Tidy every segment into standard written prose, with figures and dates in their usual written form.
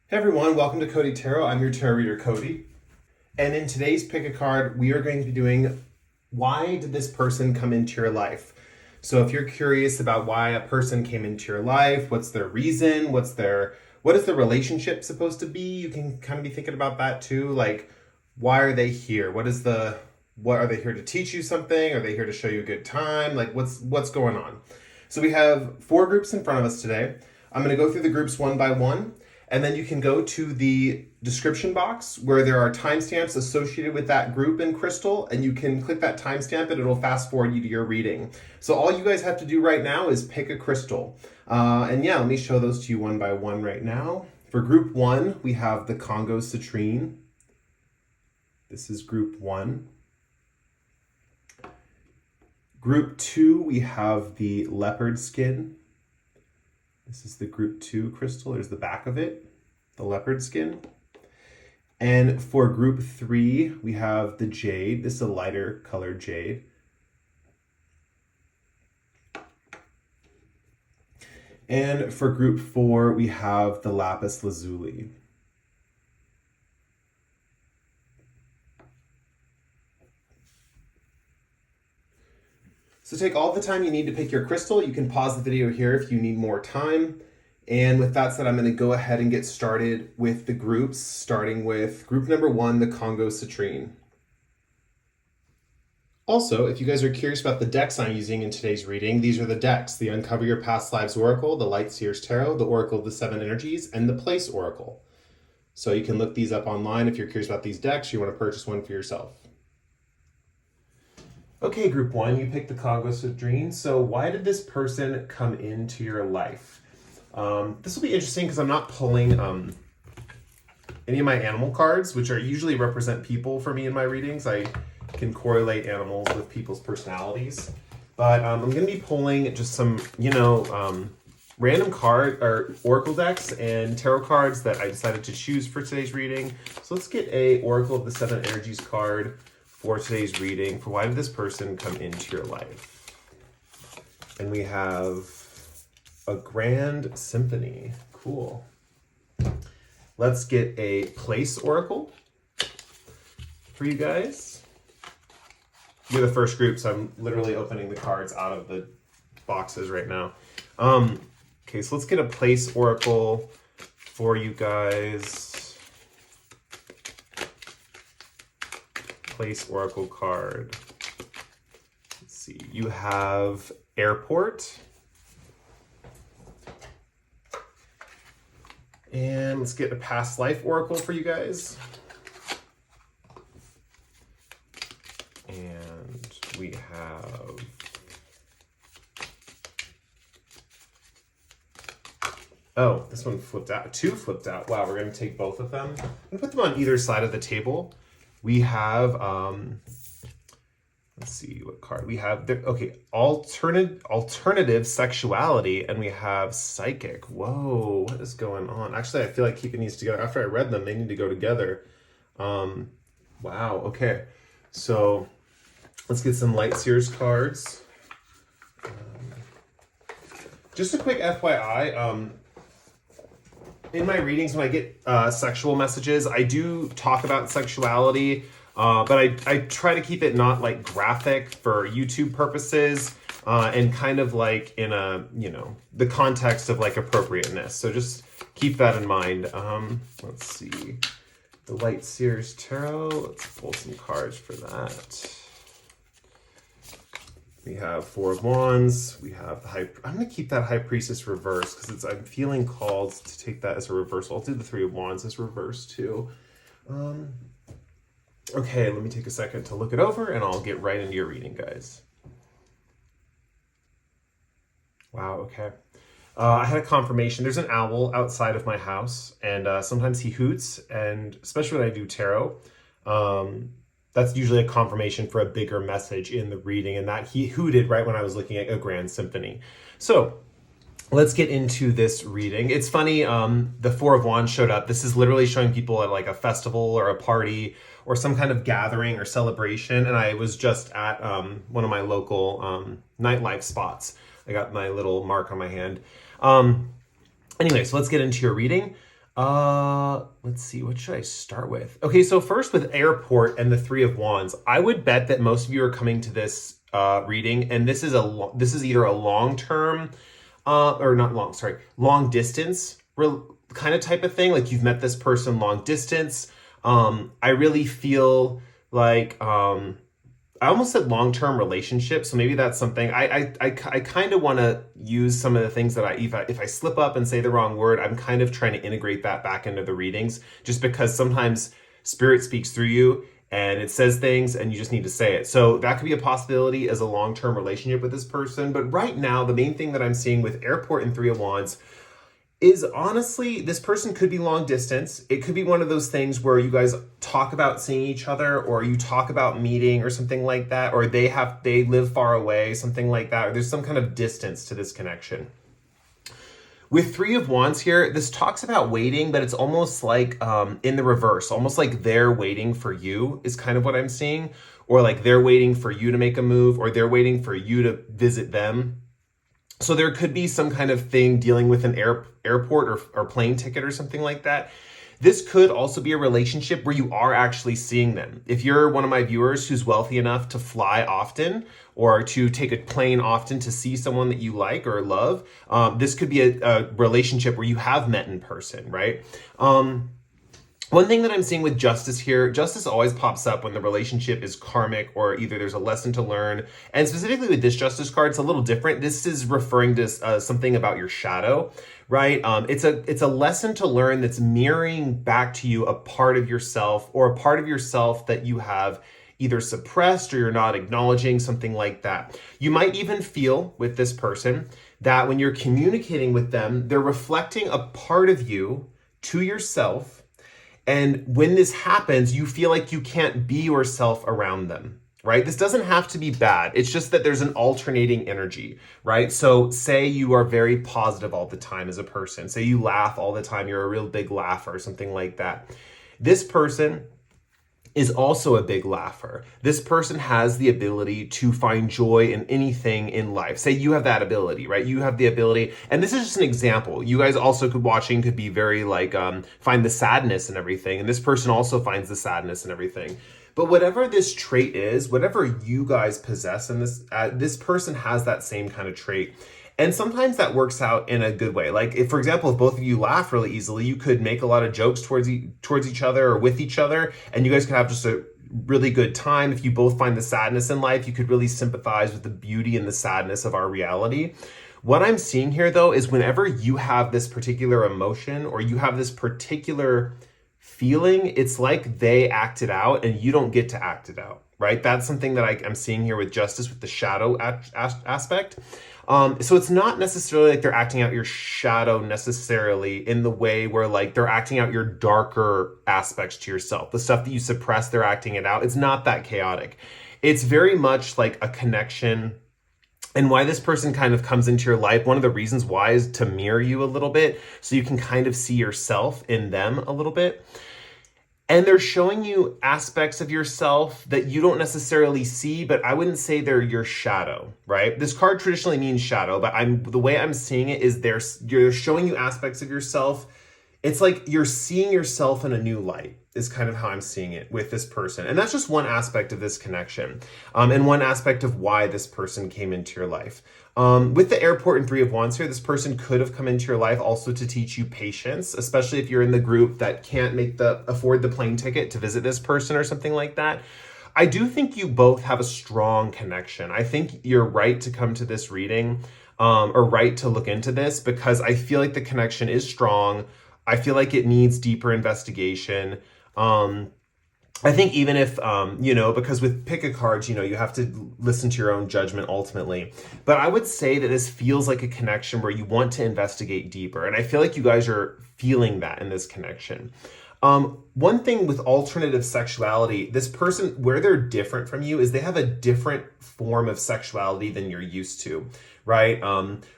Hey everyone, welcome to Cody Tarot. I'm your tarot reader, Cody. And in today's pick a card, we are going to be doing why did this person come into your life? So if you're curious about why a person came into your life, what's their reason, what is the relationship supposed to be? You can kind of be thinking about that too. Like, why are they here? What are they here to teach you something? Are they here to show you a good time? Like what's going on? So we have 4 groups in front of us today. I'm going to go through the groups one by one. And then you can go to the description box where there are timestamps associated with that group in crystal, and you can click that timestamp and it'll fast forward you to your reading. So all you guys have to do right now is pick a crystal. And yeah, let me show those to you one by one right now. For group 1, we have the Congo Citrine. This is group 1. Group 2, we have the Leopardskin. This is the group 2 crystal. There's the back of it, the Leopardskin. And for group 3, we have the Jade. This is a lighter colored Jade. And for group 4, we have the Lapis Lazuli. So take all the time you need to pick your crystal. You can pause the video here if you need more time. And with that said, I'm going to go ahead and get started with the groups, starting with group number 1, the Congo Citrine. Also, if you guys are curious about the decks I'm using in today's reading, these are the decks: the Uncover Your Past Lives Oracle, the Light Seers Tarot, the Oracle of the 7 Energies, and the Place Oracle. So you can look these up online if you're curious about these decks, you want to purchase one for yourself. Okay, group 1, you picked the Congo Citrine. So why did this person come into your life? This will be interesting because I'm not pulling any of my animal cards, which are usually represent people for me in my readings. I can correlate animals with people's personalities. But I'm going to be pulling just some, random card or oracle decks and tarot cards that I decided to choose for today's reading. So let's get a Oracle of the 7 Energies card for today's reading for why did this person come into your life. And we have a Grand Symphony. Cool. Let's get a Place Oracle for you guys. You're the first group, so I'm literally opening the cards out of the boxes right now. Okay, so let's get a Place Oracle for you guys. Place Oracle card. Let's see. You have Airport. And let's get a Past Life Oracle for you guys. And we have this one flipped out. 2 flipped out. Wow, we're going to take both of them. I'm going to put them on either side of the table. We have, let's see what card we have. Alternative Sexuality, and we have Psychic. Whoa, what is going on? Actually, I feel like keeping these together. After I read them, they need to go together. Wow, okay. So let's get some Light Seers cards. Just a quick FYI, in my readings, when I get sexual messages, I do talk about sexuality, but I try to keep it not like graphic for YouTube purposes, and kind of like in a, the context of like appropriateness. So just keep that in mind. Let's see. The Light Seers Tarot. Let's pull some cards for that. We have 4 of Wands. We have the I'm going to keep that High Priestess reverse because I'm feeling called to take that as a reversal. I'll do the 3 of Wands as reverse too. Okay, let me take a second to look it over and I'll get right into your reading, guys. Wow, okay. I had a confirmation. There's an owl outside of my house, and sometimes he hoots, and especially when I do tarot, that's usually a confirmation for a bigger message in the reading, and that he hooted right when I was looking at a Grand Symphony. So let's get into this reading. It's funny, the 4 of Wands showed up. This is literally showing people at like a festival or a party or some kind of gathering or celebration, and I was just at one of my local nightlife spots. I got my little mark on my hand. Anyway, so let's get into your reading. Let's see, what should I start with? Okay, so first with airport and the Three of Wands, I would bet that most of you are coming to this reading, and this is either a long term, or not long, sorry, long distance kind of type of thing. Like you've met this person long distance. I really feel like I almost said long-term relationship, so maybe that's something I kind of want to use some of the things that if I slip up and say the wrong word, I'm kind of trying to integrate that back into the readings, just because sometimes spirit speaks through you and it says things and you just need to say it. So that could be a possibility as a long-term relationship with this person. But right now, the main thing that I'm seeing with airport and Three of Wands is honestly, this person could be long distance. It could be one of those things where you guys talk about seeing each other, or you talk about meeting or something like that, or they live far away, something like that, or there's some kind of distance to this connection. With Three of Wands here, this talks about waiting, but it's almost like in the reverse, almost like they're waiting for you is kind of what I'm seeing, or like they're waiting for you to make a move, or they're waiting for you to visit them. So there could be some kind of thing dealing with an airport or plane ticket or something like that. This could also be a relationship where you are actually seeing them. If you're one of my viewers who's wealthy enough to fly often or to take a plane often to see someone that you like or love, this could be a relationship where you have met in person, right? One thing that I'm seeing with justice here, justice always pops up when the relationship is karmic or either there's a lesson to learn. And specifically with this justice card, it's a little different. This is referring to something about your shadow, right? It's a lesson to learn that's mirroring back to you a part of yourself, or a part of yourself that you have either suppressed or you're not acknowledging, something like that. You might even feel with this person that when you're communicating with them, they're reflecting a part of you to yourself. And when this happens, you feel like you can't be yourself around them, right? This doesn't have to be bad. It's just that there's an alternating energy, right? So say you are very positive all the time as a person. Say you laugh all the time. You're a real big laugher or something like that. This person is also a big laugher. This person has the ability to find joy in anything in life. Say you have that ability, right? You have the ability, and this is just an example. You guys also could be very like, find the sadness and everything. And this person also finds the sadness and everything. But whatever this trait is, whatever you guys possess in this person has that same kind of trait. And sometimes that works out in a good way. Like, if, for example, if both of you laugh really easily, you could make a lot of jokes towards each other or with each other, and you guys could have just a really good time. If you both find the sadness in life, you could really sympathize with the beauty and the sadness of our reality. What I'm seeing here, though, is whenever you have this particular emotion or you have this particular feeling, it's like they act it out and you don't get to act it out, right? That's something that I'm seeing here with justice, with the shadow aspect. So it's not necessarily like they're acting out your shadow necessarily in the way where like they're acting out your darker aspects to yourself. The stuff that you suppress, they're acting it out. It's not that chaotic. It's very much like a connection. And why this person kind of comes into your life, one of the reasons why is to mirror you a little bit, so you can kind of see yourself in them a little bit. And they're showing you aspects of yourself that you don't necessarily see, but I wouldn't say they're your shadow, right? This card traditionally means shadow, but the way I'm seeing it is you're showing you aspects of yourself. It's like you're seeing yourself in a new light is kind of how I'm seeing it with this person. And that's just one aspect of this connection, and one aspect of why this person came into your life. With the airport and Three of Wands here, this person could have come into your life also to teach you patience, especially if you're in the group that can't afford the plane ticket to visit this person or something like that. I do think you both have a strong connection. I think you're right to come to this reading, or right to look into this, because I feel like the connection is strong. I feel like it needs deeper investigation. I think even if, because with pick a cards, you have to listen to your own judgment ultimately. But I would say that this feels like a connection where you want to investigate deeper. And I feel like you guys are feeling that in this connection. One thing with alternative sexuality, this person, where they're different from you is they have a different form of sexuality than you're used to, right?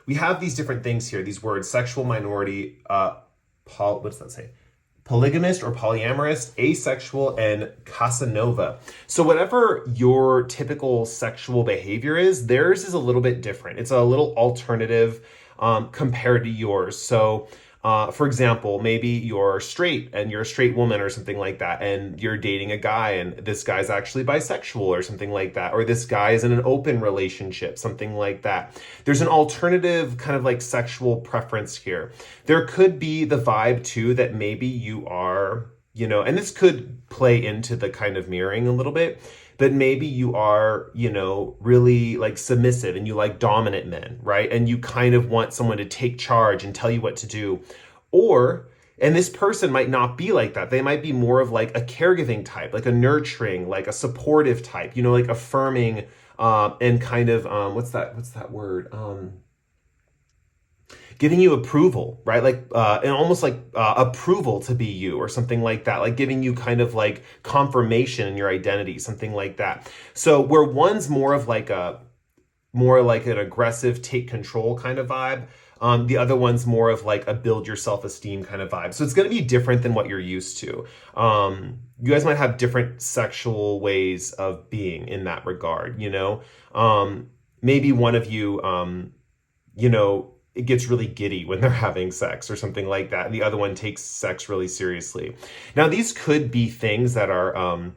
We have these different things here, these words: sexual minority, what does that say? Polygamist or polyamorous, asexual, and Casanova. So whatever your typical sexual behavior is, theirs is a little bit different. It's a little alternative compared to yours. So For example, maybe you're straight and you're a straight woman or something like that, and you're dating a guy and this guy's actually bisexual or something like that, or this guy is in an open relationship, something like that. There's an alternative kind of like sexual preference here. There could be the vibe too that maybe you are, and this could play into the kind of mirroring a little bit, but maybe you are, really like submissive and you like dominant men, right? And you kind of want someone to take charge and tell you what to do. And this person might not be like that. They might be more of like a caregiving type, like a nurturing, like a supportive type, like affirming, and kind of, what's that word? Giving you approval, right? Like, and almost like approval to be you or something like that, like giving you kind of like confirmation in your identity, something like that. So where one's more like an aggressive, take control kind of vibe, the other one's more of like a build your self-esteem kind of vibe. So it's going to be different than what you're used to. You guys might have different sexual ways of being in that regard, maybe one of you, it gets really giddy when they're having sex or something like that. And the other one takes sex really seriously. Now, these could be things that are,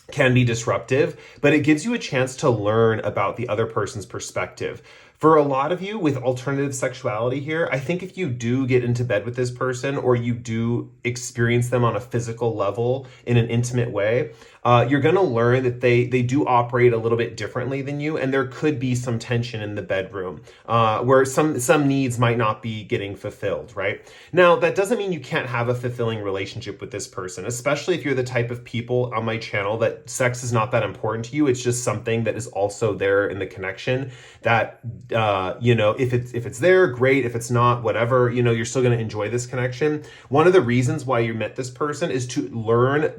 can be disruptive, but it gives you a chance to learn about the other person's perspective. For a lot of you with alternative sexuality here, I think if you do get into bed with this person or you do experience them on a physical level in an intimate way, you're going to learn that they do operate a little bit differently than you, and there could be some tension in the bedroom where some needs might not be getting fulfilled, right? Now, that doesn't mean you can't have a fulfilling relationship with this person, especially if you're the type of people on my channel that sex is not that important to you. It's just something that is also there in the connection that, if it's there, great. If it's not, whatever, you're still going to enjoy this connection. One of the reasons why you met this person is to learn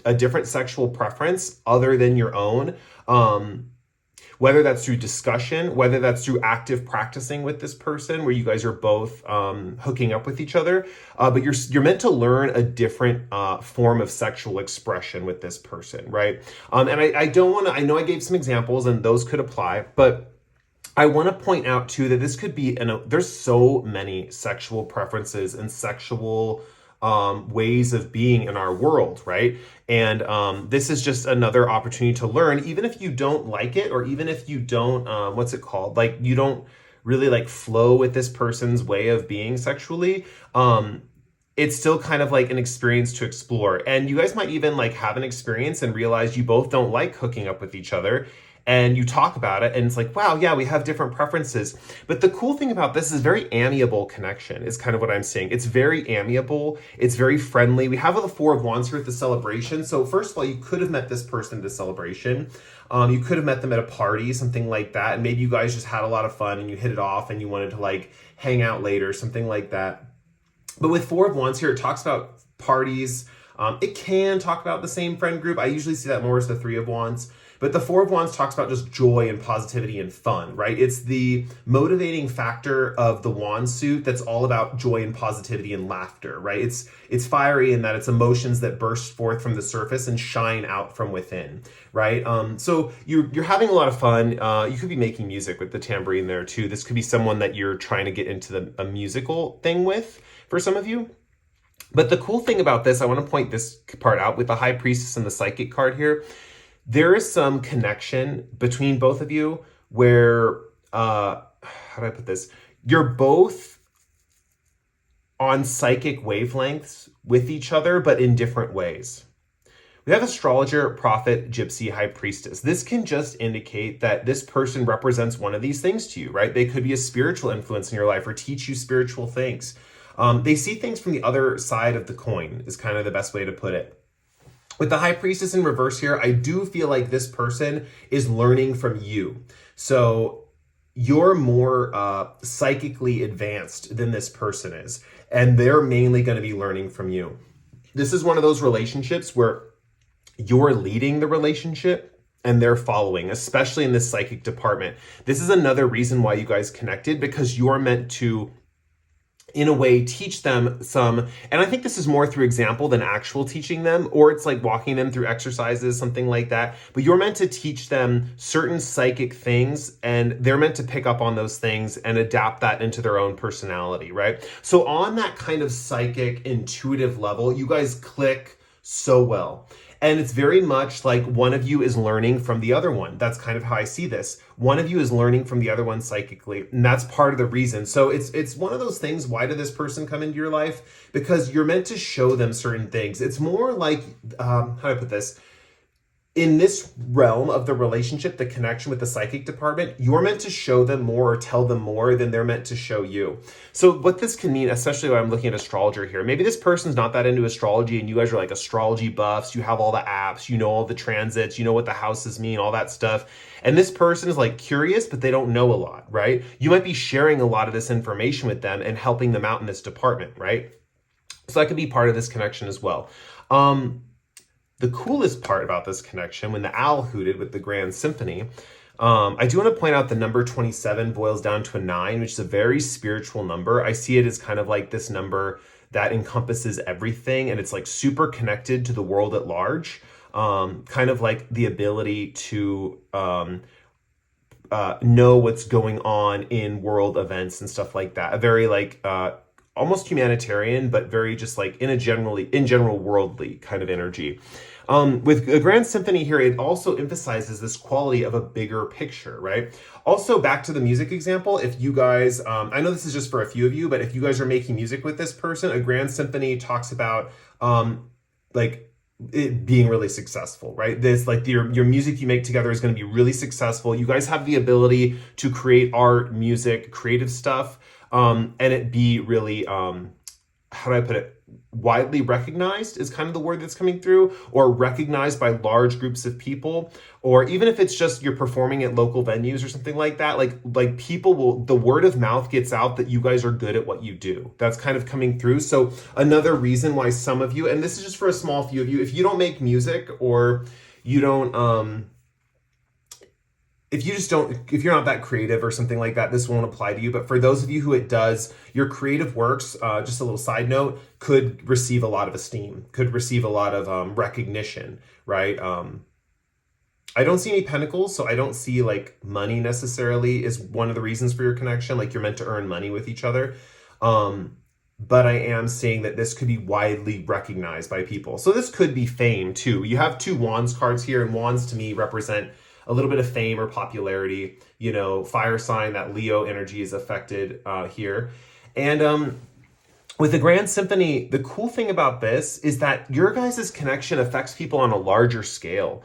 a different sexual preference other than your own, whether that's through discussion, whether that's through active practicing with this person where you guys are both hooking up with each other, but you're meant to learn a different form of sexual expression with this person, right? And I don't want to, I know I gave some examples and those could apply, but I want to point out too that this could be, there's so many sexual preferences and sexual ways of being in our world, right? And this is just another opportunity to learn, even if you don't like it, or even if you don't, like you don't really like flow with this person's way of being sexually. It's still kind of like an experience to explore. And you guys might even like have an experience and realize you both don't like hooking up with each other. And you talk about it and it's like, wow, yeah, we have different preferences. But the cool thing about this is very amiable connection is kind of what I'm saying. It's very amiable. It's very friendly. We have the Four of Wands here at the celebration. So first of all, you could have met this person at the celebration. You could have met them at a party, something like that. And maybe you guys just had a lot of fun and you hit it off and you wanted to like hang out later, something like that. But with Four of Wands here, it talks about parties. It can talk about the same friend group. I usually see that more as the Three of Wands. But the Four of Wands talks about just joy and positivity and fun, right? It's the motivating factor of the wand suit that's all about joy and positivity and laughter, right? It's fiery in that it's emotions that burst forth from the surface and shine out from within, right? So you're having a lot of fun. You could be making music with the tambourine there too. This could be someone that you're trying to get into a musical thing with for some of you. But the cool thing about this, I want to point this part out with the High Priestess and the Psychic card here. There is some connection between both of you where, how do I put this? You're both on psychic wavelengths with each other, but in different ways. We have astrologer, prophet, gypsy, high priestess. This can just indicate that this person represents one of these things to you, right? They could be a spiritual influence in your life or teach you spiritual things. They see things from the other side of the coin is kind of the best way to put it. With the High Priestess in reverse here, I do feel like this person is learning from you. So you're more psychically advanced than this person is, and they're mainly going to be learning from you. This is one of those relationships where you're leading the relationship and they're following, especially in this psychic department. This is another reason why you guys connected, because you're meant to in a way, teach them some, and I think this is more through example than actual teaching them, or it's like walking them through exercises, something like that. But you're meant to teach them certain psychic things, and they're meant to pick up on those things and adapt that into their own personality, right? So on that kind of psychic, intuitive level, you guys click so well. And it's very much like one of you is learning from the other one. That's kind of how I see this. One of you is learning from the other one psychically, and that's part of the reason. So it's one of those things. Why did this person come into your life? Because you're meant to show them certain things. It's more like, how do I put this? In this realm of the relationship, the connection with the psychic department, you're meant to show them more or tell them more than they're meant to show you. So what this can mean, especially when I'm looking at astrologer here, maybe this person's not that into astrology and you guys are like astrology buffs, you have all the apps, you know all the transits, you know what the houses mean, all that stuff. And this person is like curious, but they don't know a lot, right? You might be sharing a lot of this information with them and helping them out in this department, right? So that could be part of this connection as well. The coolest part about this connection, when the owl hooted with the grand symphony, I do want to point out the number 27 boils down to a 9, which is a very spiritual number. I see it as kind of like this number that encompasses everything, and it's like super connected to the world at large. Kind of like the ability to know what's going on in world events and stuff like that. A very like almost humanitarian, but very just like in general worldly kind of energy. With a grand symphony here, it also emphasizes this quality of a bigger picture, right? Also, back to the music example, if you guys, I know this is just for a few of you, but if you guys are making music with this person, a grand symphony talks about like it being really successful, right? This like your music you make together is going to be really successful. You guys have the ability to create art, music, creative stuff, and it be really, how do I put it? Widely recognized is kind of the word that's coming through, or recognized by large groups of people, or even if it's just you're performing at local venues or something like that, like people will, the word of mouth gets out that you guys are good at what you do. That's kind of coming through. So another reason why some of you, and this is just for a small few of you, if you don't make music or you don't, if you're not that creative or something like that, this won't apply to you. But for those of you who it does, your creative works, just a little side note, could receive a lot of esteem, could receive a lot of recognition, right? I don't see any pentacles, so I don't see like money necessarily is one of the reasons for your connection. Like you're meant to earn money with each other. But I am seeing that this could be widely recognized by people. So this could be fame too. You have 2 wands cards here, and wands to me represent a little bit of fame or popularity, you know, fire sign, that Leo energy is affected here. And with the Grand Symphony, the cool thing about this is that your guys' connection affects people on a larger scale.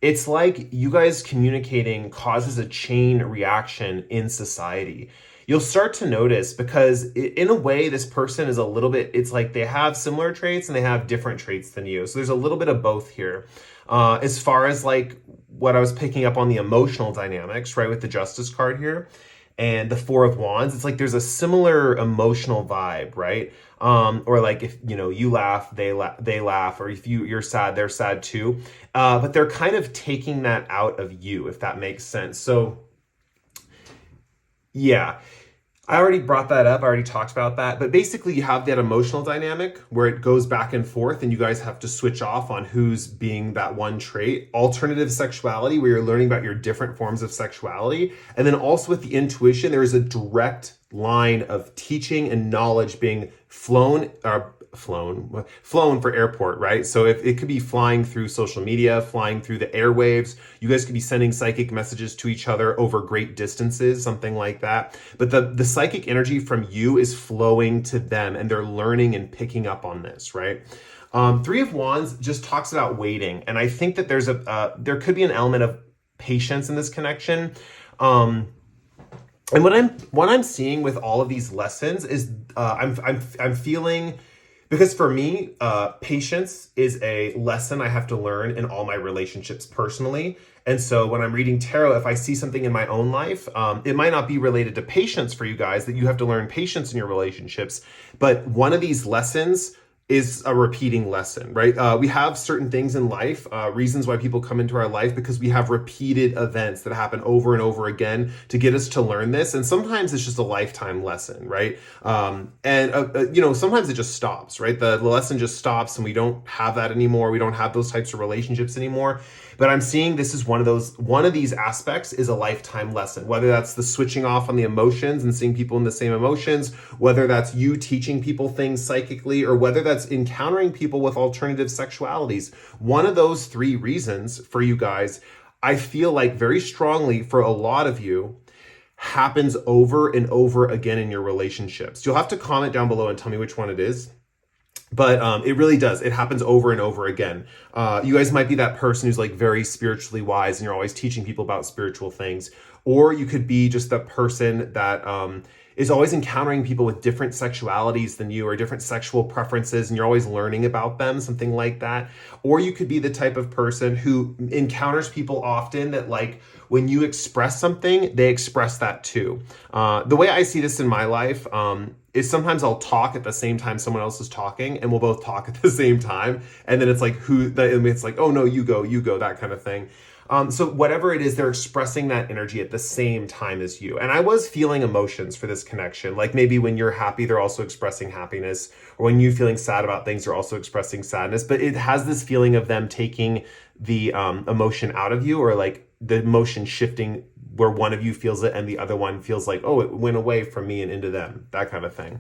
It's like you guys communicating causes a chain reaction in society. You'll start to notice, because in a way, this person is a little bit, it's like they have similar traits and they have different traits than you. So there's a little bit of both here. As far as like what I was picking up on the emotional dynamics, right, with the Justice card here and the 4 of Wands, it's like there's a similar emotional vibe, right? Or like if, you know, you laugh, they laugh, or if you're sad, they're sad too. But they're kind of taking that out of you, if that makes sense. So yeah, I already brought that up. I already talked about that. But basically, you have that emotional dynamic where it goes back and forth, and you guys have to switch off on who's being that one trait. Alternative sexuality, where you're learning about your different forms of sexuality. And then also with the intuition, there is a direct line of teaching and knowledge being flown for airport, right? So if it could be flying through social media, flying through the airwaves, you guys could be sending psychic messages to each other over great distances, something like that. But the psychic energy from you is flowing to them, and they're learning and picking up on this, right? 3 of Wands just talks about waiting, and I think that there could be an element of patience in this connection. And what I'm seeing with all of these lessons is I'm feeling, because for me, patience is a lesson I have to learn in all my relationships personally. And so when I'm reading tarot, if I see something in my own life, it might not be related to patience for you guys, that you have to learn patience in your relationships. But one of these lessons is a repeating lesson, right? We have certain things in life, reasons why people come into our life, because we have repeated events that happen over and over again to get us to learn this. And sometimes it's just a lifetime lesson, right? Sometimes it just stops, right? The lesson just stops and we don't have that anymore. We don't have those types of relationships anymore. But I'm seeing this is one of these aspects is a lifetime lesson, whether that's the switching off on the emotions and seeing people in the same emotions, whether that's you teaching people things psychically, or whether that's encountering people with alternative sexualities. One of those three reasons for you guys, I feel like very strongly for a lot of you, happens over and over again in your relationships. You'll have to comment down below and tell me which one it is. But it really does. It happens over and over again. You guys might be that person who's like very spiritually wise and you're always teaching people about spiritual things. Or you could be just the person that is always encountering people with different sexualities than you or different sexual preferences and you're always learning about them, something like that. Or you could be the type of person who encounters people often that like when you express something, they express that too. The way I see this in my life is sometimes I'll talk at the same time someone else is talking and we'll both talk at the same time. And then it's like, it's like, oh no, you go, that kind of thing. So whatever it is, they're expressing that energy at the same time as you. And I was feeling emotions for this connection. Like maybe when you're happy, they're also expressing happiness. Or when you're feeling sad about things, they're also expressing sadness. But it has this feeling of them taking the emotion out of you, or like the emotion shifting where one of you feels it and the other one feels like, oh, it went away from me and into them, that kind of thing.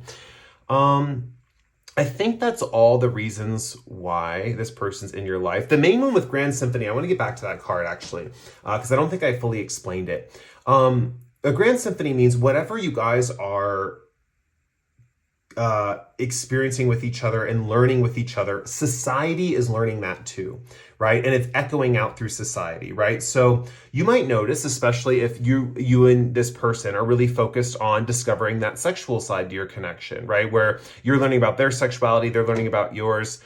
I think that's all the reasons why this person's in your life. The main one with Grand Symphony, I want to get back to that card actually, because I don't think I fully explained it. A Grand Symphony means whatever you guys are experiencing with each other and learning with each other, society is learning that too, right? And it's echoing out through society, right? So you might notice, especially if you and this person are really focused on discovering that sexual side to your connection, right? Where you're learning about their sexuality, they're learning about yours.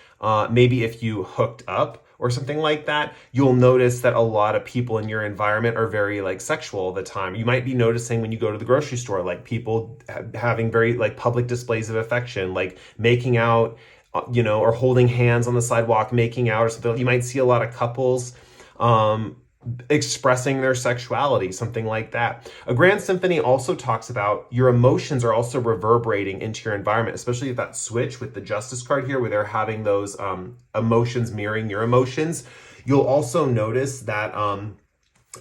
Maybe if you hooked up or something like that, you'll notice that a lot of people in your environment are very like sexual all the time. You might be noticing when you go to the grocery store, like people having very like public displays of affection, like making out, or holding hands on the sidewalk, making out or something. You might see a lot of couples expressing their sexuality, something like that. A Grand Symphony also talks about your emotions are also reverberating into your environment, especially that switch with the Justice card here, where they're having those emotions mirroring your emotions. You'll also notice that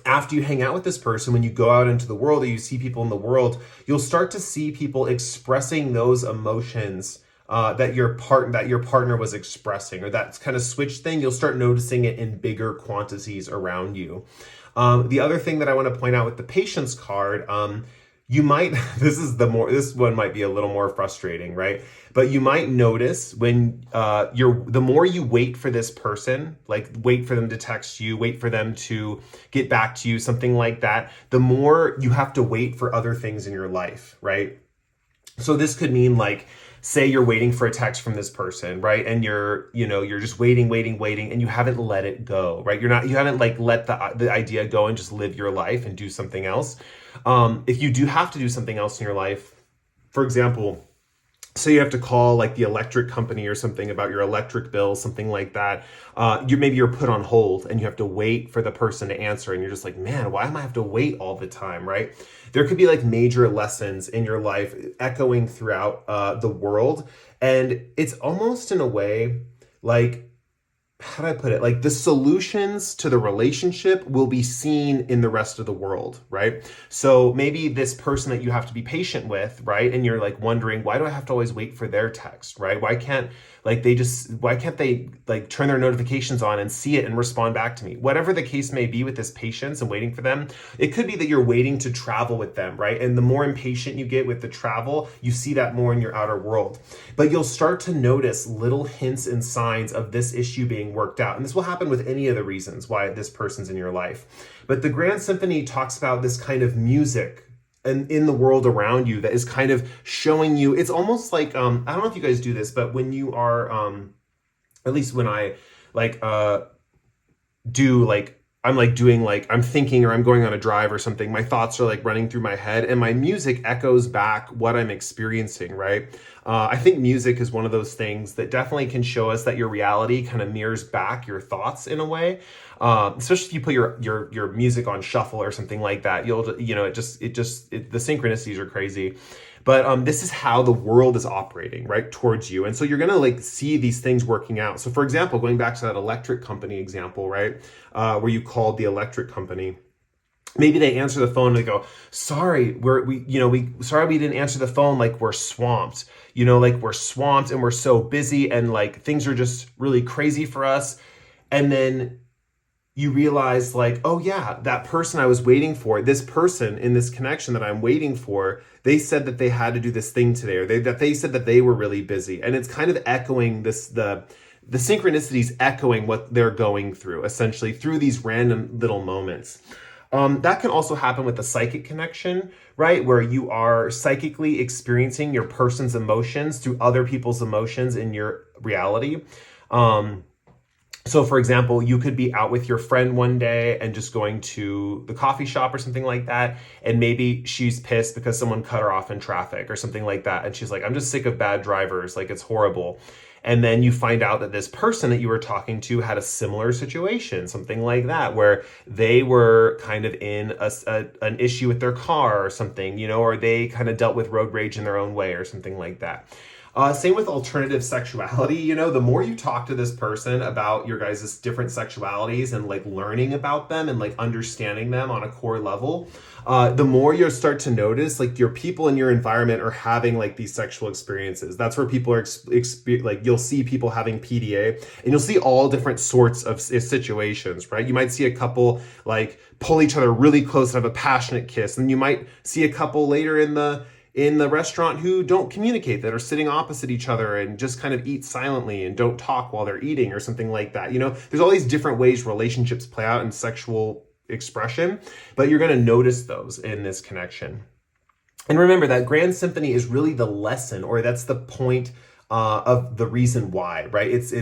after you hang out with this person, when you go out into the world or you see people in the world, you'll start to see people expressing those emotions that your partner was expressing, or that kind of switch thing. You'll start noticing it in bigger quantities around you. The other thing that I want to point out with the Patience card, you might, this one might be a little more frustrating, right? But you might notice when the more you wait for this person, like wait for them to text you, wait for them to get back to you, something like that, the more you have to wait for other things in your life, right? So this could mean like, say you're waiting for a text from this person, right? And you're just waiting, and you haven't let it go, right? You haven't like let the idea go and just live your life and do something else. If you do have to do something else in your life, for example, say you have to call like the electric company or something about your electric bill, something like that. Maybe you're put on hold and you have to wait for the person to answer, and you're just like, man, why am I have to wait all the time, right? There could be like major lessons in your life echoing throughout the world, and it's almost in a way like, how do I put it? Like the solutions to the relationship will be seen in the rest of the world, right? So maybe this person that you have to be patient with, right? And you're like wondering, why do I have to always wait for their text, right? Why can't they like turn their notifications on and see it and respond back to me? Whatever the case may be with this patience and waiting for them, it could be that you're waiting to travel with them, right? And the more impatient you get with the travel, you see that more in your outer world. But you'll start to notice little hints and signs of this issue being worked out. And this will happen with any of the reasons why this person's in your life. But the Grand Symphony talks about this kind of music and in the world around you that is kind of showing you, it's almost like, I don't know if you guys do this, but when you are, at least when I like, do like, I'm like doing like, I'm thinking or I'm going on a drive or something, my thoughts are like running through my head and my music echoes back what I'm experiencing, right? I think music is one of those things that definitely can show us that your reality kind of mirrors back your thoughts in a way. Especially if you put your music on shuffle or something like that, the synchronicities are crazy. But this is how the world is operating, right, towards you. And so you're going to like see these things working out. So for example, going back to that electric company example, right, where you called the electric company, maybe they answer the phone and they go, sorry, sorry we didn't answer the phone, like we're swamped, like we're swamped and we're so busy and like things are just really crazy for us. And then you realize like, oh yeah, that person I was waiting for, this person in this connection that I'm waiting for, they said that they had to do this thing today, or they said that they were really busy. And it's kind of echoing this, the synchronicities echoing what they're going through, essentially through these random little moments. That can also happen with a psychic connection, right? Where you are psychically experiencing your person's emotions through other people's emotions in your reality. So for example, you could be out with your friend one day and just going to the coffee shop or something like that. And maybe she's pissed because someone cut her off in traffic or something like that. And she's like, I'm just sick of bad drivers. Like, it's horrible. And then you find out that this person that you were talking to had a similar situation, something like that, where they were kind of in an issue with their car or something, or they kind of dealt with road rage in their own way or something like that. Same with alternative sexuality. The more you talk to this person about your guys' different sexualities and like learning about them and like understanding them on a core level, the more you'll start to notice like your people in your environment are having like these sexual experiences. That's where people are like, you'll see people having PDA and you'll see all different sorts of situations, right? You might see a couple like pull each other really close and have a passionate kiss. And you might see a couple later in the restaurant who don't communicate, that are sitting opposite each other and just kind of eat silently and don't talk while they're eating or something like that. There's all these different ways relationships play out in sexual expression, but you're going to notice those in this connection. And remember that grand symphony is really the lesson, or that's the point of the reason why, right? It's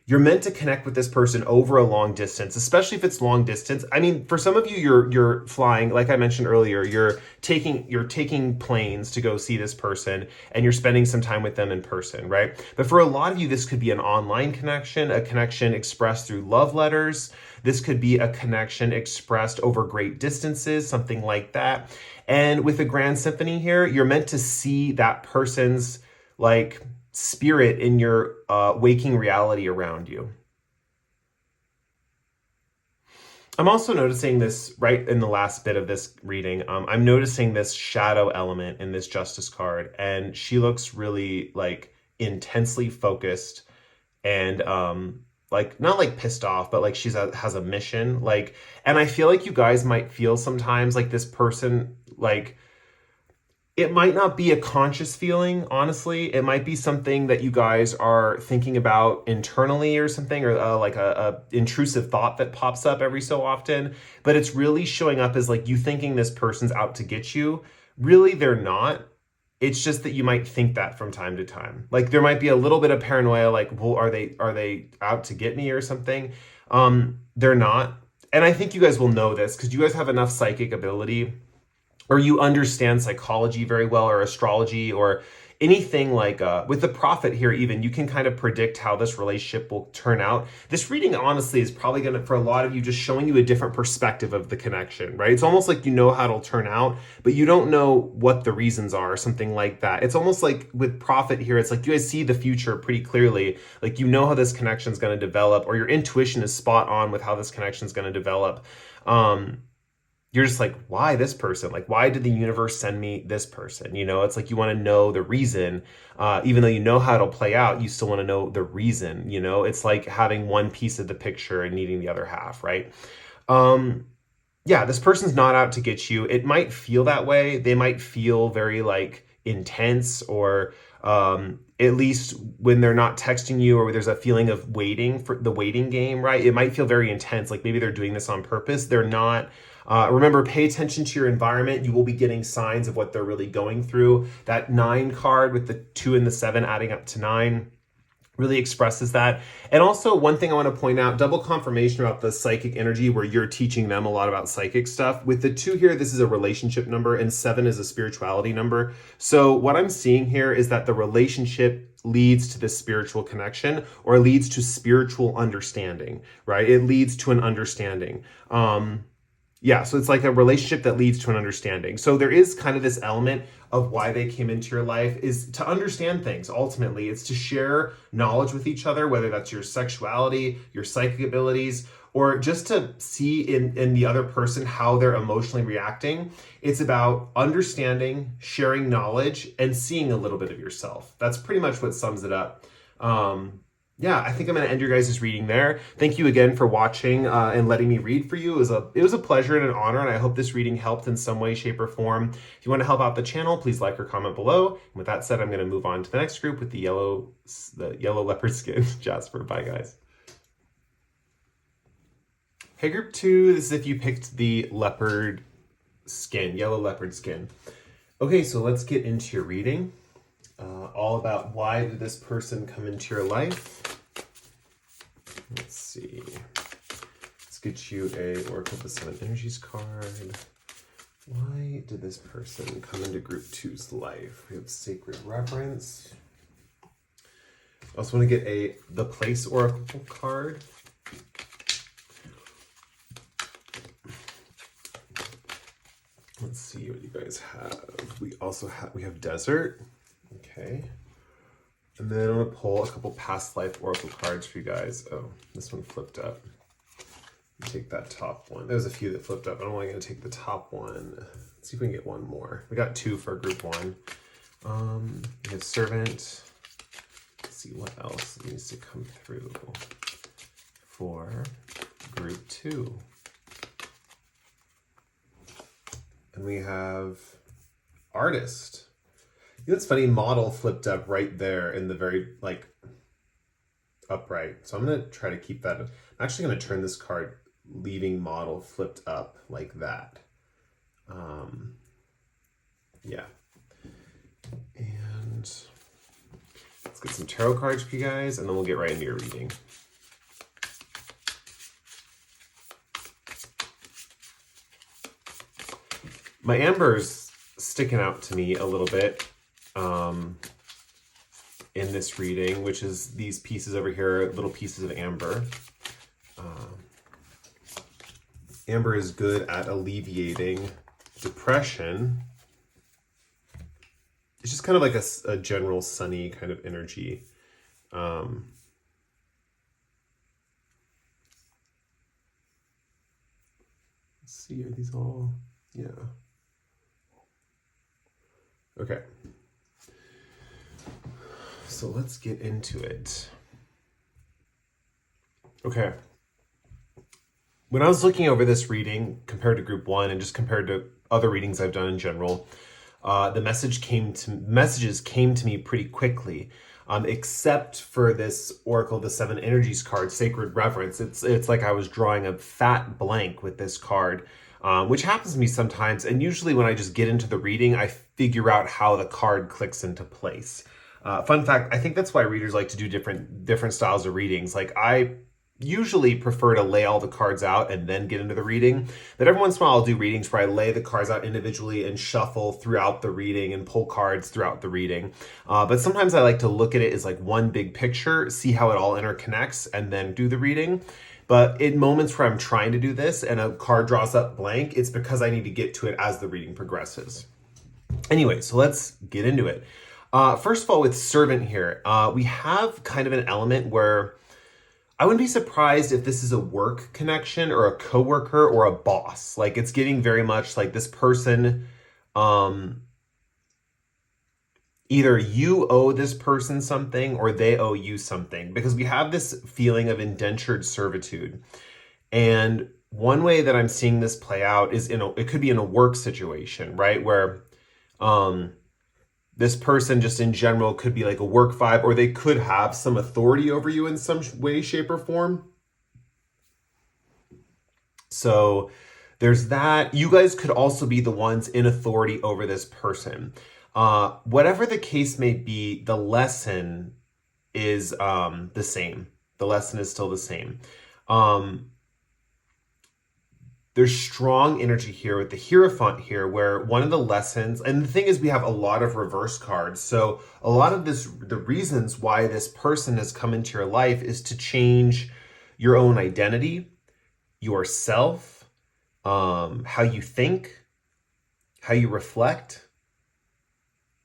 you're meant to connect with this person over a long distance, especially if it's long distance. I mean, for some of you, you're flying, like I mentioned earlier, you're taking planes to go see this person and you're spending some time with them in person, right? But for a lot of you, this could be an online connection, a connection expressed through love letters. This could be a connection expressed over great distances, something like that. And with the grand symphony here, you're meant to see that person's like spirit in your waking reality around you. I'm also noticing this right in the last bit of this reading. I'm noticing this shadow element in this Justice card, and she looks really like intensely focused and like not like pissed off, but like has a mission. Like, and I feel like you guys might feel sometimes like this person, like, it might not be a conscious feeling, honestly. It might be something that you guys are thinking about internally or something, or like a intrusive thought that pops up every so often. But it's really showing up as like you thinking this person's out to get you. Really, they're not. It's just that you might think that from time to time. Like there might be a little bit of paranoia, like, well, are they out to get me or something? They're not. And I think you guys will know this because you guys have enough psychic ability, or you understand psychology very well, or astrology, or anything like with the prophet here, even you can kind of predict how this relationship will turn out. This reading honestly is probably going to, for a lot of you, just showing you a different perspective of the connection, right? It's almost like you know how it'll turn out, but you don't know what the reasons are, or something like that. It's almost like with prophet here, it's like you guys see the future pretty clearly. Like you know how this connection is going to develop, or your intuition is spot on with how this connection is going to develop. You're just like, why this person? Like, why did the universe send me this person? It's like you want to know the reason. Even though you know how it'll play out, you still want to know the reason. It's like having one piece of the picture and needing the other half, right? Yeah, this person's not out to get you. It might feel that way. They might feel very like intense, or at least when they're not texting you, or there's a feeling of waiting for the waiting game, right? It might feel very intense. Like maybe they're doing this on purpose. They're not. Remember, pay attention to your environment. You will be getting signs of what they're really going through. That 9 card with the 2 and the 7 adding up to 9. really expresses that. And also one thing I want to point out, double confirmation about the psychic energy where you're teaching them a lot about psychic stuff. With the 2 here, this is a relationship number and 7 is a spirituality number. So what I'm seeing here is that the relationship leads to this spiritual connection or leads to spiritual understanding, right? It leads to an understanding. Yeah, so it's like a relationship that leads to an understanding. So there is kind of this element of why they came into your life is to understand things. Ultimately, it's to share knowledge with each other, whether that's your sexuality, your psychic abilities, or just to see in the other person how they're emotionally reacting. It's about understanding, sharing knowledge, and seeing a little bit of yourself. That's pretty much what sums it up. Yeah, I think I'm going to end your guys' reading there. Thank you again for watching and letting me read for you. It was a pleasure and an honor, and I hope this reading helped in some way, shape, or form. If you want to help out the channel, please like or comment below. And with that said, I'm going to move on to the next group with the yellow leopard skin Jasper. Bye, guys. Hey, group 2. This is if you picked the leopard skin, yellow leopard skin. Okay, so let's get into your reading. All about why did this person come into your life. Let's see. Let's get you a Oracle of the 7 Energies card. Why did this person come into group 2's life? We have Sacred Reverence. I also want to get the Place Oracle card. Let's see what you guys have. We have Desert. Okay. And then I'm going to pull a couple past life oracle cards for you guys. Oh, this one flipped up. Take that top one. There's a few that flipped up. I'm only going to take the top one. Let's see if we can get one more. We got 2 for group 1. We have Servant. Let's see what else needs to come through for group 2. And we have Artist. You know, it's funny, Model flipped up right there in the very, upright. So I'm going to try to keep that. I'm actually going to turn this card, leaving Model flipped up like that. Yeah. And let's get some tarot cards for you guys, and then we'll get right into your reading. My amber's sticking out to me a little bit. In this reading, which is these pieces over here, little pieces of amber. Amber is good at alleviating depression. It's just kind of like a general sunny kind of energy. Let's see, are these all? Yeah. Okay. So let's get into it. Okay. When I was looking over this reading compared to group 1 and just compared to other readings I've done in general, the messages came to me pretty quickly, except for this Oracle of the 7 Energies card, Sacred Reverence. It's like I was drawing a fat blank with this card, which happens to me sometimes. And usually when I just get into the reading, I figure out how the card clicks into place. Fun fact, I think that's why readers like to do different styles of readings. Like, I usually prefer to lay all the cards out and then get into the reading. But every once in a while I'll do readings where I lay the cards out individually and shuffle throughout the reading and pull cards throughout the reading. But sometimes I like to look at it as like one big picture, see how it all interconnects, and then do the reading. But in moments where I'm trying to do this and a card draws up blank, it's because I need to get to it as the reading progresses. Anyway, so let's get into it. First of all, with Servant here, we have kind of an element where I wouldn't be surprised if this is a work connection or a coworker or a boss. Like, it's getting very much like this person, either you owe this person something or they owe you something, because we have this feeling of indentured servitude. And one way that I'm seeing this play out is it could be in a work situation, right? Where, this person just in general could be like a work vibe, or they could have some authority over you in some way, shape, or form. So there's that. You guys could also be the ones in authority over this person. Whatever the case may be, the lesson is the same. The lesson is still the same. There's strong energy here with the Hierophant here, where one of the lessons, and the thing is we have a lot of reverse cards. So a lot of the reasons why this person has come into your life is to change your own identity, yourself, how you think, how you reflect,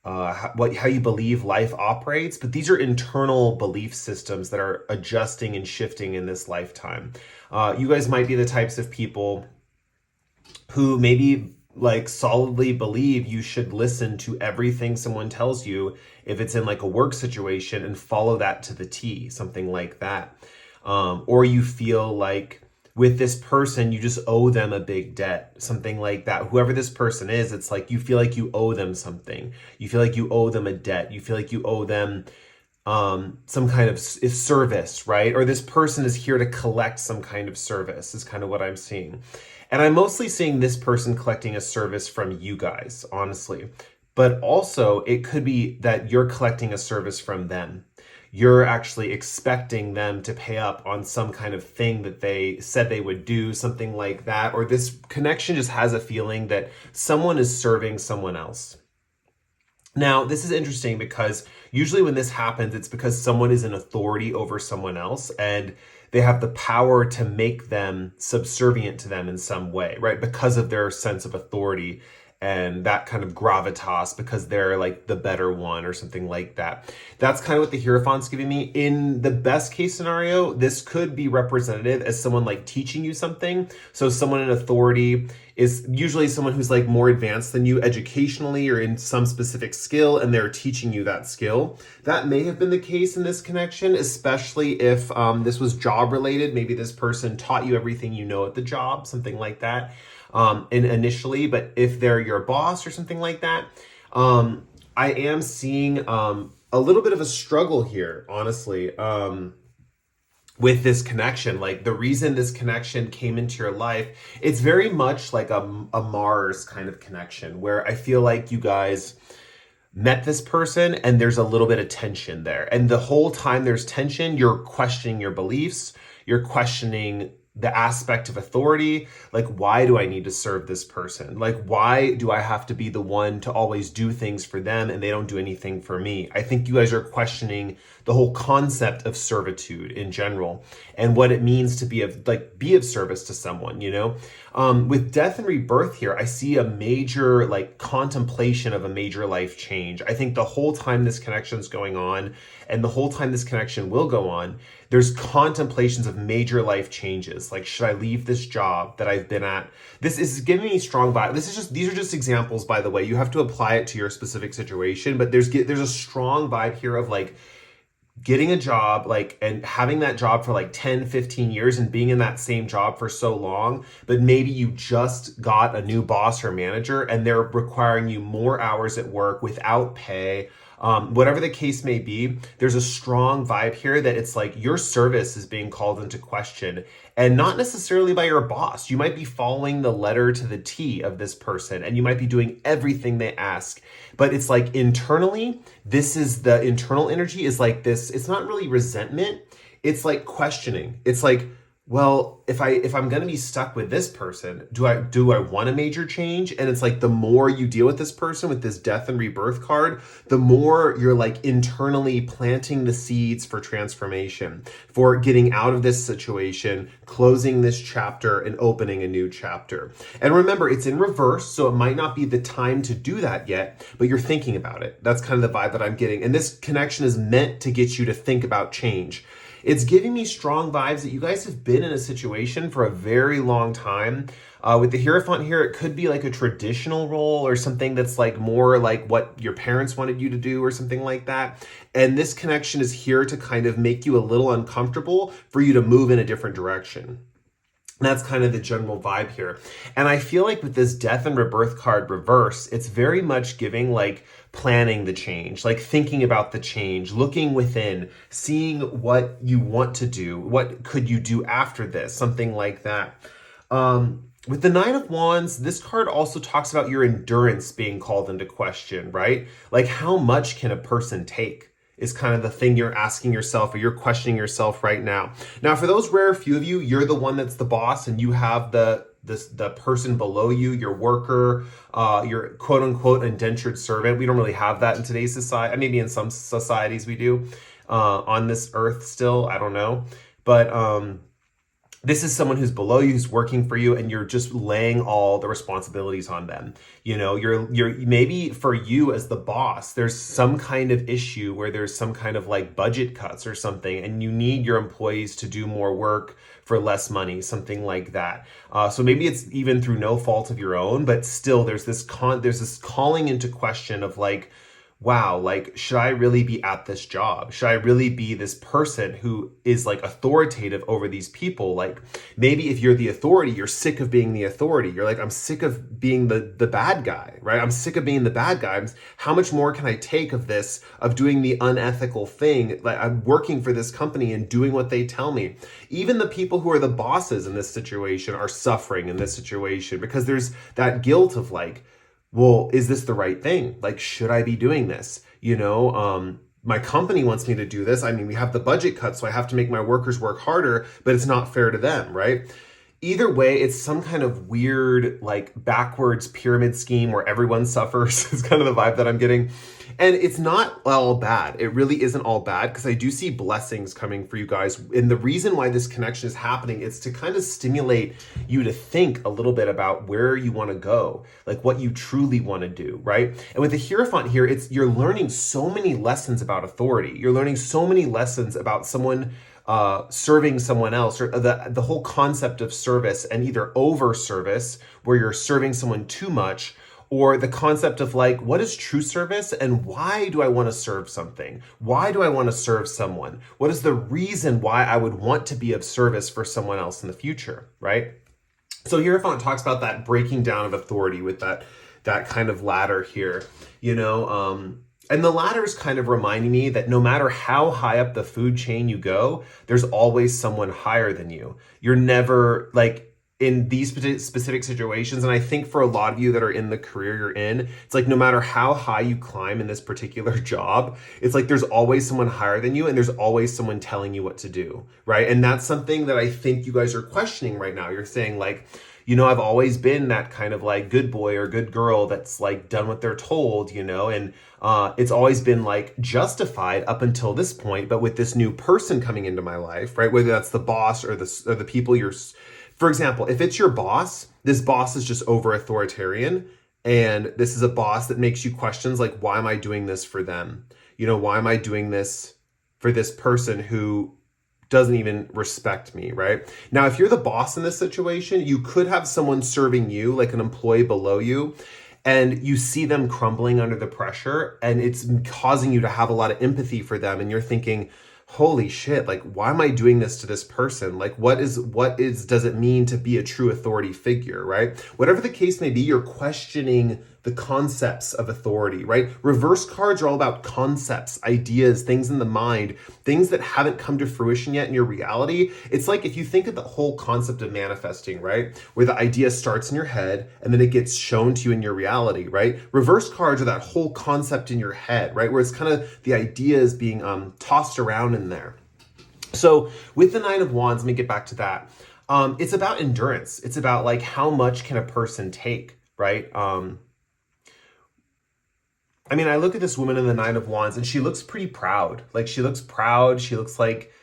how you believe life operates. But these are internal belief systems that are adjusting and shifting in this lifetime. You guys might be the types of people who maybe like solidly believe you should listen to everything someone tells you if it's in like a work situation and follow that to the T, something like that. Or you feel like with this person, you just owe them a big debt, something like that. Whoever this person is, it's like you feel like you owe them something. You feel like you owe them a debt. You feel like you owe them some kind of service, right? Or this person is here to collect some kind of service is kind of what I'm seeing. And I'm mostly seeing this person collecting a service from you guys, honestly. But also it could be that you're collecting a service from them. You're actually expecting them to pay up on some kind of thing that they said they would do, something like that. Or this connection just has a feeling that someone is serving someone else. Now, this is interesting because usually when this happens, it's because someone is in authority over someone else and they have the power to make them subservient to them in some way, right? Because of their sense of authority and that kind of gravitas, because they're like the better one or something like that. That's kind of what the Hierophant's giving me. In the best case scenario, this could be representative as someone like teaching you something. So someone in authority is usually someone who's like more advanced than you educationally or in some specific skill, and they're teaching you that skill. That may have been the case in this connection, especially if this was job related. Maybe this person taught you everything you know at the job, something like that. Initially, but if they're your boss or something like that, I am seeing a little bit of a struggle here, honestly, with this connection. Like the reason this connection came into your life, it's very much like a Mars kind of connection where I feel like you guys met this person and there's a little bit of tension there. And the whole time there's tension, you're questioning your beliefs, you're questioning the aspect of authority. Like, why do I need to serve this person? Like, why do I have to be the one to always do things for them and they don't do anything for me? I think you guys are questioning the whole concept of servitude in general and what it means to be of service to someone, you know? With death and rebirth here, I see a major like contemplation of a major life change. I think the whole time this connection's going on and the whole time this connection will go on, there's contemplations of major life changes. Like, should I leave this job that I've been at? This is giving me strong vibe. These are just examples, by the way. You have to apply it to your specific situation, but there's a strong vibe here of like getting a job, like, and having that job for like 10, 15 years and being in that same job for so long, but maybe you just got a new boss or manager and they're requiring you more hours at work without pay. Whatever the case may be, there's a strong vibe here that it's like your service is being called into question, and not necessarily by your boss. You might be following the letter to the T of this person and you might be doing everything they ask, but it's like internally, this is the internal energy is like this. It's not really resentment. It's like questioning. It's like, well, if I'm going to be stuck with this person, do I want a major change? And it's like the more you deal with this person with this death and rebirth card, the more you're like internally planting the seeds for transformation, for getting out of this situation, closing this chapter and opening a new chapter. And remember, it's in reverse, so it might not be the time to do that yet, but you're thinking about it. That's kind of the vibe that I'm getting. And this connection is meant to get you to think about change. It's giving me strong vibes that you guys have been in a situation for a very long time. With the Hierophant here, it could be like a traditional role or something that's like more like what your parents wanted you to do or something like that. And this connection is here to kind of make you a little uncomfortable for you to move in a different direction. That's kind of the general vibe here. And I feel like with this death and rebirth card reverse, it's very much giving like planning the change, like thinking about the change, looking within, seeing what you want to do. What could you do after this? Something like that. With the Nine of Wands, this card also talks about your endurance being called into question, right? Like how much can a person take? is kind of the thing you're asking yourself or you're questioning yourself right now. Now, for those rare few of you, you're the one that's the boss and you have the person below you, your worker, your quote unquote indentured servant. We don't really have that in today's society. Maybe in some societies we do, on this earth still, I don't know. But this is someone who's below you, who's working for you, and you're just laying all the responsibilities on them. You know, you're maybe for you as the boss, there's some kind of issue where there's some kind of like budget cuts or something, and you need your employees to do more work for less money, something like that. So maybe it's even through no fault of your own, but still there's this calling into question of like, wow, like, should I really be at this job? Should I really be this person who is like authoritative over these people? Like, maybe if you're the authority, you're sick of being the authority. You're like, I'm sick of being the bad guy, right? I'm sick of being the bad guy. How much more can I take of this, of doing the unethical thing? Like, I'm working for this company and doing what they tell me. Even the people who are the bosses in this situation are suffering in this situation because there's that guilt of like, well, is this the right thing? Like, should I be doing this? You know, my company wants me to do this. I mean, we have the budget cut, so I have to make my workers work harder, but it's not fair to them, right? Either way, it's some kind of weird, like, backwards pyramid scheme where everyone suffers. It's kind of the vibe that I'm getting. And it's not all bad. It really isn't all bad because I do see blessings coming for you guys. And the reason why this connection is happening is to kind of stimulate you to think a little bit about where you want to go, like what you truly want to do, right? And with the Hierophant here, you're learning so many lessons about authority. You're learning so many lessons about someone serving someone else, or the whole concept of service, and either over service where you're serving someone too much, or the concept of like, what is true service and why do I want to serve something? Why do I want to serve someone? What is the reason why I would want to be of service for someone else in the future, right? So Hierophant talks about that breaking down of authority with that kind of ladder here, you know, and the ladder is kind of reminding me that no matter how high up the food chain you go, there's always someone higher than you. You're never like, in these specific situations, and I think for a lot of you that are in the career you're in, it's like no matter how high you climb in this particular job, it's like there's always someone higher than you and there's always someone telling you what to do, right? And that's something that I think you guys are questioning right now. You're saying like, you know, I've always been that kind of like good boy or good girl that's like done what they're told, you know, and it's always been like justified up until this point. But with this new person coming into my life, right, whether that's the boss or the people you're, for example, if it's your boss, this boss is just over authoritarian, and this is a boss that makes you questions like, why am I doing this for them? You know, why am I doing this for this person who doesn't even respect me, right? Now, if you're the boss in this situation, you could have someone serving you, like an employee below you, and you see them crumbling under the pressure, and it's causing you to have a lot of empathy for them, and you're thinking, holy shit, like, why am I doing this to this person? Like, what does it mean to be a true authority figure, right? Whatever the case may be, you're questioning the concepts of authority, right? Reverse cards are all about concepts, ideas, things in the mind, things that haven't come to fruition yet in your reality. It's like if you think of the whole concept of manifesting, right? Where the idea starts in your head and then it gets shown to you in your reality, right? Reverse cards are that whole concept in your head, right? Where it's kind of the idea is being tossed around in there. So with the Nine of Wands, let me get back to that. It's about endurance. It's about like how much can a person take, right? I mean, I look at this woman in the Nine of Wands and she looks pretty proud. Like she looks proud. She looks like,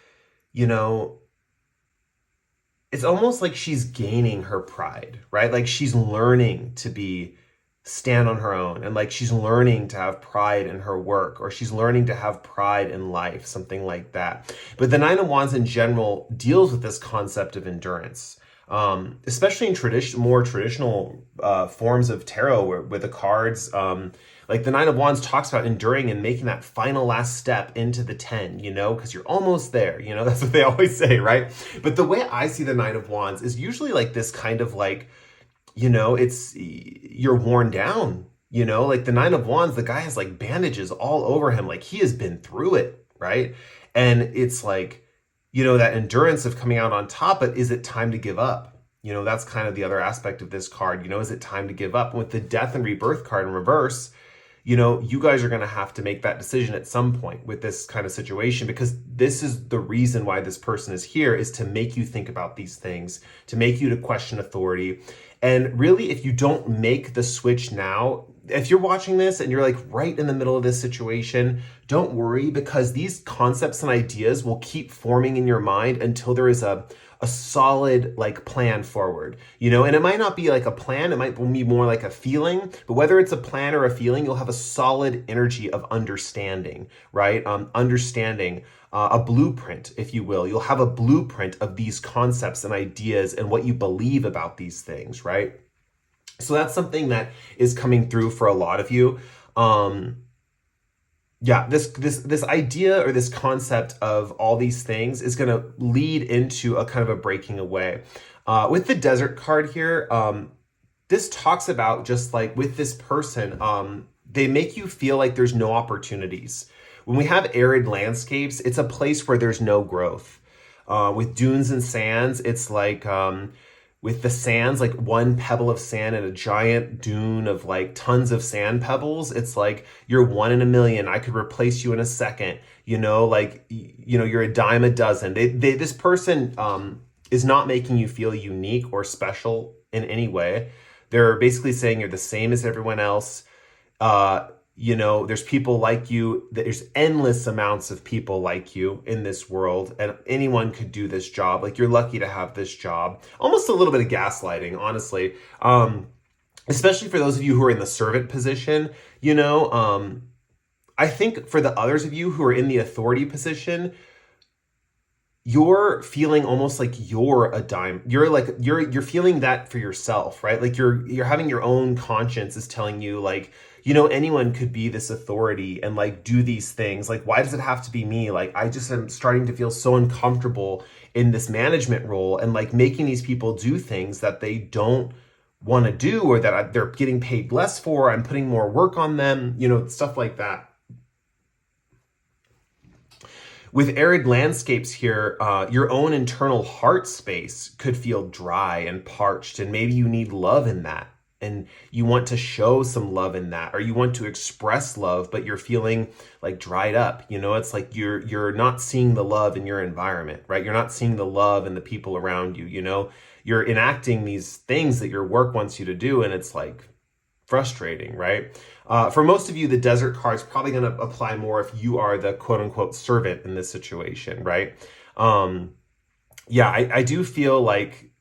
you know, it's almost like she's gaining her pride, right? Like she's learning to stand on her own, and like she's learning to have pride in her work, or she's learning to have pride in life, something like that. But the Nine of Wands in general deals with this concept of endurance. Especially in more traditional forms of tarot with the cards. Like the Nine of Wands talks about enduring and making that final last step into the 10, you know, because you're almost there, you know, that's what they always say, right? But the way I see the Nine of Wands is usually like this kind of like, you know, you're worn down, you know, like the Nine of Wands, the guy has like bandages all over him, like he has been through it, right? And it's like, you know, that endurance of coming out on top, but is it time to give up? You know, that's kind of the other aspect of this card. You know, is it time to give up? And with the Death and Rebirth card in reverse, you know, you guys are going to have to make that decision at some point with this kind of situation, because this is the reason why this person is here, is to make you think about these things, to make you to question authority. And really, if you don't make the switch now, if you're watching this and you're like right in the middle of this situation, don't worry, because these concepts and ideas will keep forming in your mind until there is a solid like plan forward, you know. And it might not be like a plan, it might be more like a feeling, but whether it's a plan or a feeling, you'll have a solid energy of understanding, right? Understanding, a blueprint, if you will. You'll have a blueprint of these concepts and ideas and what you believe about these things, right? So that's something that is coming through for a lot of you. Yeah, this idea or this concept of all these things is going to lead into a kind of a breaking away. With the desert card here, this talks about just like with this person, they make you feel like there's no opportunities. When we have arid landscapes, it's a place where there's no growth. With dunes and sands, it's like with the sands, like one pebble of sand and a giant dune of like tons of sand pebbles. It's like you're 1 in a million. I could replace you in a second. You know, like, you know, you're a dime a dozen. This person is not making you feel unique or special in any way. They're basically saying you're the same as everyone else. You know, there's people like you. There's endless amounts of people like you in this world, and anyone could do this job. Like, you're lucky to have this job. Almost a little bit of gaslighting, honestly. Especially for those of you who are in the servant position, you know. I think for the others of you who are in the authority position, you're feeling almost like you're a dime. You're like you're feeling that for yourself, right? Like you're having your own conscience is telling you like, you know, anyone could be this authority and like do these things. Like, why does it have to be me? Like, I just am starting to feel so uncomfortable in this management role and like making these people do things that they don't want to do, or that they're getting paid less for. I'm putting more work on them, you know, stuff like that. With arid landscapes here, your own internal heart space could feel dry and parched, and maybe you need love in that. And you want to show some love in that, or you want to express love, but you're feeling like dried up. You know, it's like you're not seeing the love in your environment, right? You're not seeing the love in the people around you, you know? You're enacting these things that your work wants you to do, and it's like frustrating, right? For most of you, the desert card is probably going to apply more if you are the quote unquote servant in this situation, right? Yeah, I do feel like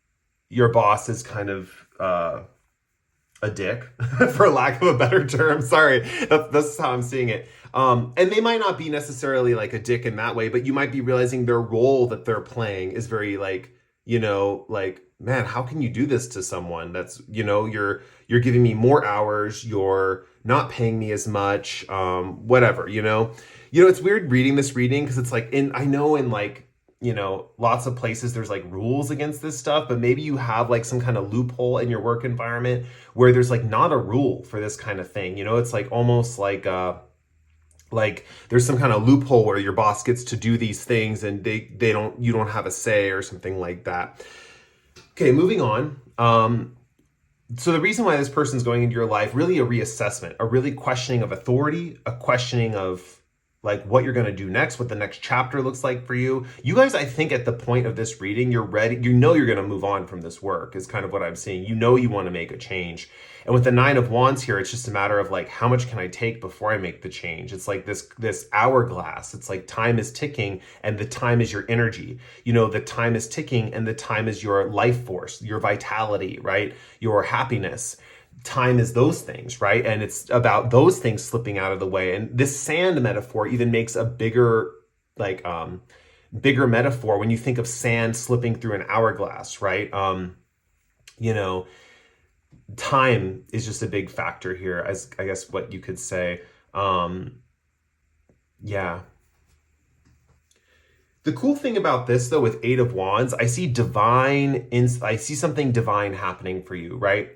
your boss is kind of a dick, for lack of a better term. Sorry, that's how I'm seeing it. And they might not be necessarily like a dick in that way, but you might be realizing their role that they're playing is very like, you know, like, man, how can you do this to someone that's, you know, you're giving me more hours, you're not paying me as much, whatever, you know. It's weird reading this reading because it's like, I know in like, you know, lots of places there's like rules against this stuff, but maybe you have like some kind of loophole in your work environment where there's like not a rule for this kind of thing. You know, it's like almost like there's some kind of loophole where your boss gets to do these things and you don't have a say or something like that. Okay, moving on. So the reason why this person's going into your life, really a reassessment, a really questioning of authority, a questioning of like what you're going to do next, what the next chapter looks like for you. You guys, I think at the point of this reading, you're ready. You know you're going to move on from this work is kind of what I'm seeing. You know you want to make a change. And with the 9 of Wands here, it's just a matter of like, how much can I take before I make the change? It's like this hourglass. It's like time is ticking and the time is your energy. You know, the time is ticking and the time is your life force, your vitality, right? Your happiness. Time is those things, right? And it's about those things slipping out of the way. And this sand metaphor even makes a bigger metaphor when you think of sand slipping through an hourglass, right? You know, time is just a big factor here, as I guess what you could say. Yeah. The cool thing about this, though, with 8 of Wands, I see something divine happening for you, right?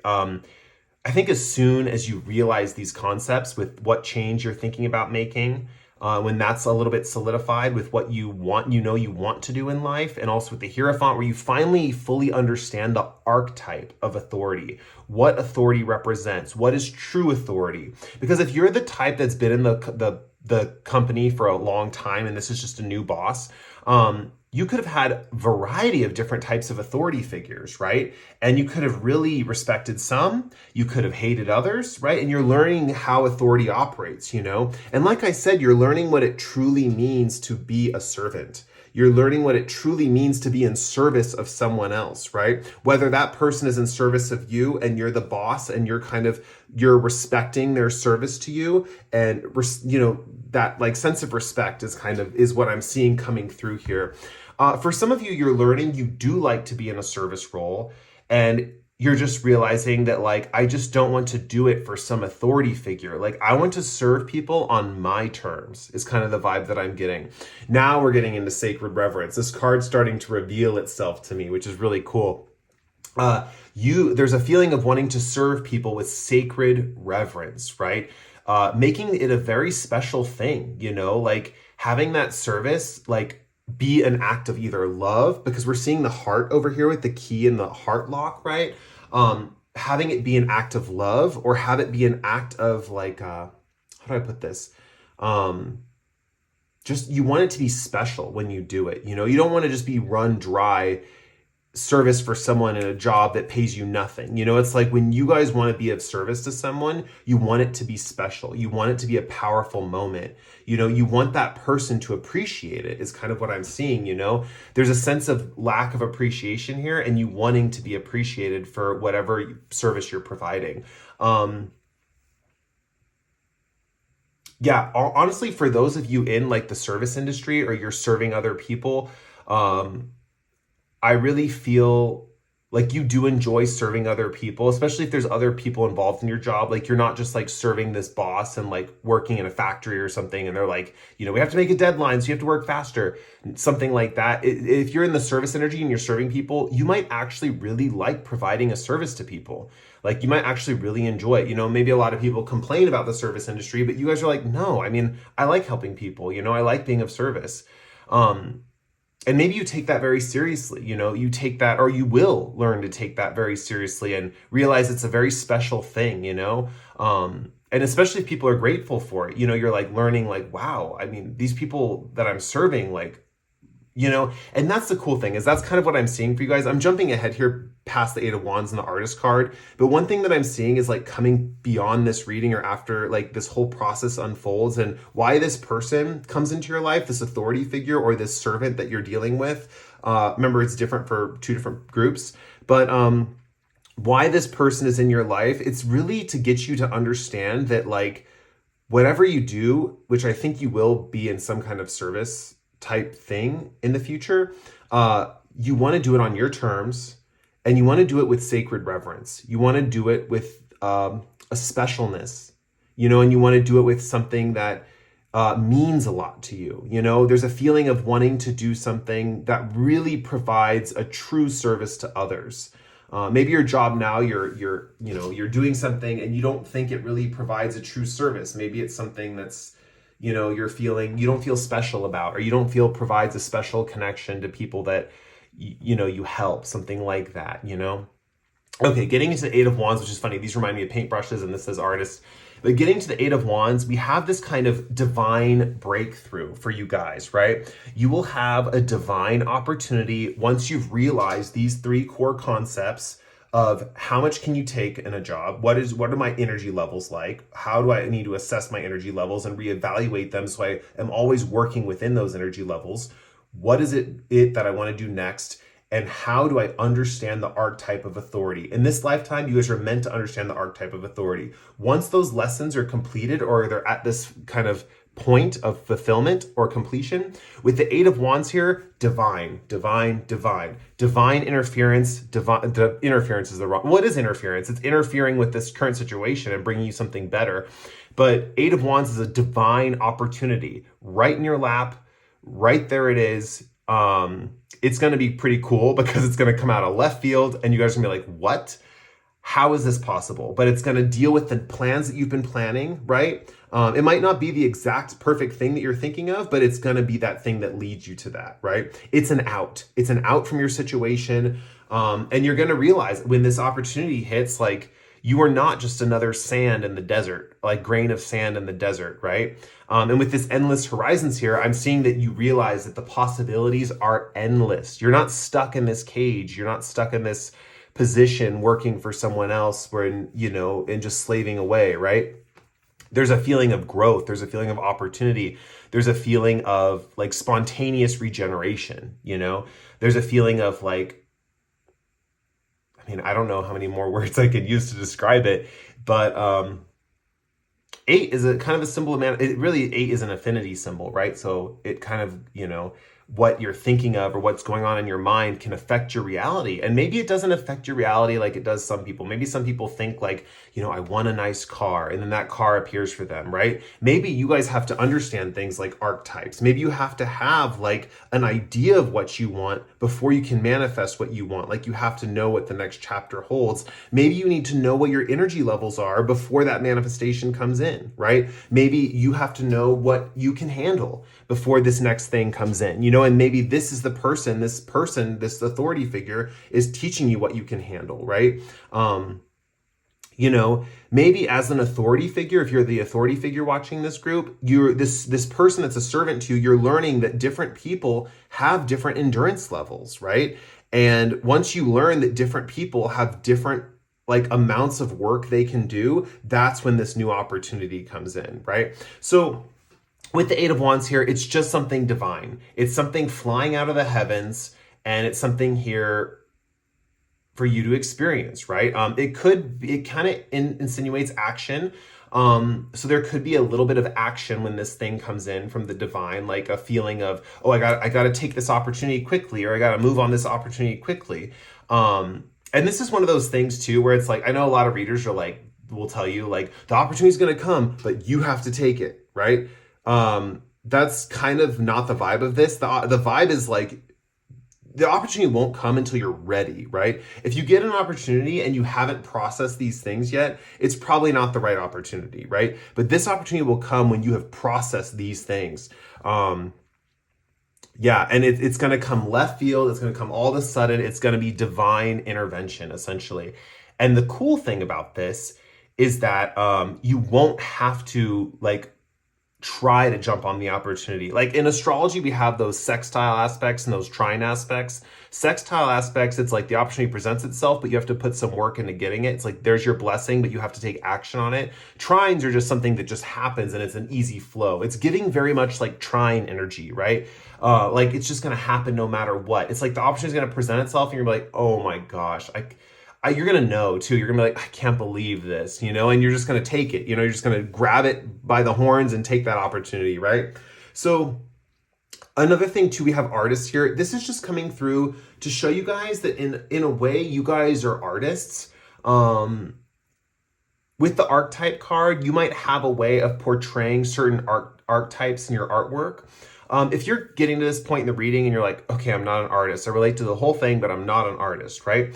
I think as soon as you realize these concepts with what change you're thinking about making, when that's a little bit solidified with what you want, you want to do in life, and also with the Hierophant, where you finally fully understand the archetype of authority, what authority represents, what is true authority. Because if you're the type that's been in the company for a long time and this is just a new boss, you could have had a variety of different types of authority figures, right? And you could have really respected some, you could have hated others, right? And you're learning how authority operates, And like I said, you're learning what it truly means to be a servant. You're learning what it truly means to be in service of someone else, right? Whether that person is in service of you and you're the boss and you're respecting their service to you, and that like sense of respect is what I'm seeing coming through here. For some of you, you're learning you do like to be in a service role, and you're just realizing that, like, I just don't want to do it for some authority figure. Like, I want to serve people on my terms is kind of the vibe that I'm getting. Now we're getting into sacred reverence. This card's starting to reveal itself to me, which is really cool. There's a feeling of wanting to serve people with sacred reverence, right? Making it a very special thing, like having that service, like, be an act of either love, because we're seeing the heart over here with the key and the heart lock, right? Having it be an act of love, or have it be an act of like, how do I put this? Just, you want it to be special when you do it. You don't want to just be run dry service for someone in a job that pays you nothing. It's like when you guys want to be of service to someone, you want it to be special. You want it to be a powerful moment. You want that person to appreciate it, is kind of what I'm seeing. There's a sense of lack of appreciation here, and you wanting to be appreciated for whatever service you're providing. Yeah, honestly, for those of you in like the service industry, or you're serving other people, I really feel like you do enjoy serving other people, especially if there's other people involved in your job. Like, you're not just like serving this boss and like working in a factory or something, and they're like, we have to make a deadline, so you have to work faster, something like that. If you're in the service energy and you're serving people, you might actually really like providing a service to people. Like, you might actually really enjoy it. Maybe a lot of people complain about the service industry, but you guys are like, no, I mean, I like helping people, I like being of service. And maybe you take that very seriously, you take that, or you will learn to take that very seriously and realize it's a very special thing, and especially if people are grateful for it, you're like learning like, wow, I mean, these people that I'm serving, like, and that's the cool thing, is that's kind of what I'm seeing for you guys. I'm jumping ahead here past the Eight of Wands and the Artist card, but one thing that I'm seeing is like coming beyond this reading, or after like this whole process unfolds, and why this person comes into your life, this authority figure or this servant that you're dealing with. Remember, it's different for two different groups, but why this person is in your life, it's really to get you to understand that, like, whatever you do, which I think you will be in some kind of service type thing in the future, you want to do it on your terms, and you want to do it with sacred reverence. You want to do it with a specialness, and you want to do it with something that means a lot to you. There's a feeling of wanting to do something that really provides a true service to others. Maybe your job now, you're doing something and you don't think it really provides a true service. Maybe it's something that's, you don't feel special about, or you don't feel provides a special connection to people that, you help, something like that, Okay, getting into the Eight of Wands, which is funny. These remind me of paintbrushes, and this says artist. But getting to the Eight of Wands, we have this kind of divine breakthrough for you guys, right? You will have a divine opportunity once you've realized these three core concepts of how much can you take in a job? What are my energy levels like? How do I need to assess my energy levels and reevaluate them so I am always working within those energy levels? What is it that I want to do next? And how do I understand the archetype of authority? In this lifetime, you guys are meant to understand the archetype of authority. Once those lessons are completed, or they're at this kind of point of fulfillment or completion, with the Eight of Wands here, divine interference. Interference is the wrong. What is interference? It's interfering with this current situation and bringing you something better. But Eight of Wands is a divine opportunity right in your lap. Right there it is. It's going to be pretty cool because it's going to come out of left field, and you guys are going to be like, what? how is this possible? But it's going to deal with the plans that you've been planning, right? It might not be the exact perfect thing that you're thinking of, but it's going to be that thing that leads you to that, right? It's an out. It's an out from your situation. And you're going to realize when this opportunity hits, like, you are not just another sand in the desert, like grain of sand in the desert, right? And with this endless horizons here, I'm seeing that you realize that the possibilities are endless. You're not stuck in this cage. You're not stuck in this position working for someone else and just slaving away, right? There's a feeling of growth. There's a feeling of opportunity. There's a feeling of like spontaneous regeneration, There's a feeling of like, I don't know how many more words I could use to describe it, but 8 is a kind of a symbol of man. It really, 8 is an affinity symbol, right? So it kind of, what you're thinking of or what's going on in your mind can affect your reality. And maybe it doesn't affect your reality like it does some people. Maybe some people think like, I want a nice car, and then that car appears for them, right? Maybe you guys have to understand things like archetypes. Maybe you have to have like an idea of what you want before you can manifest what you want. Like you have to know what the next chapter holds. Maybe you need to know what your energy levels are before that manifestation comes in, right? Maybe you have to know what you can handle before this next thing comes in, and maybe this is this authority figure is teaching you what you can handle, right? Maybe as an authority figure, if you're the authority figure watching this group, you're this person that's a servant to you, you're learning that different people have different endurance levels, right? And once you learn that different people have different like amounts of work they can do, that's when this new opportunity comes in, right? So with the 8 of Wands here, it's just something divine. It's something flying out of the heavens, and it's something here for you to experience, right? It kind of insinuates action. So there could be a little bit of action when this thing comes in from the divine, like a feeling of, oh, I got to take this opportunity quickly, or I got to move on this opportunity quickly. And this is one of those things too, where it's like, I know a lot of readers are like, will tell you like the opportunity is going to come, but you have to take it, right? That's kind of not the vibe of this. The vibe is like, the opportunity won't come until you're ready, right? If you get an opportunity and you haven't processed these things yet, it's probably not the right opportunity, right? But this opportunity will come when you have processed these things. And it's going to come left field. It's going to come all of a sudden. It's going to be divine intervention, essentially. And the cool thing about this is that you won't have to like try to jump on the opportunity. Like in astrology, we have those sextile aspects and those trine aspects. Sextile aspects, it's like the opportunity presents itself, but you have to put some work into getting it. It's like there's your blessing, but you have to take action on it. Trines are just something that just happens and it's an easy flow. It's giving very much like trine energy, right? Like it's just going to happen no matter what. It's like the opportunity is going to present itself and you're like, oh my gosh, you're going to know too. You're going to be like, I can't believe this, and you're just going to take it, you're just going to grab it by the horns and take that opportunity, right? So another thing too, we have artists here. This is just coming through to show you guys that in a way, you guys are artists. With the archetype card, you might have a way of portraying certain archetypes in your artwork. If you're getting to this point in the reading and you're like, okay, I'm not an artist. I relate to the whole thing, but I'm not an artist, right?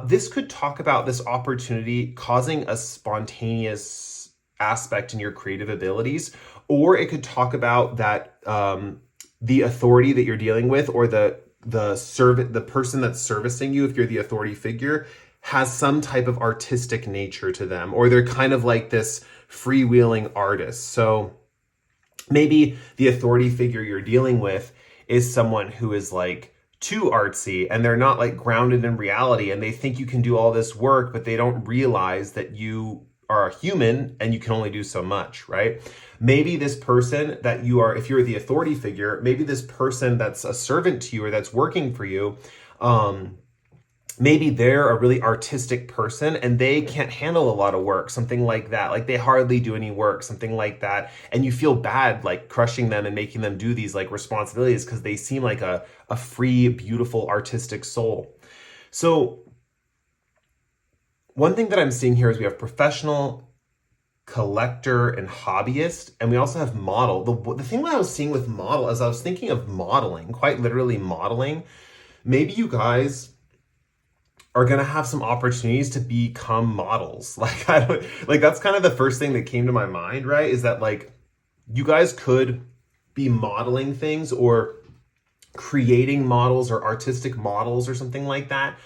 This could talk about this opportunity causing a spontaneous aspect in your creative abilities, or it could talk about that the authority that you're dealing with, or the person that's servicing you, if you're the authority figure, has some type of artistic nature to them, or they're kind of like this freewheeling artist. So maybe the authority figure you're dealing with is someone who is like too artsy and they're not like grounded in reality, and they think you can do all this work, but they don't realize that you are a human and you can only do so much, right? Maybe this person that you are, if you're the authority figure, maybe this person that's a servant to you or that's working for you, maybe they're a really artistic person and they can't handle a lot of work, something like that. Like they hardly do any work, something like that. And you feel bad like crushing them and making them do these like responsibilities because they seem like a free, beautiful, artistic soul. So one thing that I'm seeing here is we have professional, collector, and hobbyist, and we also have model. The thing that I was seeing with model is I was thinking of modeling, quite literally modeling. Maybe you guys are going to have some opportunities to become models. Like, I don't, like, that's kind of the first thing that came to my mind, right? Is that like, you guys could be modeling things or creating models or artistic models or something like that.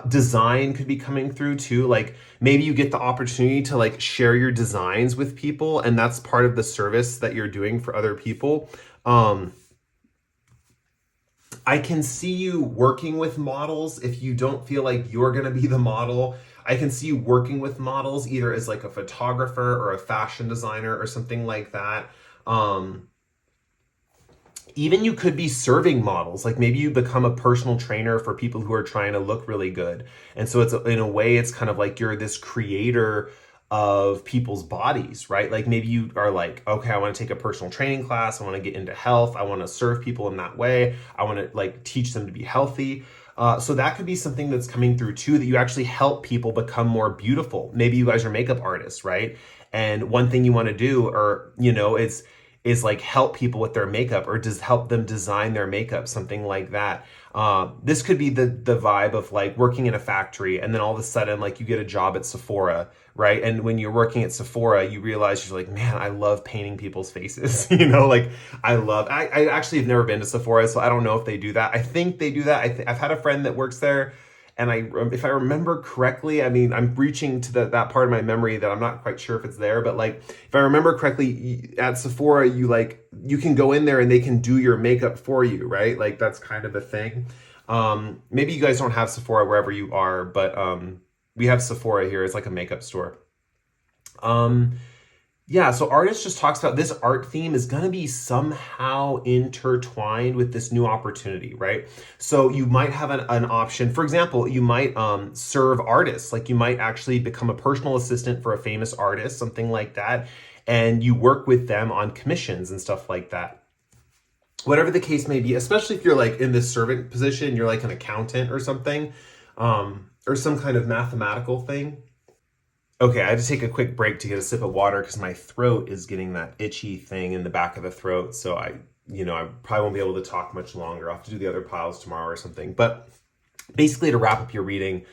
Design could be coming through too. Like maybe you get the opportunity to like share your designs with people, and that's part of the service that you're doing for other people. I can see you working with models if you don't feel like you're going to be the model. I can see you working with models either as like a photographer or a fashion designer or something like that. Even you could be serving models. Like maybe you become a personal trainer for people who are trying to look really good. And so it's in a way, it's kind of like you're this creator of people's bodies, right? Like maybe you are like, okay, I want to take a personal training class. I want to get into health. I want to serve people in that way. I want to like teach them to be healthy. So that could be something that's coming through too, that you actually help people become more beautiful. Maybe you guys are makeup artists, right? And one thing you want to do, or, you know, is like help people with their makeup or just help them design their makeup, something like that. This could be the vibe of like working in a factory and then all of a sudden like you get a job at Sephora, right? And when you're working at Sephora, you realize you're like, man, I love painting people's faces. You know, like I actually have never been to Sephora, so I don't know if they do that. I think they do that. I've had a friend that works there. And if I remember correctly, I mean, I'm reaching to that part of my memory that I'm not quite sure if it's there, but like, if I remember correctly, at Sephora, you can go in there and they can do your makeup for you, right? Like that's kind of a thing. Maybe you guys don't have Sephora wherever you are, but we have Sephora here. It's like a makeup store. Yeah, so artist just talks about this art theme is going to be somehow intertwined with this new opportunity, right? So you might have an option. For example, you might serve artists. Like you might actually become a personal assistant for a famous artist, something like that. And you work with them on commissions and stuff like that. Whatever the case may be, especially if you're like in this servant position, you're like an accountant or something, or some kind of mathematical thing. Okay, I had to take a quick break to get a sip of water because my throat is getting that itchy thing in the back of the throat. So I probably won't be able to talk much longer. I'll have to do the other piles tomorrow or something. But basically, to wrap up your reading,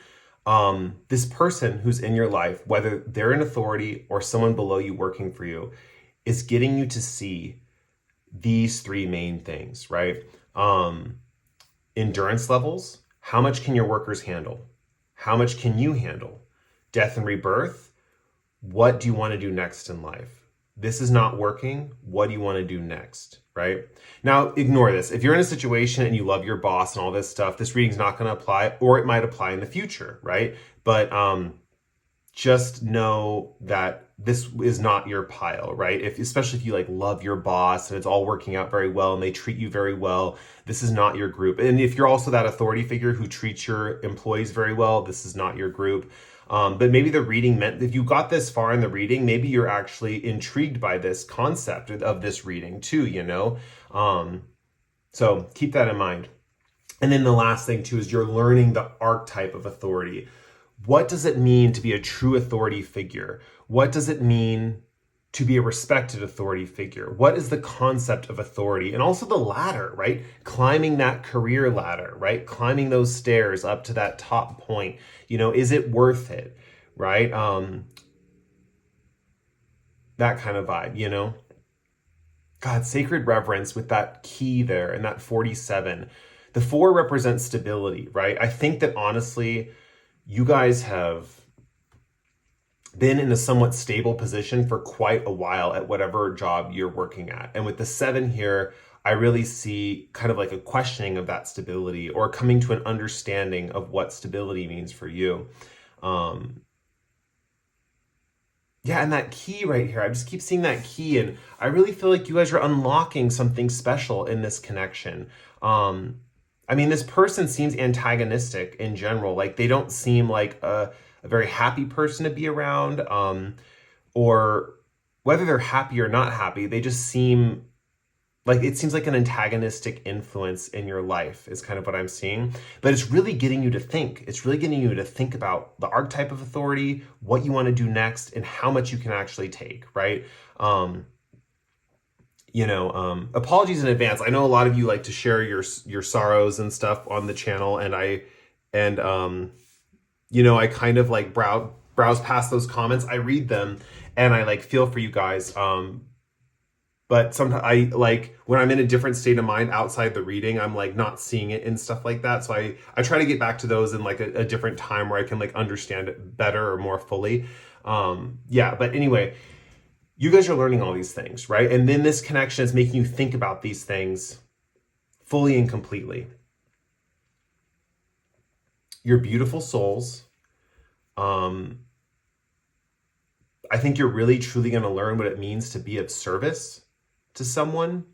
this person who's in your life, whether they're an authority or someone below you working for you, is getting you to see these three main things, right? Endurance levels. How much can your workers handle? How much can you handle? Death and rebirth. What do you want to do next in life? This is not working. What do you want to do next? Right? Now, ignore this. If you're in a situation and you love your boss and all this stuff, this reading's not going to apply, or it might apply in the future, right? But just know that this is not your pile, right? Especially if you like love your boss and it's all working out very well and they treat you very well, this is not your group. And if you're also that authority figure who treats your employees very well, this is not your group. But maybe the reading meant, if you got this far in the reading, maybe you're actually intrigued by this concept of this reading too, you know? So keep that in mind. And then the last thing too is you're learning the archetype of authority. What does it mean to be a true authority figure? What does it mean to be a respected authority figure? What is the concept of authority? And also the ladder, right? Climbing that career ladder, right? Climbing those stairs up to that top point. You know, is it worth it, right? That kind of vibe, you know? God, sacred reverence with that key there and that 47. The 4 represents stability, right? I think that honestly, you guys have been in a somewhat stable position for quite a while at whatever job you're working at. And with the 7 here, I really see kind of like a questioning of that stability or coming to an understanding of what stability means for you. Yeah, and that key right here, I just keep seeing that key, and I really feel like you guys are unlocking something special in this connection. I mean, this person seems antagonistic in general. Like they don't seem like a very happy person to be around, or whether they're happy or not happy, they just seem like, it seems like an antagonistic influence in your life is kind of what I'm seeing. But it's really getting you to think. It's really getting you to think about the archetype of authority, what you want to do next, and how much you can actually take, right? Apologies in advance. I know a lot of you like to share your sorrows and stuff on the channel, and I kind of like browse past those comments. I read them and I like feel for you guys. But sometimes I like when I'm in a different state of mind outside the reading, I'm like not seeing it and stuff like that. So I try to get back to those in like a different time where I can like understand it better or more fully. Yeah, but anyway, you guys are learning all these things, right? And then this connection is making you think about these things fully and completely. You're beautiful souls. I think you're really truly going to learn what it means to be of service to someone,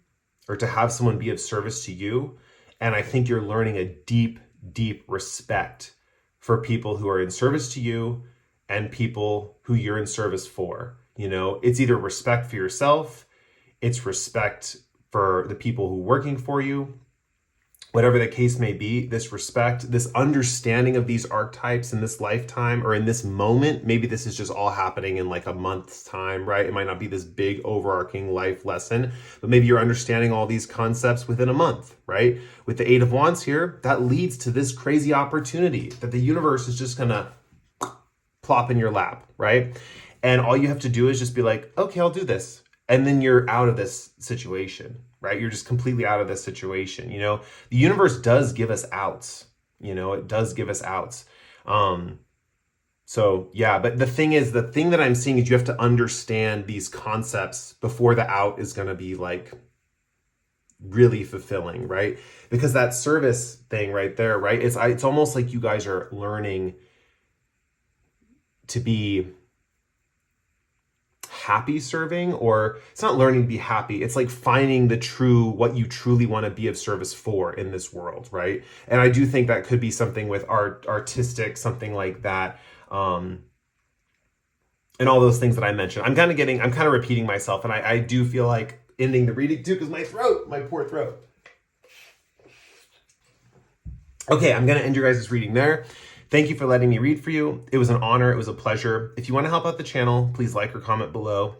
or to have someone be of service to you. And I think you're learning a deep, deep respect for people who are in service to you and people who you're in service for. It's either respect for yourself, it's respect for the people who are working for you. Whatever the case may be, this respect, this understanding of these archetypes in this lifetime or in this moment, maybe this is just all happening in like a month's time, right? It might not be this big overarching life lesson, but maybe you're understanding all these concepts within a month, right? With the Eight of Wands here, that leads to this crazy opportunity that the universe is just gonna plop in your lap, right? And all you have to do is just be like, okay, I'll do this. And then you're out of this situation, right? You're just completely out of this situation. The universe does give us outs, it does give us outs. So yeah, but the thing that I'm seeing is you have to understand these concepts before the out is going to be like really fulfilling, right? Because that service thing right there, right? It's almost like you guys are learning to be happy serving, or it's not learning to be happy. It's like finding what you truly want to be of service for in this world, right? And I do think that could be something with artistic, something like that. And all those things that I mentioned. I'm kind of repeating myself, and I do feel like ending the reading too, because my poor throat. Okay, I'm going to end your guys' reading there. Thank you for letting me read for you. It was an honor. It was a pleasure. If you want to help out the channel, please like or comment below.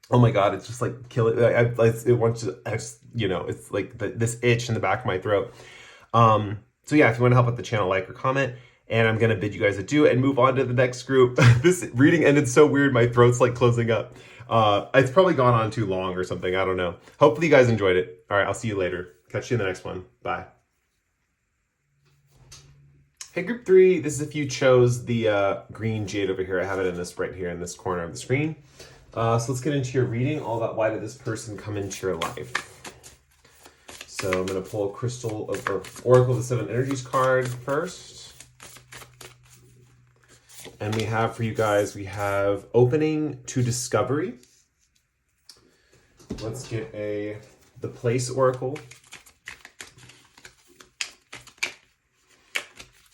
Oh my God, it's just like kill it. It wants to, it's like this itch in the back of my throat. So yeah, if you want to help out the channel, like or comment. And I'm going to bid you guys adieu and move on to the next group. This reading ended so weird. My throat's like closing up. It's probably gone on too long or something. I don't know. Hopefully you guys enjoyed it. All right, I'll see you later. Catch you in the next one. Bye. Hey, group 3, this is if you chose the green jade over here. I have it right here in this corner of the screen. So let's get into your reading, all about why did this person come into your life. So I'm going to pull a crystal or Oracle of the Seven Energies card first. And we have for you guys, we have Opening to Discovery. Let's get the Place Oracle.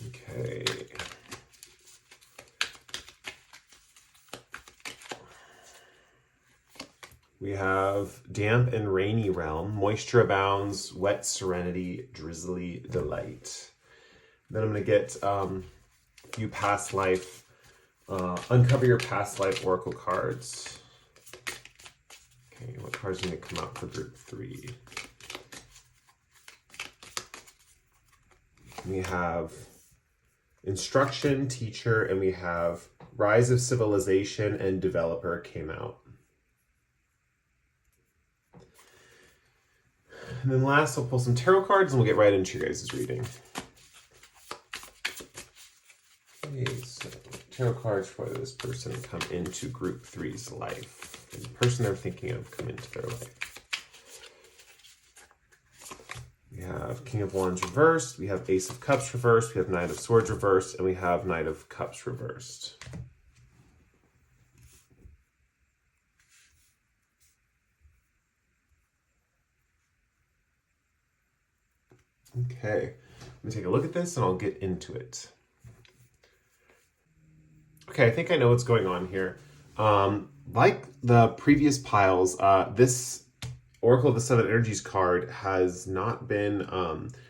Okay. We have Damp and Rainy Realm, Moisture Abounds, Wet Serenity, Drizzly Delight. Then I'm going to get you past life, uncover your past life oracle cards. Okay, what cards are going to come out for group 3? We have Instruction, Teacher, and we have Rise of Civilization and Developer came out. And then last, I'll pull some tarot cards and we'll get right into your guys' reading. Okay, so tarot cards for this person come into group 3's life. The person they're thinking of come into their life. We have King of Wands reversed, we have Ace of Cups reversed, we have Knight of Swords reversed, and we have Knight of Cups reversed. Okay, let me take a look at this and I'll get into it. Okay, I think I know what's going on here. Like the previous piles, this Oracle of the Seven Energies card has not been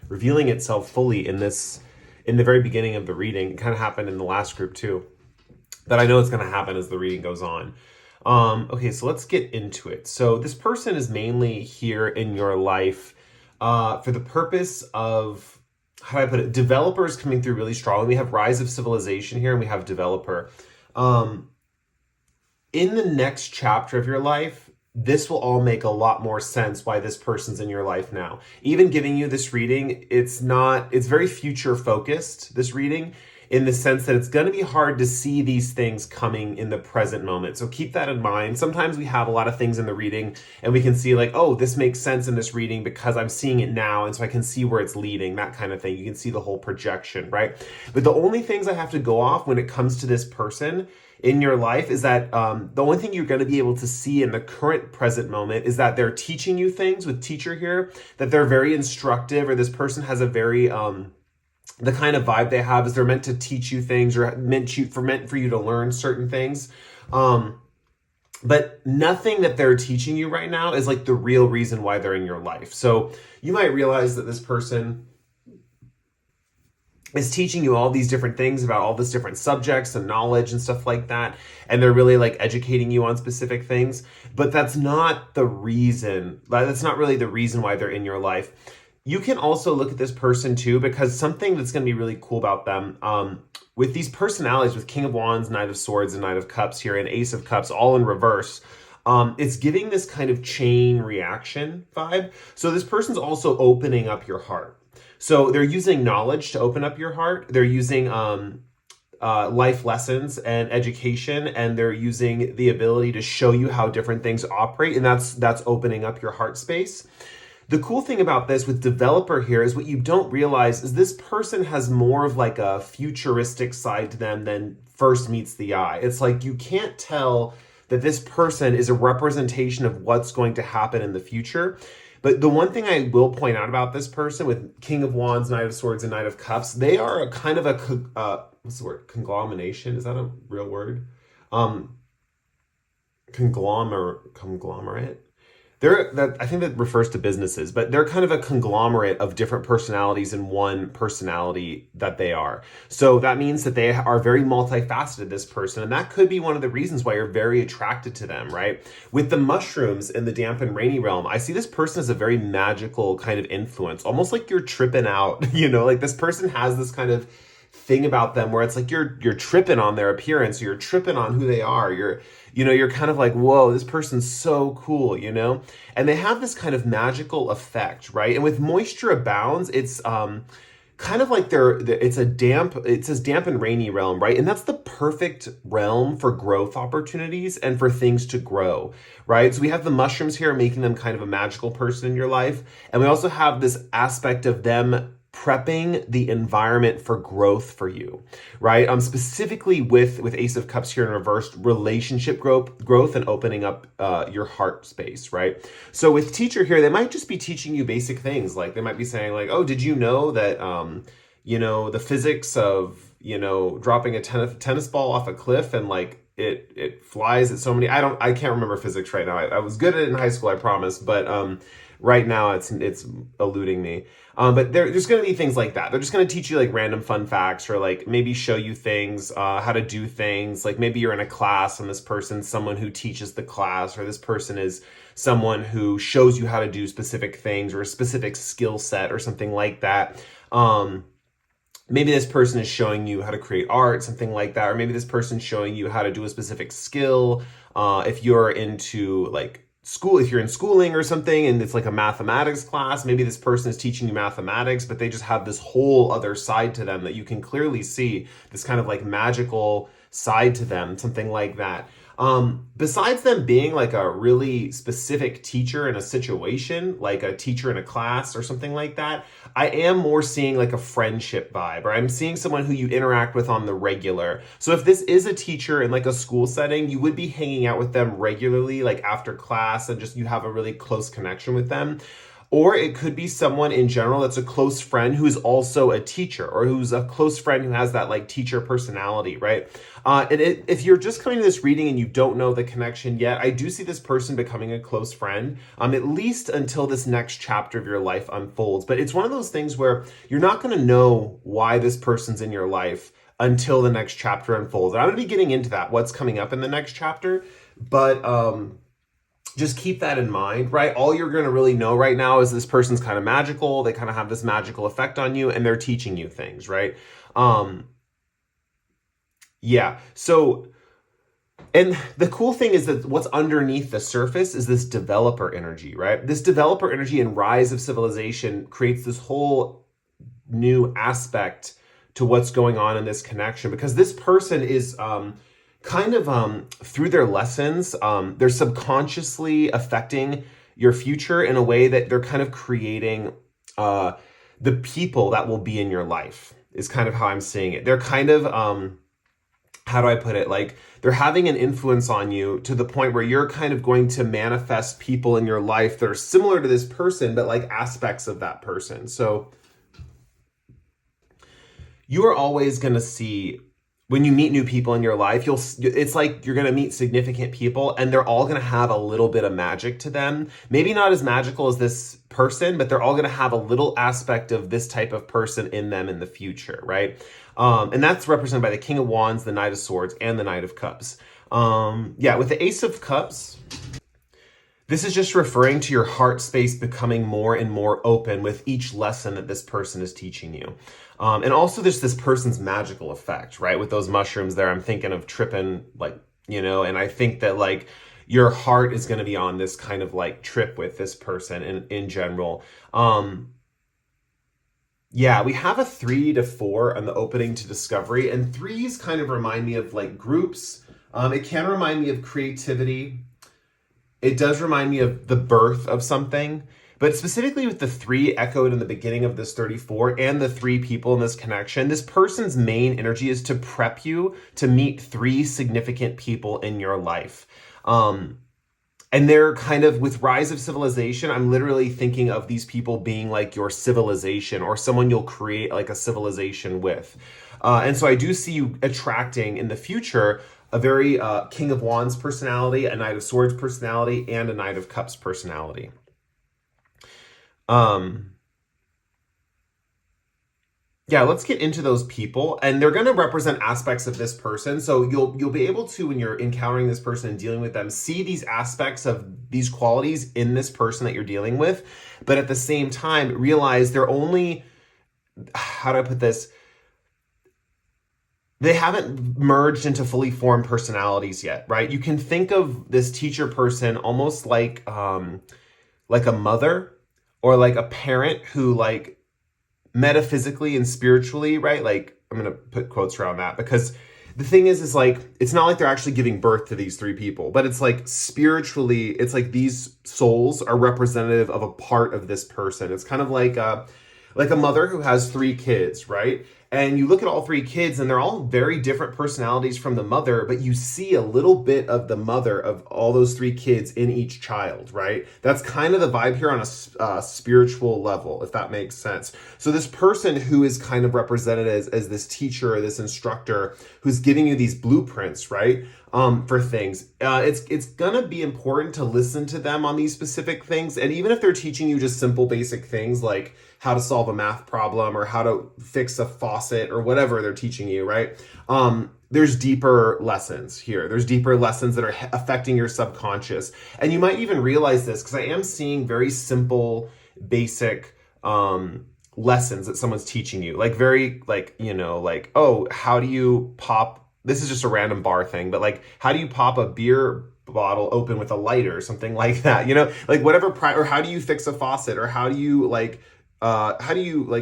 revealing itself fully in the very beginning of the reading. It kind of happened in the last group too. But I know it's going to happen as the reading goes on. Okay, so let's get into it. So this person is mainly here in your life for the purpose of how do I put it? Developers coming through really strong. We have rise of civilization here, and we have developer. In the next chapter of your life, this will all make a lot more sense why this person's in your life now. Even giving you this reading, it's very future focused, this reading, in the sense that it's going to be hard to see these things coming in the present moment. So keep that in mind. Sometimes we have a lot of things in the reading and we can see like, oh, this makes sense in this reading because I'm seeing it now. And so I can see where it's leading, that kind of thing. You can see the whole projection, right? But the only things I have to go off when it comes to this person in your life is that the only thing you're going to be able to see in the current present moment is that they're teaching you things with teacher here, that they're very instructive, or this person has a very the kind of vibe they have is they're meant to teach you things, or meant for you to learn certain things. But nothing that they're teaching you right now is like the real reason why they're in your life. So you might realize that this person is teaching you all these different things about all these different subjects and knowledge and stuff like that. And they're really like educating you on specific things, but that's not the reason. That's not really the reason why they're in your life. You can also look at this person too, because something that's going to be really cool about them, with these personalities, with King of Wands, Knight of Swords, and Knight of Cups here, and Ace of Cups, all in reverse, it's giving this kind of chain reaction vibe. So this person's also opening up your heart. So they're using knowledge to open up your heart. They're using life lessons and education, and they're using the ability to show you how different things operate, and that's opening up your heart space. The cool thing about this with developer here is what you don't realize is this person has more of like a futuristic side to them than first meets the eye. It's like you can't tell that this person is a representation of what's going to happen in the future. But the one thing I will point out about this person with King of Wands, Knight of Swords, and Knight of Cups, they are a kind of a, what's the word? Conglomeration? Is that a real word? Conglomerate? I think that refers to businesses, but they're kind of a conglomerate of different personalities in one personality that they are. So that means that they are very multifaceted, this person, and that could be one of the reasons why you're very attracted to them, right? With the mushrooms in the damp and rainy realm, I see this person as a very magical kind of influence, almost like you're tripping out, like this person has this kind of thing about them where it's like you're tripping on their appearance, or you're tripping on who they are, you're kind of like, whoa, this person's so cool, and they have this kind of magical effect, right? And with moisture abounds, it's kind of like it says damp and rainy realm, right? And that's the perfect realm for growth opportunities and for things to grow, right? So we have the mushrooms here making them kind of a magical person in your life, and we also have this aspect of them prepping the environment for growth for you, right? Specifically with Ace of Cups here in reversed, relationship growth and opening up your heart space, right? So with teacher here, they might just be teaching you basic things. Like they might be saying like, oh, did you know that, the physics of, dropping a tennis ball off a cliff and like it flies at so many, I can't remember physics right now. I was good at it in high school, I promise. But right now it's eluding me. But there's going to be things like that. They're just going to teach you like random fun facts, or like maybe show you things, how to do things. Like maybe you're in a class and this person's someone who teaches the class, or this person is someone who shows you how to do specific things or a specific skill set or something like that. Maybe this person is showing you how to create art, something like that. Or maybe this person's showing you how to do a specific skill. If you're into like school, if you're in schooling or something and it's like a mathematics class, maybe this person is teaching you mathematics, but they just have this whole other side to them that you can clearly see, this kind of like magical side to them, something like that. Besides them being like a really specific teacher in a situation, like a teacher in a class or something like that, I am more seeing like a friendship vibe, or I'm seeing someone who you interact with on the regular. So if this is a teacher in like a school setting, you would be hanging out with them regularly, like after class, and just you have a really close connection with them. Or it could be someone in general that's a close friend who is also a teacher, or who's a close friend who has that like teacher personality, right? If you're just coming to this reading and you don't know the connection yet, I do see this person becoming a close friend, at least until this next chapter of your life unfolds. But it's one of those things where you're not going to know why this person's in your life until the next chapter unfolds. And I'm going to be getting into that, what's coming up in the next chapter. But just keep that in mind, right? All you're going to really know right now is this person's kind of magical. They kind of have this magical effect on you, and they're teaching you things, right? Yeah. So, and the cool thing is that what's underneath the surface is this developer energy, right? This developer energy and rise of civilization creates this whole new aspect to what's going on in this connection, because this person is through their lessons, they're subconsciously affecting your future in a way that they're kind of creating the people that will be in your life, is kind of how I'm seeing it. They're kind of how do I put it? Like, they're having an influence on you to the point where you're kind of going to manifest people in your life that are similar to this person, but like aspects of that person. So you are always going to see, when you meet new people in your life, it's like you're going to meet significant people, and they're all going to have a little bit of magic to them. Maybe not as magical as this person, but they're all going to have a little aspect of this type of person in them in the future, right? And that's represented by the King of Wands, the Knight of Swords, and the Knight of Cups. With the Ace of Cups, this is just referring to your heart space becoming more and more open with each lesson that this person is teaching you. And also there's this person's magical effect, right? With those mushrooms there, I'm thinking of tripping, like, and I think that like your heart is going to be on this kind of like trip with this person in general. We have a 3 to 4 on the opening to discovery, and 3s kind of remind me of like groups. It can remind me of creativity. It does remind me of the birth of something, but specifically with the 3 echoed in the beginning of this 34 and the 3 people in this connection, this person's main energy is to prep you to meet 3 significant people in your life. And they're kind of, with rise of civilization, I'm literally thinking of these people being like your civilization, or someone you'll create like a civilization with. And so I do see you attracting in the future a very King of Wands personality, a Knight of Swords personality, and a Knight of Cups personality. Let's get into those people, and they're going to represent aspects of this person. So you'll be able to, when you're encountering this person and dealing with them, see these aspects of these qualities in this person that you're dealing with, but at the same time realize they're only, how do I put this? They haven't merged into fully formed personalities yet, right? You can think of this teacher person almost like a mother or like a parent who, like, metaphysically and spiritually, right? Like, I'm going to put quotes around that, because the thing is like, it's not like they're actually giving birth to these 3 people, but it's like spiritually, it's like these souls are representative of a part of this person. It's kind of like a mother who has 3 kids, right? And you look at all 3 kids and they're all very different personalities from the mother, but you see a little bit of the mother of all those 3 kids in each child, right? That's kind of the vibe here on a spiritual level, if that makes sense. So this person who is kind of represented as this teacher or this instructor who's giving you these blueprints, right? For things, it's gonna be important to listen to them on these specific things. And even if they're teaching you just simple basic things like how to solve a math problem or how to fix a faucet or whatever they're teaching you, right? There's deeper lessons here. There's deeper lessons that are affecting your subconscious. And you might even realize this, because I am seeing very simple, basic lessons that someone's teaching you. Like very, like, like, oh, how do you pop, this is just a random bar thing, but like, how do you pop a beer bottle open with a lighter or something like that? Like whatever, or how do you fix a faucet, or how do you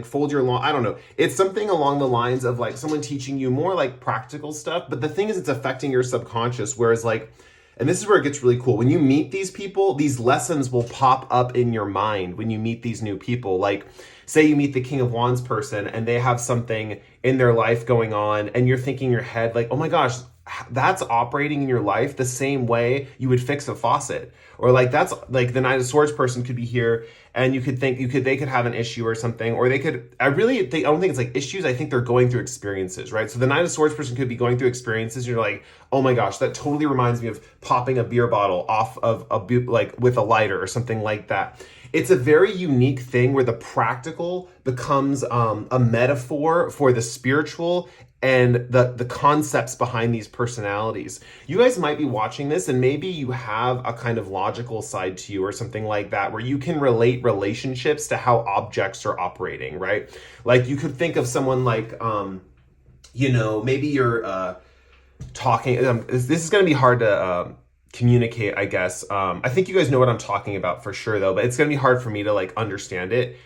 fold your lawn? I don't know. It's something along the lines of like someone teaching you more like practical stuff. But the thing is, it's affecting your subconscious. Whereas like, and this is where it gets really cool. When you meet these people, these lessons will pop up in your mind when you meet these new people. Like, say you meet the King of Wands person and they have something in their life going on, and you're thinking in your head like, oh my gosh, that's operating in your life the same way you would fix a faucet. Or like, that's like the Knight of Swords person could be here, and you could think they could have an issue or something, or they could, I don't think it's like issues. I think they're going through experiences, right? So the Knight of Swords person could be going through experiences. You're like, oh my gosh, that totally reminds me of popping a beer bottle off of like with a lighter or something like that. It's a very unique thing where the practical becomes a metaphor for the spiritual and the concepts behind these personalities. You guys might be watching this and maybe you have a kind of logical side to you or something like that where you can relate relationships to how objects are operating, right? Like you could think of someone like, maybe you're talking, this is going to be hard to communicate, I guess. I think you guys know what I'm talking about for sure though, but it's going to be hard for me to like understand it.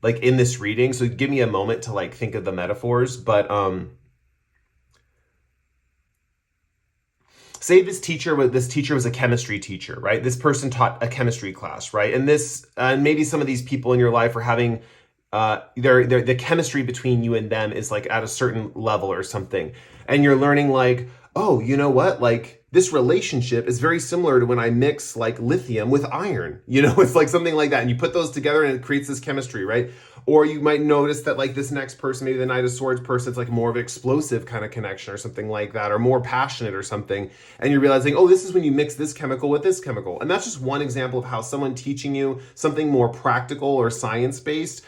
Like in this reading, so give me a moment to like think of the metaphors, but say this teacher was a chemistry teacher, right? This person taught a chemistry class, right? And maybe some of these people in your life are having the chemistry between you and them is like at a certain level or something, and you're learning like, oh, you know what, like this relationship is very similar to when I mix like lithium with iron, it's like something like that. And you put those together and it creates this chemistry, right? Or you might notice that like this next person, maybe the Knight of Swords person, it's like more of an explosive kind of connection or something like that, or more passionate or something. And you're realizing, oh, this is when you mix this chemical with this chemical. And that's just one example of how someone teaching you something more practical or science-based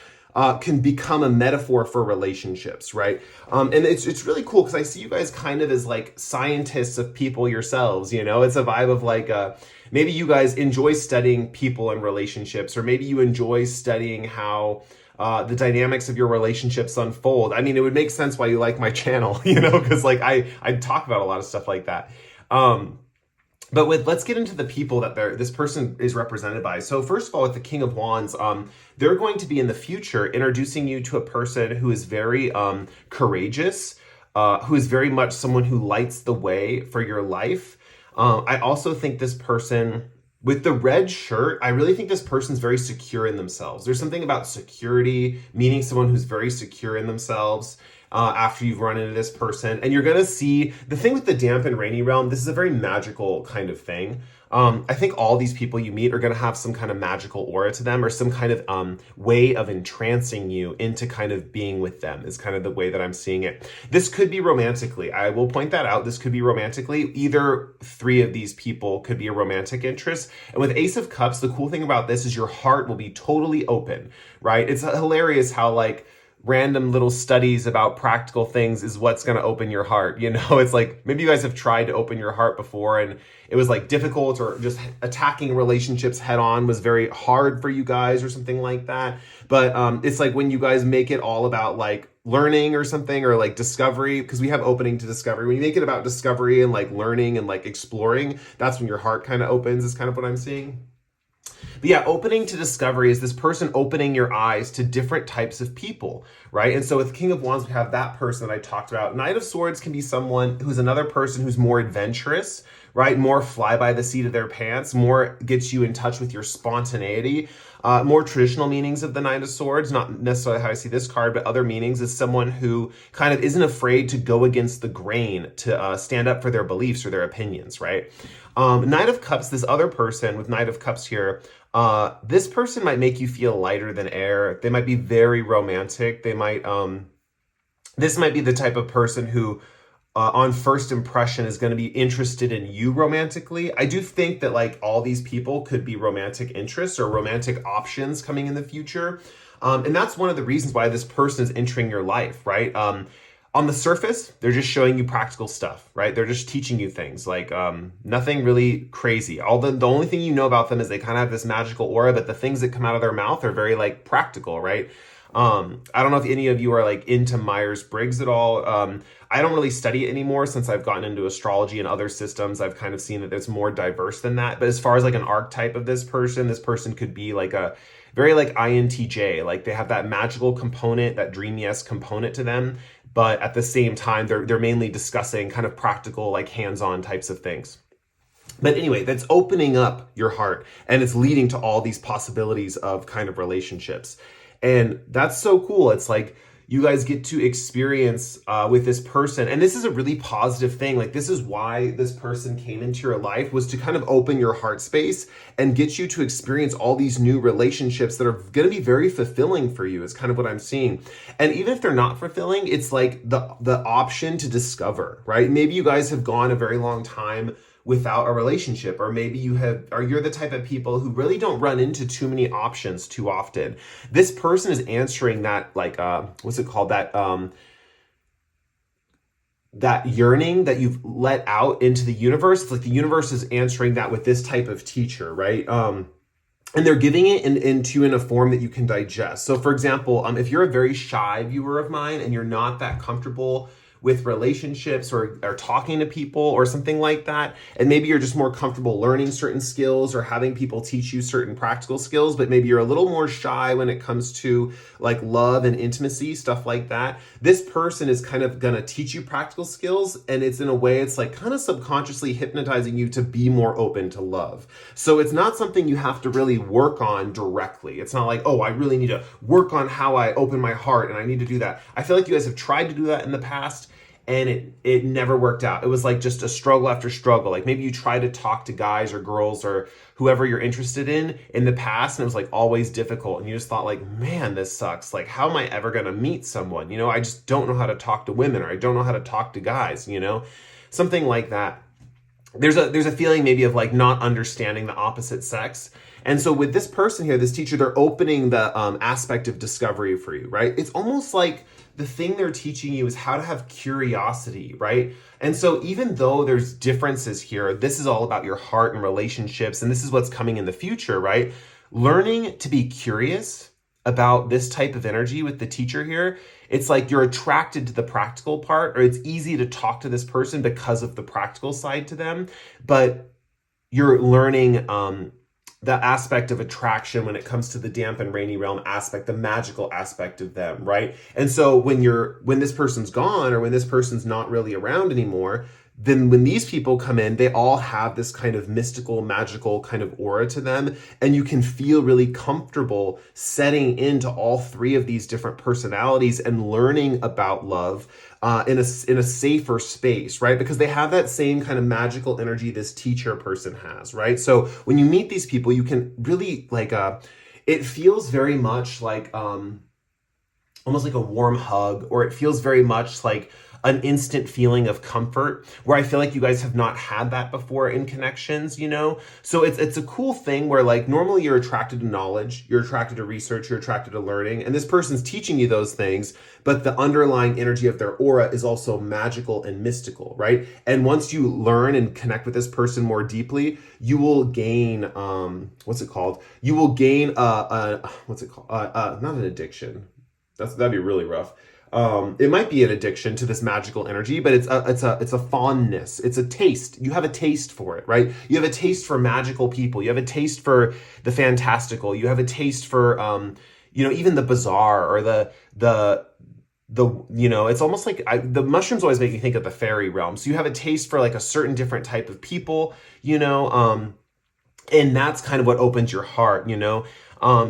can become a metaphor for relationships, right? And it's really cool because I see you guys kind of as like scientists of people yourselves, It's a vibe of like, maybe you guys enjoy studying people and relationships, or maybe you enjoy studying how the dynamics of your relationships unfold. I mean, it would make sense why you like my channel, because like I talk about a lot of stuff like that. But let's get into the people that this person is represented by. So first of all, with the King of Wands, they're going to be in the future introducing you to a person who is very courageous, who is very much someone who lights the way for your life. I also think this person with the red shirt, I really think this person's very secure in themselves. There's something about security, meaning someone who's very secure in themselves. After you've run into this person, and you're gonna see the thing with the damp and rainy realm. This is a very magical kind of thing. I think all these people you meet are gonna have some kind of magical aura to them, or some kind of way of entrancing you into kind of being with them, is kind of the way that I'm seeing it. This could be romantically. I will point that out. This could be romantically. Either three of these people could be a romantic interest. And with Ace of Cups, the cool thing about this is your heart will be totally open, right? It's hilarious how like random little studies about practical things is what's going to open your heart. It's like maybe you guys have tried to open your heart before and it was like difficult, or just attacking relationships head on was very hard for you guys or something like that. But it's like when you guys make it all about like learning or something, or like discovery, because we have opening to discovery. When you make it about discovery and like learning and like exploring, that's when your heart kind of opens, is kind of what I'm seeing. But yeah, opening to discovery is this person opening your eyes to different types of people, right? And so with King of Wands, we have that person that I talked about. Knight of Swords can be someone who's another person who's more adventurous, right? More fly by the seat of their pants, more gets you in touch with your spontaneity. More traditional meanings of the Knight of Swords, not necessarily how I see this card, but other meanings, is someone who kind of isn't afraid to go against the grain, to stand up for their beliefs or their opinions, right? Knight of Cups, this other person with Knight of Cups here, this person might make you feel lighter than air. They might be very romantic. They might, this might be the type of person who, on first impression, is going to be interested in you romantically. I do think that like all these people could be romantic interests or romantic options coming in the future. And that's one of the reasons why this person is entering your life, right? On the surface, they're just showing you practical stuff, right? They're just teaching you things, like nothing really crazy. The only thing you know about them is they kind of have this magical aura, but the things that come out of their mouth are very like practical, right? I don't know if any of you are like into Myers-Briggs at all. I don't really study it anymore since I've gotten into astrology and other systems. I've kind of seen that it's more diverse than that. But as far as like an archetype of this person could be like a very like INTJ, like they have that magical component, that dreamy-esque component to them. But at the same time, they're mainly discussing kind of practical, like hands-on types of things. But anyway, that's opening up your heart, and it's leading to all these possibilities of kind of relationships. And that's so cool. It's like you guys get to experience with this person. And this is a really positive thing. Like this is why this person came into your life, was to kind of open your heart space and get you to experience all these new relationships that are going to be very fulfilling for you, is kind of what I'm seeing. And even if they're not fulfilling, it's like the option to discover, right? Maybe you guys have gone a very long time without a relationship, or maybe you're the type of people who really don't run into too many options too often. This person is answering that, like, what's it called? That yearning that you've let out into the universe. It's like the universe is answering that with this type of teacher, right? And they're giving it in a form that you can digest. So for example, if you're a very shy viewer of mine and you're not that comfortable with relationships or talking to people or something like that, and maybe you're just more comfortable learning certain skills or having people teach you certain practical skills, but maybe you're a little more shy when it comes to like love and intimacy, stuff like that, this person is kind of gonna teach you practical skills, and it's in a way, it's like kind of subconsciously hypnotizing you to be more open to love. So it's not something you have to really work on directly. It's not like, oh, I really need to work on how I open my heart and I need to do that. I feel like you guys have tried to do that in the past, and it never worked out. It was like just a struggle after struggle. Like maybe you try to talk to guys or girls or whoever you're interested in the past, and it was like always difficult. And you just thought like, man, this sucks. Like, how am I ever gonna meet someone? You know, I just don't know how to talk to women, or I don't know how to talk to guys, you know? Something like that. There's a feeling maybe of like not understanding the opposite sex. And so with this person here, this teacher, they're opening the aspect of discovery for you, right? It's almost like the thing they're teaching you is how to have curiosity, right? And so even though there's differences here, this is all about your heart and relationships, and this is what's coming in the future, right? Learning to be curious about this type of energy with the teacher here, it's like you're attracted to the practical part, or it's easy to talk to this person because of the practical side to them, but you're learning the aspect of attraction when it comes to the damp and rainy realm aspect, the magical aspect of them, right? And so when this person's gone, or when this person's not really around anymore, then when these people come in, they all have this kind of mystical, magical kind of aura to them, and you can feel really comfortable setting into all three of these different personalities and learning about love in a safer space, right? Because they have that same kind of magical energy this teacher person has, right? So when you meet these people, you can really like, it feels very much like almost like a warm hug, or it feels very much like an instant feeling of comfort, where I feel like you guys have not had that before in connections, you know? So it's a cool thing where like normally you're attracted to knowledge, you're attracted to research, you're attracted to learning, and this person's teaching you those things, but the underlying energy of their aura is also magical and mystical, right? And once you learn and connect with this person more deeply, you will gain, what's it called? You will gain, what's it called? Not an addiction. That'd be really rough. It might be an addiction to this magical energy, but it's a fondness. It's a taste. You have a taste for it, right? You have a taste for magical people. You have a taste for the fantastical. You have a taste for, even the bizarre, or the it's almost like the mushrooms always make me think of the fairy realm. So you have a taste for like a certain different type of people, and that's kind of what opens your heart,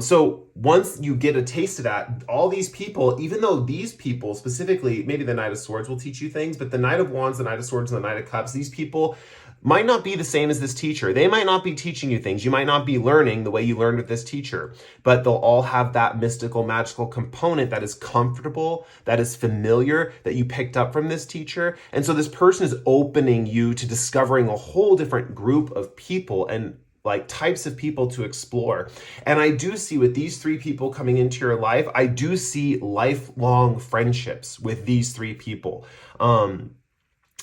so once you get a taste of that, all these people, even though these people specifically, maybe the Knight of Swords will teach you things, but the Knight of Wands, the Knight of Swords, and the Knight of Cups, these people might not be the same as this teacher. They might not be teaching you things. You might not be learning the way you learned with this teacher, but they'll all have that mystical, magical component that is comfortable, that is familiar, that you picked up from this teacher. And so this person is opening you to discovering a whole different group of people and like types of people to explore. And I do see with these three people coming into your life, I do see lifelong friendships with these three people.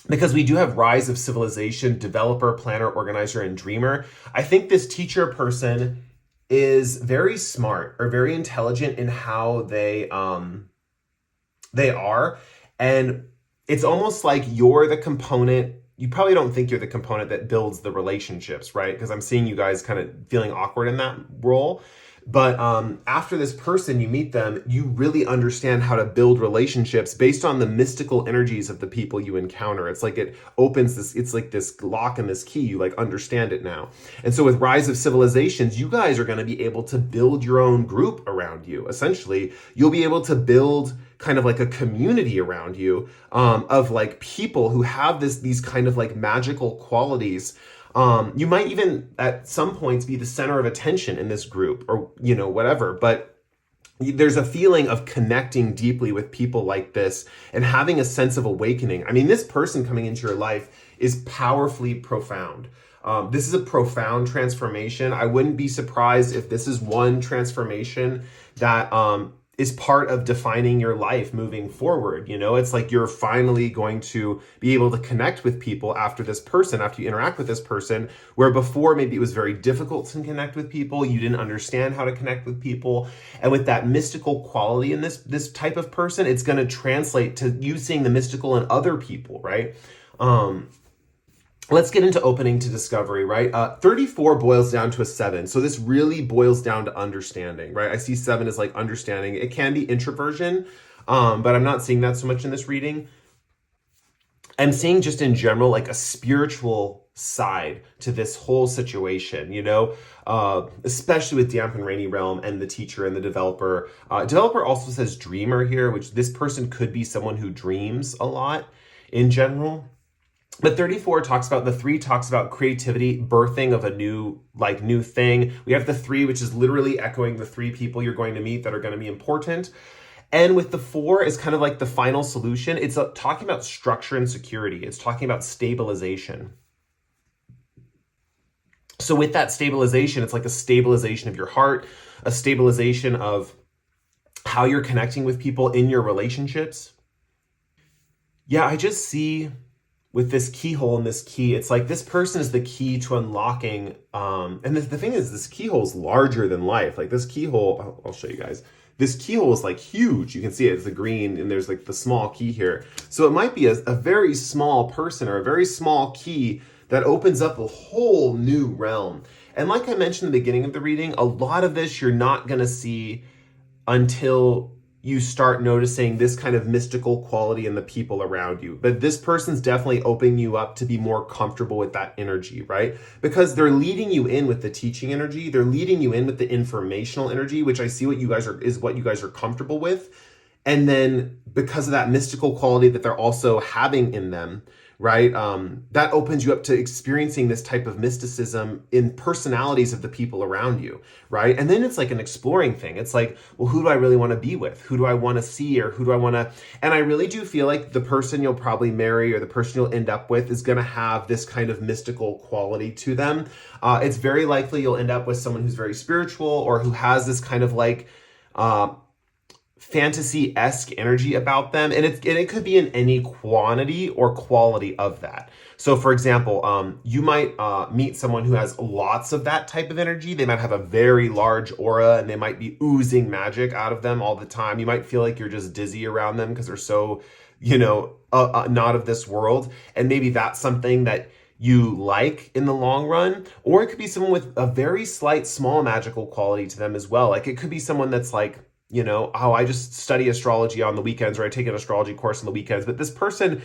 Because we do have Rise of Civilization, Developer, Planner, Organizer, and Dreamer. I think this teacher person is very smart or very intelligent in how they are. And it's almost like you're the component. You probably don't think you're the component that builds the relationships, right? Because I'm seeing you guys kind of feeling awkward in that role. But after this person, you meet them, you really understand how to build relationships based on the mystical energies of the people you encounter. It's like it opens this, it's like this lock and this key, you like understand it now. And so with Rise of Civilizations, you guys are going to be able to build your own group around you. Essentially, you'll be able to build kind of like a community around you of like people who have these kind of like magical qualities. You might even at some points be the center of attention in this group, or, whatever, but there's a feeling of connecting deeply with people like this and having a sense of awakening. I mean, this person coming into your life is powerfully profound. This is a profound transformation. I wouldn't be surprised if this is one transformation that is part of defining your life moving forward. You know, it's like you're finally going to be able to connect with people after you interact with this person, where before maybe it was very difficult to connect with people. You didn't understand how to connect with people. And with that mystical quality in this type of person, it's going to translate to you seeing the mystical in other people, right? Let's get into opening to discovery, right? 34 boils down to a 7. So this really boils down to understanding, right? I see 7 as like understanding. It can be introversion, but I'm not seeing that so much in this reading. I'm seeing just in general, like a spiritual side to this whole situation, you know, especially with Damp and Rainy Realm and the teacher and the developer. Developer also says dreamer here, which this person could be someone who dreams a lot in general. But 34 talks about, the 3 talks about creativity, birthing of a new thing. We have the 3, which is literally echoing the 3 people you're going to meet that are going to be important. And with the 4 is kind of like the final solution. It's talking about structure and security. It's talking about stabilization. So with that stabilization, it's like a stabilization of your heart, a stabilization of how you're connecting with people in your relationships. Yeah, I just see with this keyhole and this key, it's like this person is the key to unlocking. And the thing is, this keyhole is larger than life. Like this keyhole, I'll show you guys. This keyhole is like huge. You can see it, it's the green, and there's like the small key here. So it might be a very small person or a very small key that opens up a whole new realm. And like I mentioned in the beginning of the reading, a lot of this you're not going to see until you start noticing this kind of mystical quality in the people around you. But this person's definitely opening you up to be more comfortable with that energy, right? Because they're leading you in with the teaching energy. They're leading you in with the informational energy, which I see what you guys are comfortable with. And then because of that mystical quality that they're also having in them, right? That opens you up to experiencing this type of mysticism in personalities of the people around you, right? And then it's like an exploring thing. It's like, well, who do I really want to be with? Who do I want to see, or who do I want to... And I really do feel like the person you'll probably marry or the person you'll end up with is going to have this kind of mystical quality to them. It's very likely you'll end up with someone who's very spiritual or who has this kind of like... fantasy-esque energy about them, and it could be in any quantity or quality of that. So for example, you might meet someone who has lots of that type of energy. They might have a very large aura and they might be oozing magic out of them all the time. You might feel like you're just dizzy around them because they're so, you know, not of this world. And maybe that's something that you like in the long run. Or it could be someone with a very slight small magical quality to them as well. Like it could be someone that's like, you know, oh, I just study astrology on the weekends, or I take an astrology course on the weekends. But this person,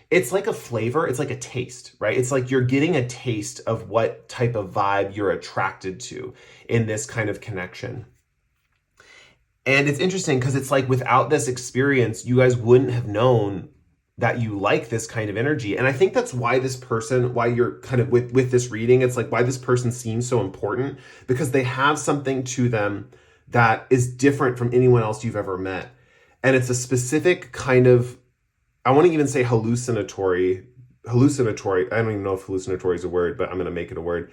it's like a flavor. It's like a taste, right? It's like you're getting a taste of what type of vibe you're attracted to in this kind of connection. And it's interesting because it's like without this experience, you guys wouldn't have known that you like this kind of energy. And I think that's why this person, why you're kind of with this reading, it's like why this person seems so important, because they have something to them that is different from anyone else you've ever met. And it's a specific kind of, I want to even say hallucinatory, I don't even know if hallucinatory is a word, but I'm going to make it a word.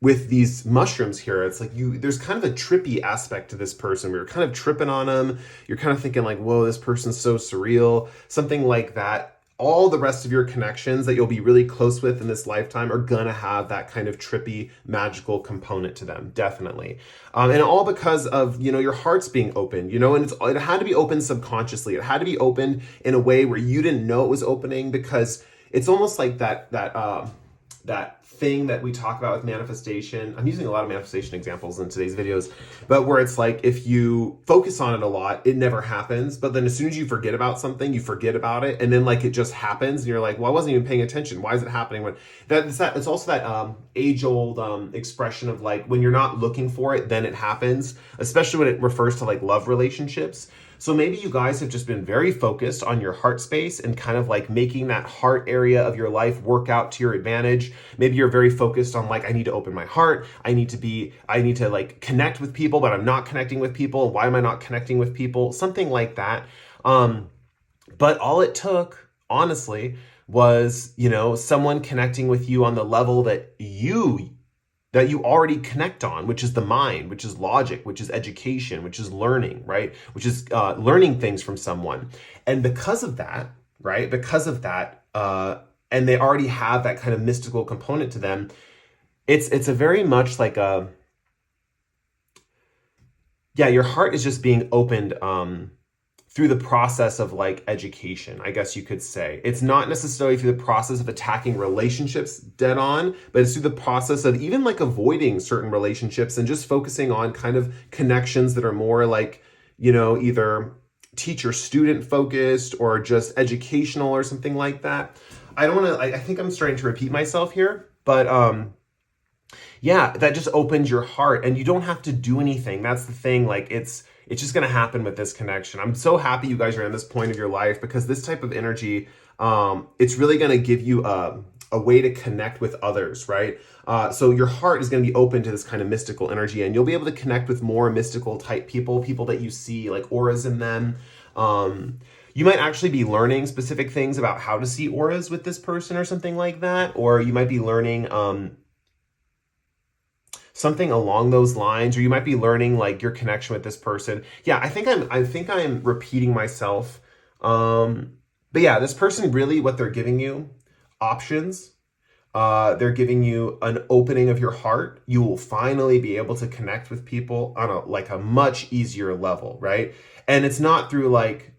With these mushrooms here, it's like there's kind of a trippy aspect to this person. We were kind of tripping on them. You're kind of thinking like, whoa, this person's so surreal, something like that. All the rest of your connections that you'll be really close with in this lifetime are gonna have that kind of trippy, magical component to them, definitely. And all because of, you know, your heart's being opened, you know, and it had to be opened subconsciously. It had to be opened in a way where you didn't know it was opening, because it's almost like that thing that we talk about with manifestation. I'm using a lot of manifestation examples in today's videos, but where it's like, if you focus on it a lot, it never happens. But then as soon as you forget about something, you forget about it. And then like, it just happens. And you're like, well, I wasn't even paying attention. Why is it happening? When it's also that age old expression of like, when you're not looking for it, then it happens, especially when it refers to like love relationships. So maybe you guys have just been very focused on your heart space and kind of like making that heart area of your life work out to your advantage. Maybe you're very focused on like, I need to open my heart. I need to like connect with people, but I'm not connecting with people. Why am I not connecting with people? Something like that. But all it took, honestly, was, you know, someone connecting with you on the level that you already connect on, which is the mind, which is logic, which is education, which is learning, right? Which is learning things from someone. And because of that, right? Because of that, and they already have that kind of mystical component to them, it's a very much like a, yeah, your heart is just being opened through the process of like education, I guess you could say. It's not necessarily through the process of attacking relationships dead on, but it's through the process of even like avoiding certain relationships and just focusing on kind of connections that are more like, you know, either teacher-student focused or just educational or something like that. I think I'm starting to repeat myself here, but yeah, that just opens your heart and you don't have to do anything. That's the thing. Like it's just going to happen with this connection. I'm so happy you guys are in this point of your life because this type of energy, it's really going to give you a way to connect with others, right? So your heart is going to be open to this kind of mystical energy and you'll be able to connect with more mystical type people that you see like auras in them. You might actually be learning specific things about how to see auras with this person or something like that. Or you might be learning, something along those lines, or you might be learning like your connection with this person. Yeah, I think I'm repeating myself. But yeah, this person really, what they're giving you, options. They're giving you an opening of your heart. You will finally be able to connect with people on a much easier level, right? And it's not through like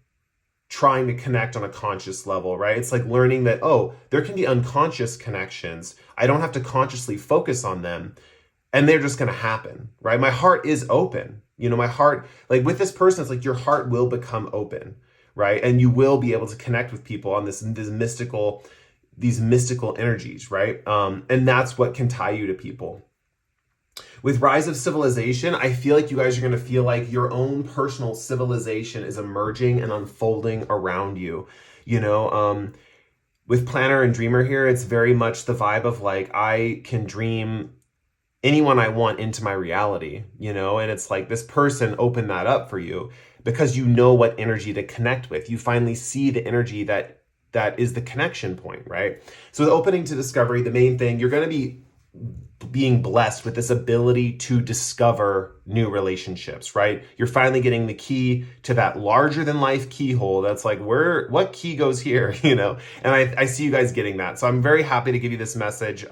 trying to connect on a conscious level, right? It's like learning that, oh, there can be unconscious connections. I don't have to consciously focus on them. And they're just going to happen, right? My heart is open. You know, my heart, like with this person, it's like your heart will become open, right? And you will be able to connect with people on these mystical energies, right? And that's what can tie you to people. With Rise of Civilization, I feel like you guys are going to feel like your own personal civilization is emerging and unfolding around you. You know, with Planner and Dreamer here, it's very much the vibe of like, I can dream anyone I want into my reality, you know? And it's like this person opened that up for you because you know what energy to connect with. You finally see the energy that is the connection point, right? So the opening to discovery, the main thing, you're going to be being blessed with this ability to discover new relationships, right? You're finally getting the key to that larger than life keyhole. That's like, what key goes here, you know? And I see you guys getting that. So I'm very happy to give you this message.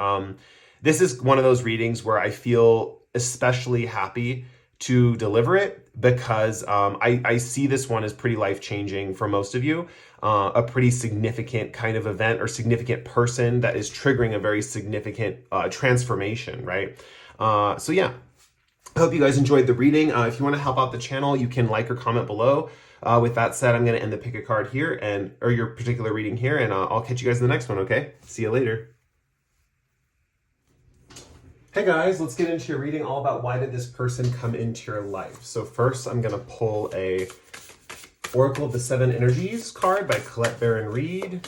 This is one of those readings where I feel especially happy to deliver it because I see this one as pretty life-changing for most of you, a pretty significant kind of event or significant person that is triggering a very significant transformation, right? So yeah, I hope you guys enjoyed the reading. If you want to help out the channel, you can like or comment below. With that said, I'm going to end the pick a card here or your particular reading here, and I'll catch you guys in the next one, okay? See you later. Hey guys, let's get into your reading all about why did this person come into your life. So first I'm going to pull a Oracle of the Seven Energies card by Colette Baron Reed.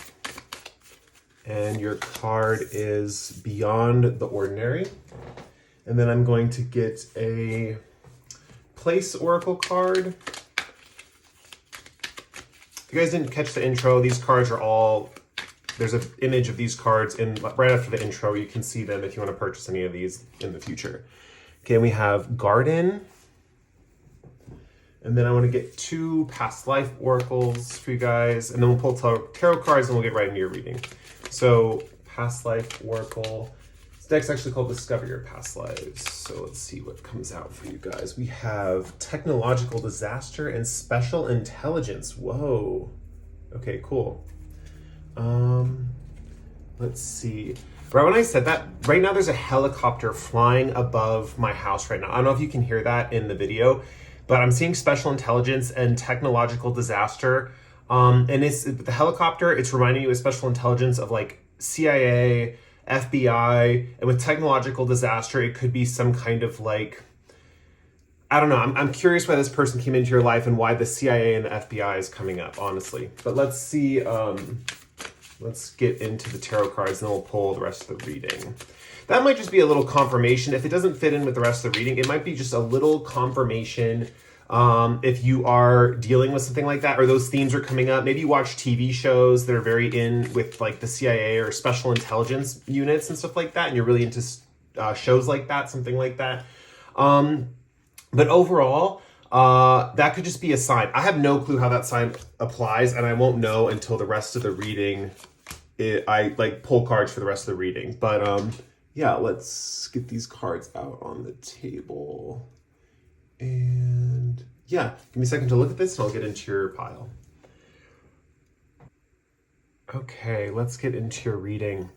And your card is Beyond the Ordinary. And then I'm going to get a Place Oracle card. If you guys didn't catch the intro, these cards are all... There's an image of these cards right after the intro. You can see them if you want to purchase any of these in the future. Okay, we have Garden. And then I want to get 2 past life oracles for you guys. And then we'll pull tarot cards and we'll get right into your reading. So, past life oracle. This deck's actually called Discover Your Past Lives. So let's see what comes out for you guys. We have Technological Disaster and Special Intelligence. Whoa. Okay, cool. Let's see. Right when I said that, right now there's a helicopter flying above my house right now. I don't know if you can hear that in the video, but I'm seeing special intelligence and technological disaster. And it's the helicopter, it's reminding you of special intelligence of like CIA, FBI, and with technological disaster, it could be some kind of like, I don't know. I'm curious why this person came into your life and why the CIA and the FBI is coming up, honestly. But let's see, let's get into the tarot cards and then we'll pull the rest of the reading. That might just be a little confirmation. If it doesn't fit in with the rest of the reading, it might be just a little confirmation If you are dealing with something like that, or those themes are coming up, maybe you watch TV shows that are very in with like the CIA or special intelligence units and stuff like that, and you're really into shows like that, something like that. But overall, that could just be a sign. I have no clue how that sign applies, and I won't know until the rest of the reading. I like pull cards for the rest of the reading. But yeah, let's get these cards out on the table. And yeah, give me a second to look at this and I'll get into your pile. Okay, let's get into your reading.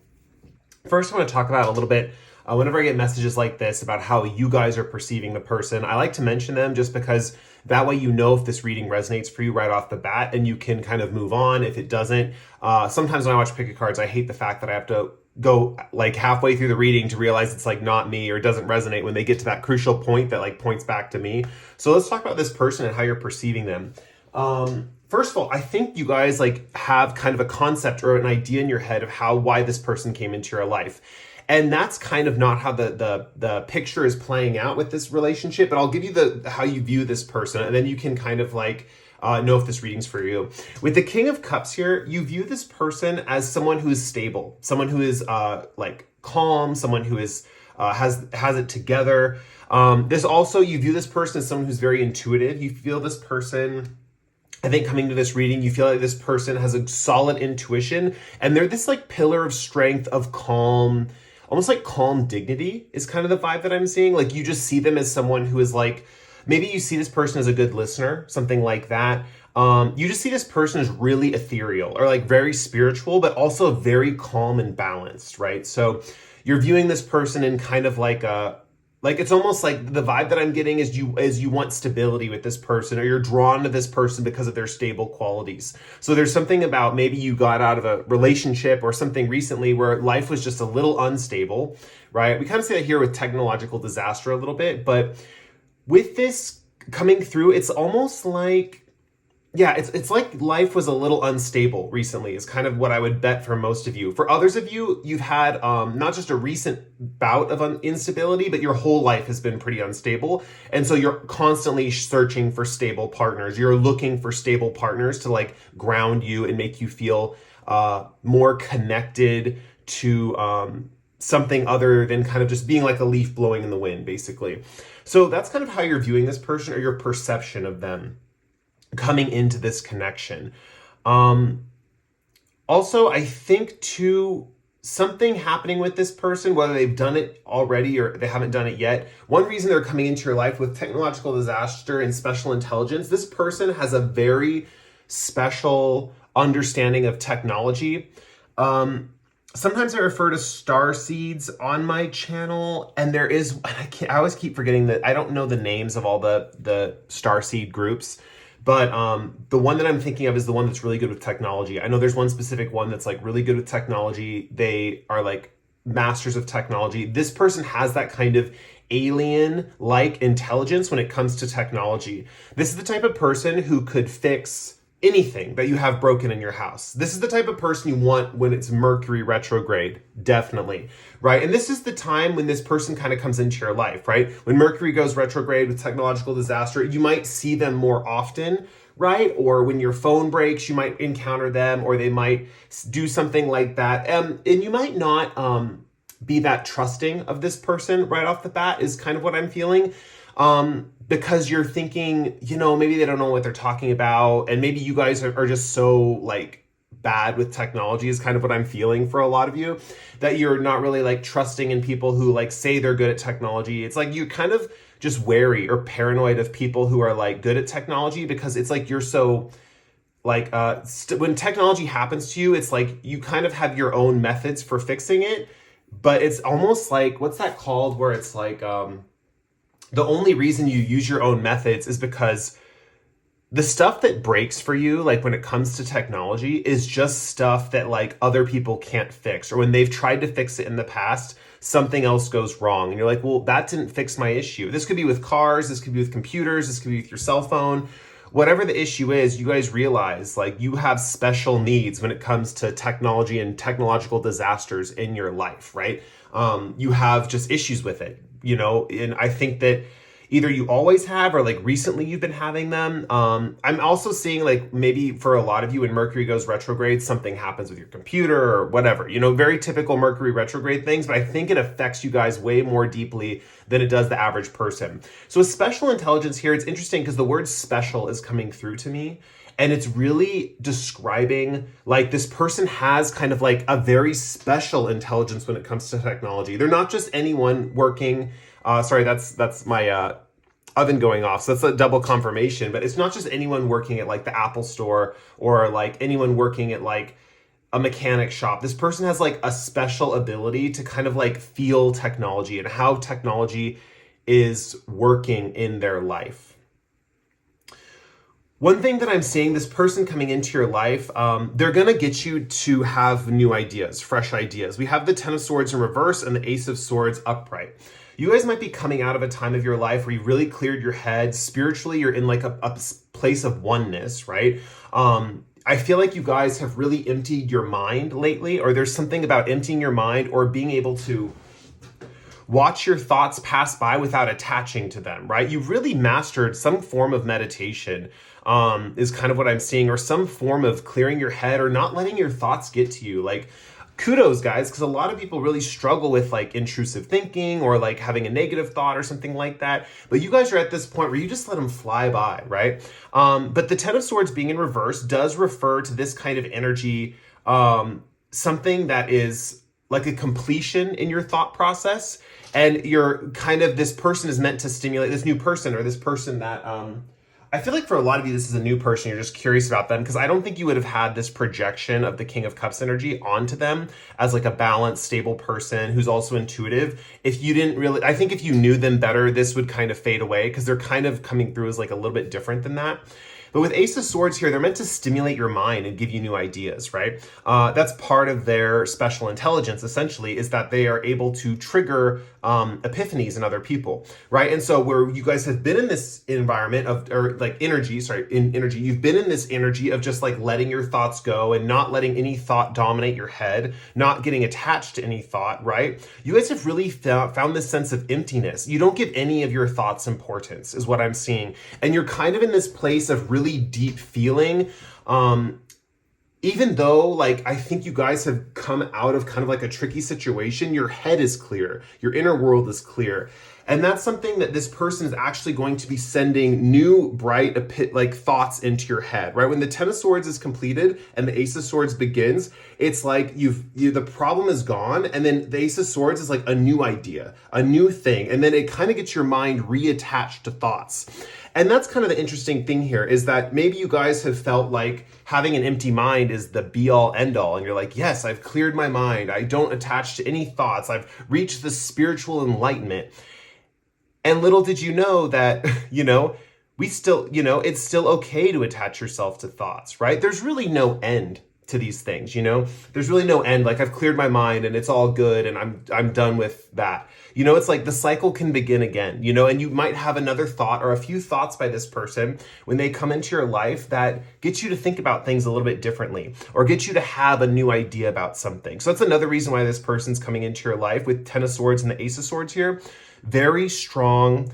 First, I want to talk about a little bit, whenever I get messages like this about how you guys are perceiving the person, I like to mention them just because that way you know if this reading resonates for you right off the bat and you can kind of move on if it doesn't. Sometimes when I watch pick a cards, I hate the fact that I have to go like halfway through the reading to realize it's like not me or doesn't resonate when they get to that crucial point that like points back to me. So let's talk about this person and how you're perceiving them. First of all, I think you guys like have kind of a concept or an idea in your head of why this person came into your life. And that's kind of not how the picture is playing out with this relationship, but I'll give you how you view this person, and then you can kind of like know if this reading's for you. With the King of Cups here, you view this person as someone who is stable, someone who is like calm, someone who is has it together. This also, you view this person as someone who's very intuitive. You feel this person, I think coming to this reading, you feel like this person has a solid intuition, and they're this like pillar of strength, of calm, almost like calm dignity is kind of the vibe that I'm seeing. Like you just see them as someone who is like, maybe you see this person as a good listener, something like that. You just see this person as really ethereal or like very spiritual, but also very calm and balanced, right? So you're viewing this person in kind of like it's almost like the vibe that I'm getting is you want stability with this person, or you're drawn to this person because of their stable qualities. So there's something about maybe you got out of a relationship or something recently where life was just a little unstable, right? We kind of say that here with technological disaster a little bit, but with this coming through, it's almost like, yeah, it's like life was a little unstable recently is kind of what I would bet for most of you. For others of you, you've had not just a recent bout of instability, but your whole life has been pretty unstable. And so you're constantly searching for stable partners. You're looking for stable partners to like ground you and make you feel more connected to something other than kind of just being like a leaf blowing in the wind, basically. So that's kind of how you're viewing this person, or your perception of them coming into this connection. Also, I think too, something happening with this person, whether they've done it already or they haven't done it yet. One reason they're coming into your life with technological disaster and special intelligence, this person has a very special understanding of technology. Sometimes I refer to star seeds on my channel, and there is, I always keep forgetting that I don't know the names of all the star seed groups. But the one that I'm thinking of is the one that's really good with technology. I know there's one specific one that's like really good with technology. They are like masters of technology. This person has that kind of alien-like intelligence when it comes to technology. This is the type of person who could fix anything that you have broken in your house. This is the type of person you want when it's Mercury retrograde, definitely, right? And this is the time when this person kind of comes into your life, right? When Mercury goes retrograde with technological disaster, you might see them more often, right? Or when your phone breaks, you might encounter them, or they might do something like that. And you might not be that trusting of this person right off the bat is kind of what I'm feeling. Because you're thinking, maybe they don't know what they're talking about. And maybe you guys are just so like bad with technology is kind of what I'm feeling for a lot of you, that you're not really like trusting in people who like say they're good at technology. It's like you're kind of just wary or paranoid of people who are like good at technology, because it's like you're so like when technology happens to you, it's like you kind of have your own methods for fixing it. But it's almost like, what's that called, where it's like the only reason you use your own methods is because the stuff that breaks for you, like when it comes to technology, is just stuff that like other people can't fix, or when they've tried to fix it in the past, something else goes wrong. And you're like, well, that didn't fix my issue. This could be with cars, this could be with computers, this could be with your cell phone. Whatever the issue is, you guys realize like you have special needs when it comes to technology and technological disasters in your life, right? You have just issues with it, and I think that either you always have or like recently you've been having them. I'm also seeing like maybe for a lot of you when Mercury goes retrograde, something happens with your computer or whatever, you know, very typical Mercury retrograde things, but I think it affects you guys way more deeply than it does the average person. So with special intelligence here, it's interesting because the word special is coming through to me. And it's really describing like this person has kind of like a very special intelligence when it comes to technology. They're not just anyone working. Sorry, that's my oven going off. So that's a double confirmation. But it's not just anyone working at like the Apple store or like anyone working at like a mechanic shop. This person has like a special ability to kind of like feel technology and how technology is working in their life. One thing that I'm seeing, this person coming into your life, they're going to get you to have new ideas, fresh ideas. We have the Ten of Swords in reverse and the Ace of Swords upright. You guys might be coming out of a time of your life where you really cleared your head. Spiritually, you're in like a place of oneness, right? I feel like you guys have really emptied your mind lately, or there's something about emptying your mind or being able to watch your thoughts pass by without attaching to them, right? You've really mastered some form of meditation, is kind of what I'm seeing, or some form of clearing your head or not letting your thoughts get to you. Like, kudos, guys, because a lot of people really struggle with like intrusive thinking or like having a negative thought or something like that. But you guys are at this point where you just let them fly by, right? But the Ten of Swords being in reverse does refer to this kind of energy, something that is like a completion in your thought process. And you're kind of, this person is meant to stimulate this new person or this person that, I feel like for a lot of you, this is a new person. You're just curious about them because I don't think you would have had this projection of the King of Cups energy onto them as like a balanced, stable person who's also intuitive. If you didn't really, I think if you knew them better, this would kind of fade away because they're kind of coming through as like a little bit different than that. But with Ace of Swords here, they're meant to stimulate your mind and give you new ideas, right? That's part of their special intelligence, essentially, is that they are able to trigger epiphanies in other people, right? And so where you guys have been in this environment of, or like energy, you've been in this energy of just like letting your thoughts go and not letting any thought dominate your head, not getting attached to any thought, right? You guys have really found this sense of emptiness. You don't give any of your thoughts importance, is what I'm seeing. And you're kind of in this place of really deep feeling, even though like I think you guys have come out of kind of like a tricky situation, your head is clear, your inner world is clear. And that's something that this person is actually going to be sending new, bright, like thoughts into your head, right? When the Ten of Swords is completed and the Ace of Swords begins, it's like the problem is gone. And then the Ace of Swords is like a new idea, a new thing. And then it kind of gets your mind reattached to thoughts. And that's kind of the interesting thing here is that maybe you guys have felt like having an empty mind is the be all end all. And you're like, yes, I've cleared my mind. I don't attach to any thoughts. I've reached the spiritual enlightenment. And little did you know that, we still, it's still okay to attach yourself to thoughts, right? There's really no end to these things, There's really no end. Like I've cleared my mind and it's all good and I'm done with that. It's like the cycle can begin again, and you might have another thought or a few thoughts by this person when they come into your life that get you to think about things a little bit differently or get you to have a new idea about something. So that's another reason why this person's coming into your life with Ten of Swords and the Ace of Swords here. Very strong,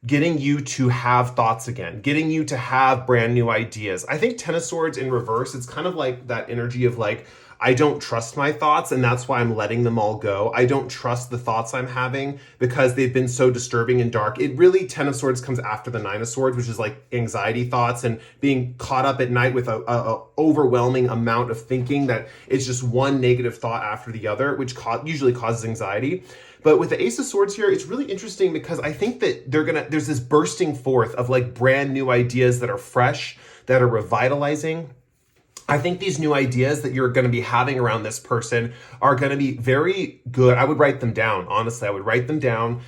getting you to have thoughts again, getting you to have brand new ideas. I think Ten of Swords in reverse, it's kind of like that energy of like, I don't trust my thoughts and that's why I'm letting them all go. I don't trust the thoughts I'm having because they've been so disturbing and dark. It really, Ten of Swords comes after the Nine of Swords, which is like anxiety thoughts and being caught up at night with a overwhelming amount of thinking that is just one negative thought after the other, which usually causes anxiety. But with the Ace of Swords here, it's really interesting because I think that there's this bursting forth of like brand new ideas that are fresh, that are revitalizing. I think these new ideas that you're going to be having around this person are going to be very good. I would write them down. Honestly, I would write them down.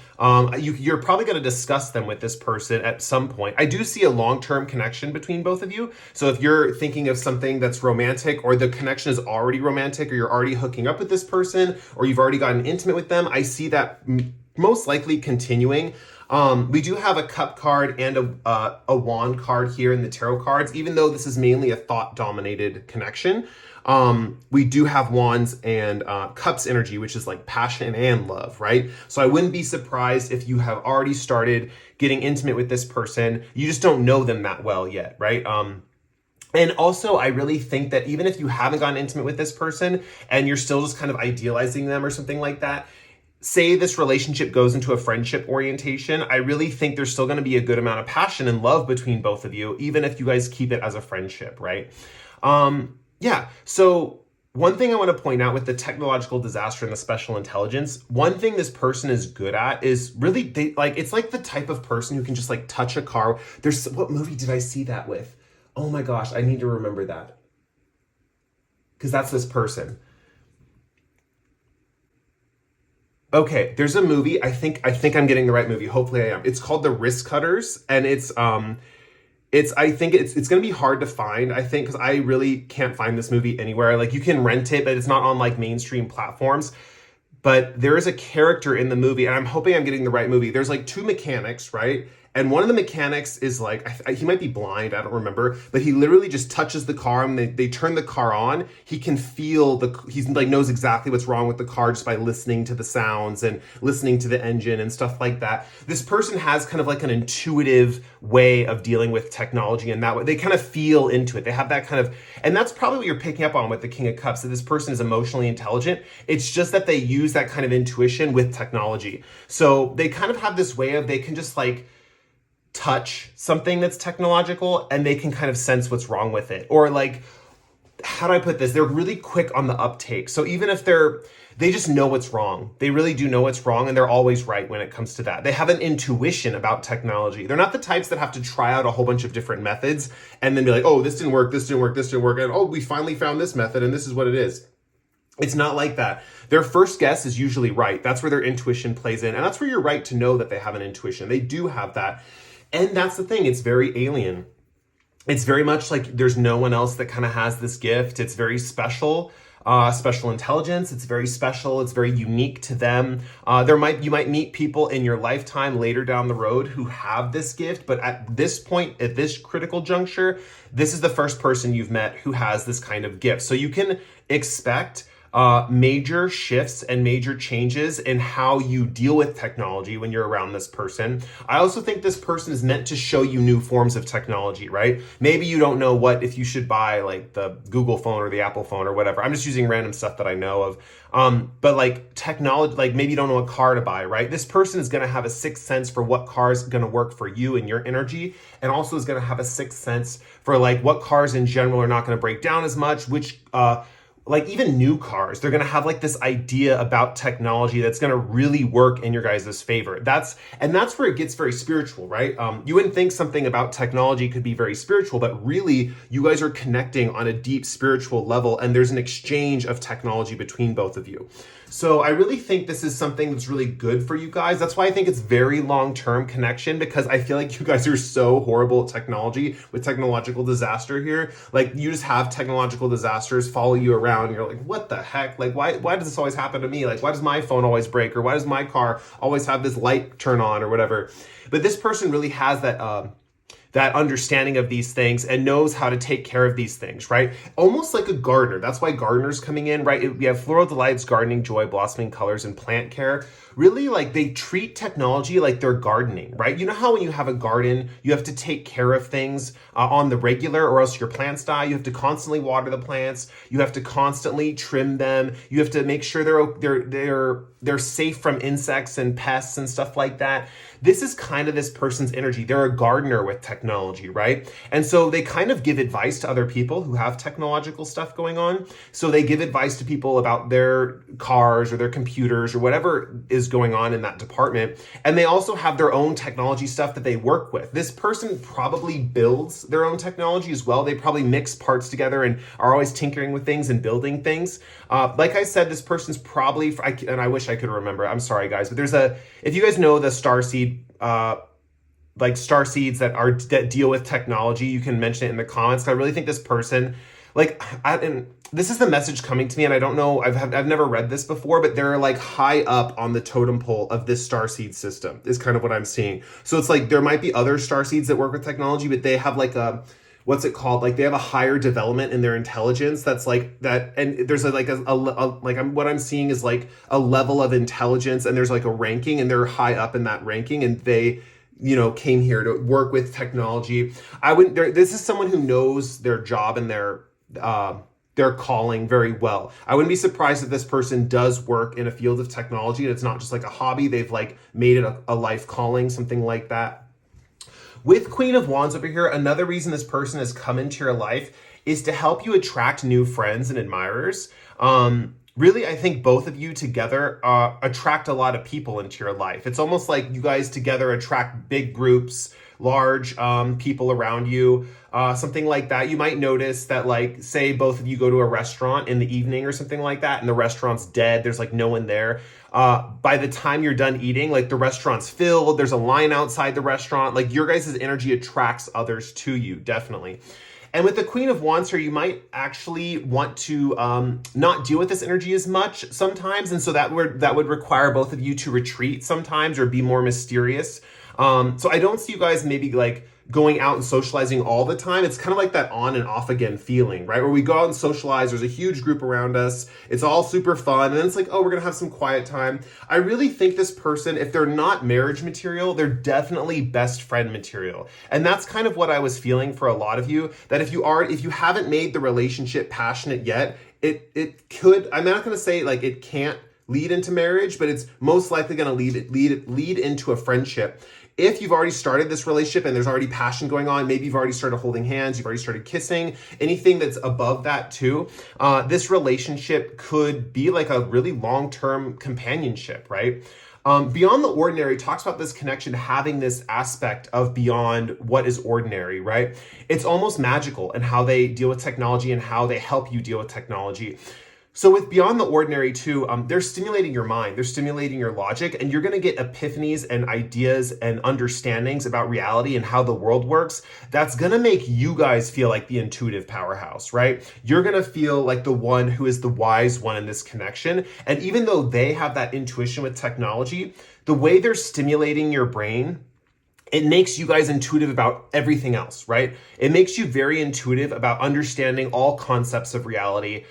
You're probably going to discuss them with this person at some point. I do see a long-term connection between both of you. So if you're thinking of something that's romantic or the connection is already romantic or you're already hooking up with this person or you've already gotten intimate with them, I see that most likely continuing. We do have a cup card and a wand card here in the tarot cards, even though this is mainly a thought-dominated connection. We do have wands and cups energy, which is like passion and love, right? So I wouldn't be surprised if you have already started getting intimate with this person. You just don't know them that well yet, right? And also, I really think that even if you haven't gotten intimate with this person and you're still just kind of idealizing them or something like that, say this relationship goes into a friendship orientation, I really think there's still going to be a good amount of passion and love between both of you, even if you guys keep it as a friendship, right? Yeah, so one thing I want to point out with the technological disaster and the special intelligence, one thing this person is good at is really, it's like the type of person who can just like touch a car. What movie did I see that with? Oh my gosh, I need to remember that. Because that's this person. Okay, there's a movie. I think I'm getting the right movie. Hopefully I am. It's called The Wrist Cutters, and I think it's going to be hard to find, I think, because I really can't find this movie anywhere. Like, you can rent it, but it's not on like mainstream platforms. But there is a character in the movie, and I'm hoping I'm getting the right movie. There's like two mechanics, right? And one of the mechanics is like, he might be blind, I don't remember, but he literally just touches the car and they turn the car on. He can feel he's like knows exactly what's wrong with the car just by listening to the sounds and listening to the engine and stuff like that. This person has kind of like an intuitive way of dealing with technology, and that way they kind of feel into it. They have that kind of, and that's probably what you're picking up on with the King of Cups, that this person is emotionally intelligent. It's just that they use that kind of intuition with technology. So they kind of have this way of, they can just like touch something that's technological and they can kind of sense what's wrong with it. Or like, how do I put this? They're really quick on the uptake. So even if they just know what's wrong. They really do know what's wrong, and they're always right when it comes to that. They have an intuition about technology. They're not the types that have to try out a whole bunch of different methods and then be like, oh, this didn't work, this didn't work, this didn't work, and oh, we finally found this method and this is what it is. It's not like that. Their first guess is usually right. That's where their intuition plays in. And that's where you're right to know that they have an intuition. They do have that. And that's the thing. It's very alien. It's very much like there's no one else that kind of has this gift. It's very special. Special intelligence. It's very special. It's very unique to them. You might meet people in your lifetime later down the road who have this gift, but at this point, at this critical juncture, this is the first person you've met who has this kind of gift. So you can expect major shifts and major changes in how you deal with technology when you're around this person. I also think this person is meant to show you new forms of technology, right? Maybe you don't know if you should buy like the Google phone or the Apple phone or whatever. I'm just using random stuff that I know of. But like technology, like maybe you don't know what car to buy, right? This person is going to have a sixth sense for what car is going to work for you and your energy, and also is going to have a sixth sense for like what cars in general are not going to break down as much, like even new cars, they're going to have like this idea about technology that's going to really work in your guys' favor. That's where it gets very spiritual, right? You wouldn't think something about technology could be very spiritual, but really you guys are connecting on a deep spiritual level, and there's an exchange of technology between both of you. So I really think this is something that's really good for you guys. That's why I think it's very long-term connection, because I feel like you guys are so horrible at technology with technological disaster here. Like you just have technological disasters follow you around. And you're like, what the heck? Like why does this always happen to me? Like why does my phone always break? Or why does my car always have this light turn on or whatever? But this person really has that understanding of these things and knows how to take care of these things, right? Almost like a gardener. That's why gardeners coming in, right? We have floral delights, gardening joy, blossoming colors, and plant care. Really, like they treat technology like they're gardening, right? You know how when you have a garden, you have to take care of things on the regular, or else your plants die. You have to constantly water the plants. You have to constantly trim them. You have to make sure they're safe from insects and pests and stuff like that. This is kind of this person's energy. They're a gardener with technology, right? And so they kind of give advice to other people who have technological stuff going on. So they give advice to people about their cars or their computers or whatever is going on in that department. And they also have their own technology stuff that they work with. This person probably builds their own technology as well. They probably mix parts together and are always tinkering with things and building things. Like I said, this person's probably, and I wish I could remember, I'm sorry guys, but if you guys know the starseed, like star seeds that deal with technology, you can mention it in the comments. I really think this person like, and this is the message coming to me, and I don't know, I've never read this before, but they're like high up on the totem pole of this starseed system is kind of what I'm seeing. So it's like there might be other starseeds that work with technology, but they have like a, what's it called? Like they have a higher development in their intelligence. That's like that. And there's what I'm seeing is like a level of intelligence, and there's like a ranking, and they're high up in that ranking, and they, came here to work with technology. This is someone who knows their job and their calling very well. I wouldn't be surprised if this person does work in a field of technology and it's not just like a hobby. They've like made it a life calling, something like that. With Queen of Wands over here, another reason this person has come into your life is to help you attract new friends and admirers. Really, I think both of you together attract a lot of people into your life. It's almost like you guys together attract big groups, large people around you, something like that. You might notice that, like, say both of you go to a restaurant in the evening or something like that, and the restaurant's dead. There's like no one there. By the time you're done eating, like the restaurant's filled, there's a line outside the restaurant. Like your guys' energy attracts others to you, definitely. And with the Queen of Wands here, you might actually want to not deal with this energy as much sometimes. And so that would require both of you to retreat sometimes or be more mysterious. So I don't see you guys maybe like going out and socializing all the time. It's kind of like that on and off again feeling, right? Where we go out and socialize, there's a huge group around us, it's all super fun, and then it's like, oh, we're gonna have some quiet time. I really think this person, if they're not marriage material, they're definitely best friend material. And that's kind of what I was feeling for a lot of you, that if you haven't made the relationship passionate yet, it could, I'm not gonna say like it can't lead into marriage, but it's most likely going to lead into a friendship. If you've already started this relationship and there's already passion going on, maybe you've already started holding hands, you've already started kissing, anything that's above that too, this relationship could be like a really long-term companionship, right? Beyond the Ordinary talks about this connection having this aspect of beyond what is ordinary, right? It's almost magical in how they deal with technology and how they help you deal with technology. So with Beyond the Ordinary too, they're stimulating your mind, they're stimulating your logic, and you're gonna get epiphanies and ideas and understandings about reality and how the world works. That's gonna make you guys feel like the intuitive powerhouse, right? You're gonna feel like the one who is the wise one in this connection. And even though they have that intuition with technology, the way they're stimulating your brain, it makes you guys intuitive about everything else, right? It makes you very intuitive about understanding all concepts of reality.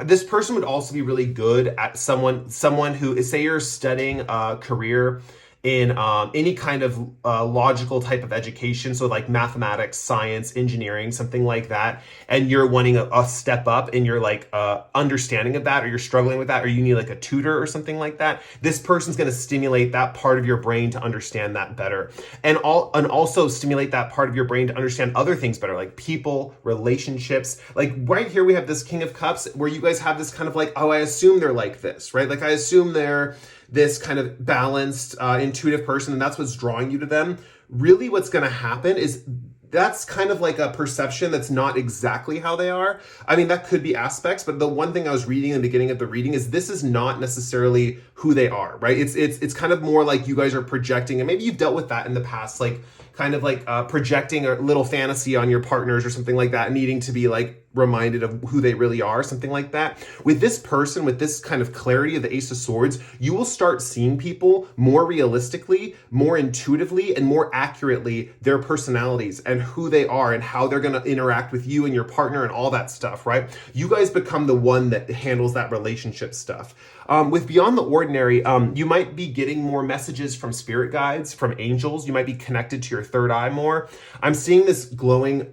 This person would also be really good at someone who, say you're studying a career in any kind of logical type of education, so like mathematics, science, engineering, something like that, and you're wanting a step up in your like understanding of that, or you're struggling with that, or you need like a tutor or something like that, this person's going to stimulate that part of your brain to understand that better, and also stimulate that part of your brain to understand other things better, like people, relationships. Like right here we have this King of Cups, where you guys have this kind of like, oh, I assume they're like this, right? Like I assume they're this kind of balanced, intuitive person, and that's what's drawing you to them. Really what's going to happen is that's kind of like a perception that's not exactly how they are. I mean, that could be aspects, but the one thing I was reading in the beginning of the reading is this is not necessarily who they are, right? It's kind of more like you guys are projecting, and maybe you've dealt with that in the past, like kind of like projecting a little fantasy on your partners or something like that, needing to be like reminded of who they really are, something like that. With this person, with this kind of clarity of the Ace of Swords, you will start seeing people more realistically, more intuitively, and more accurately, their personalities and who they are and how they're going to interact with you and your partner and all that stuff, right? You guys become the one that handles that relationship stuff. With Beyond the Ordinary, you might be getting more messages from spirit guides, from angels. You might be connected to your third eye more. I'm seeing this glowing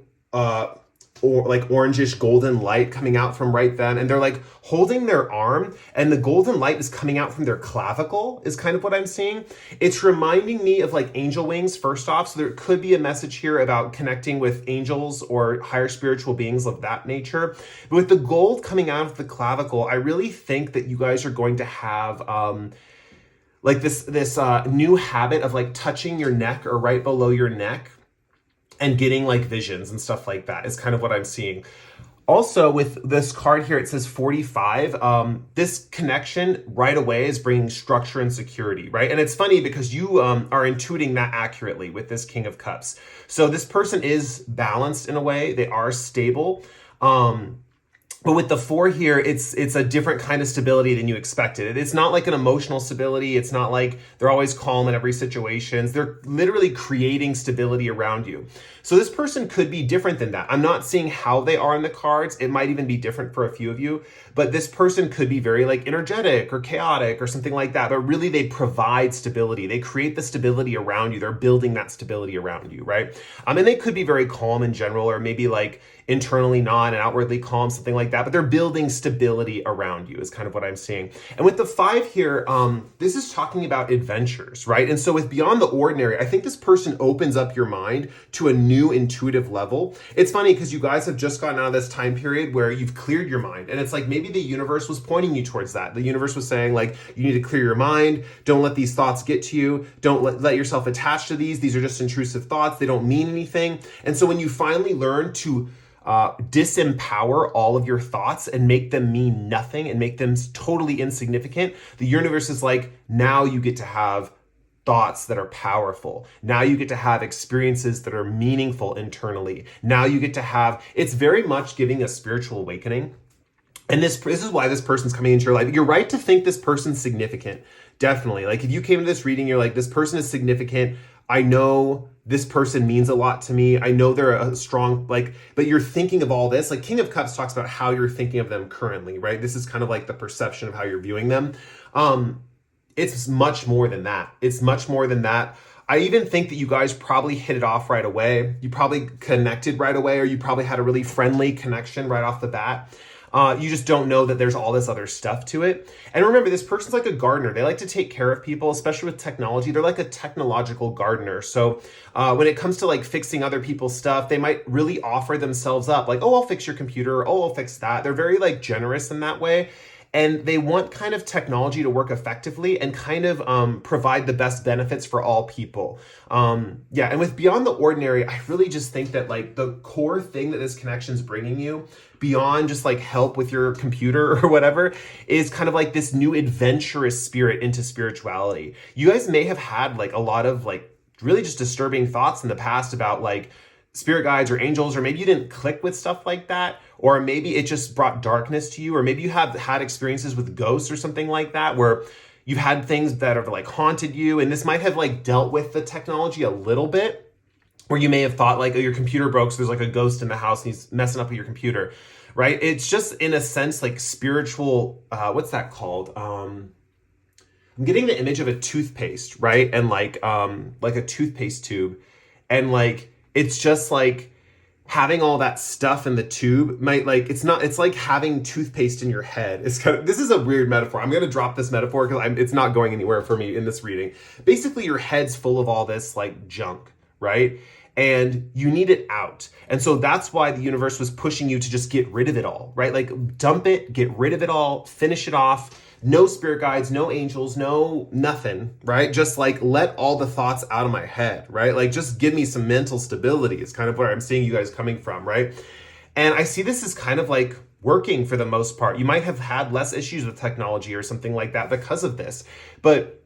or like orangish golden light coming out from right then, and they're like holding their arm, and the golden light is coming out from their clavicle is kind of what I'm seeing. It's reminding me of like angel wings, first off, so there could be a message here about connecting with angels or higher spiritual beings of that nature. But with the gold coming out of the clavicle, I really think that you guys are going to have like this new habit of like touching your neck or right below your neck and getting like visions and stuff like that is kind of what I'm seeing. Also with this card here, it says 45. This connection right away is bringing structure and security, right? And it's funny because you are intuiting that accurately with this King of Cups. So this person is balanced in a way. They are stable. But with the 4 here, it's a different kind of stability than you expected. It's not like an emotional stability. It's not like they're always calm in every situation. They're literally creating stability around you. So this person could be different than that. I'm not seeing how they are in the cards. It might even be different for a few of you. But this person could be very like energetic or chaotic or something like that. But really they provide stability. They create the stability around you. They're building that stability around you, right? And they could be very calm in general, or maybe like internally not and outwardly calm, something like that, but they're building stability around you is kind of what I'm seeing. And with the 5 here, this is talking about adventures, right? And so with Beyond the Ordinary, I think this person opens up your mind to a new intuitive level. It's funny because you guys have just gotten out of this time period where you've cleared your mind, and it's like maybe the universe was pointing you towards that. The universe was saying like, you need to clear your mind, don't let these thoughts get to you, don't let yourself attach to these are just intrusive thoughts, they don't mean anything. And so when you finally learn to disempower all of your thoughts and make them mean nothing and make them totally insignificant, the universe is like, now you get to have thoughts that are powerful. Now you get to have experiences that are meaningful internally. Now you get to have, it's very much giving a spiritual awakening. And this is why this person's coming into your life. You're right to think this person's significant. Definitely. Like if you came to this reading, you're like, this person is significant. I know this person means a lot to me. I know they're a strong, like, but you're thinking of all this. Like King of Cups talks about how you're thinking of them currently, right? This is kind of like the perception of how you're viewing them. It's much more than that. It's much more than that. I even think that you guys probably hit it off right away. You probably connected right away, or you probably had a really friendly connection right off the bat. You just don't know that there's all this other stuff to it. And remember, this person's like a gardener. They like to take care of people, especially with technology. They're like a technological gardener. So when it comes to like fixing other people's stuff, they might really offer themselves up. Like, oh, I'll fix your computer. Or, oh, I'll fix that. They're very like generous in that way. And they want kind of technology to work effectively and kind of provide the best benefits for all people. Yeah, and with Beyond the Ordinary, I really just think that like the core thing that this connection's bringing you, beyond just like help with your computer or whatever, is kind of like this new adventurous spirit into spirituality. You guys may have had like a lot of like really just disturbing thoughts in the past about like spirit guides or angels, or maybe you didn't click with stuff like that, or maybe it just brought darkness to you, or maybe you have had experiences with ghosts or something like that where you've had things that have like haunted you, and this might have like dealt with the technology a little bit, where you may have thought like, oh, your computer broke, so there's like a ghost in the house and he's messing up with your computer, right? It's just in a sense like spiritual, what's that called? I'm getting the image of a toothpaste, right? And like a toothpaste tube, and like it's just like having all that stuff in the tube might like, it's like having toothpaste in your head. It's kind of, this is a weird metaphor. I'm going to drop this metaphor because it's not going anywhere for me in this reading. Basically, your head's full of all this like junk, right? And you need it out. And so that's why the universe was pushing you to just get rid of it all, right? Like dump it, get rid of it all, finish it off. No spirit guides, no angels, no nothing, right? Just like let all the thoughts out of my head, right? Like just give me some mental stability is kind of where I'm seeing you guys coming from, right? And I see this as kind of like working for the most part. You might have had less issues with technology or something like that because of this. But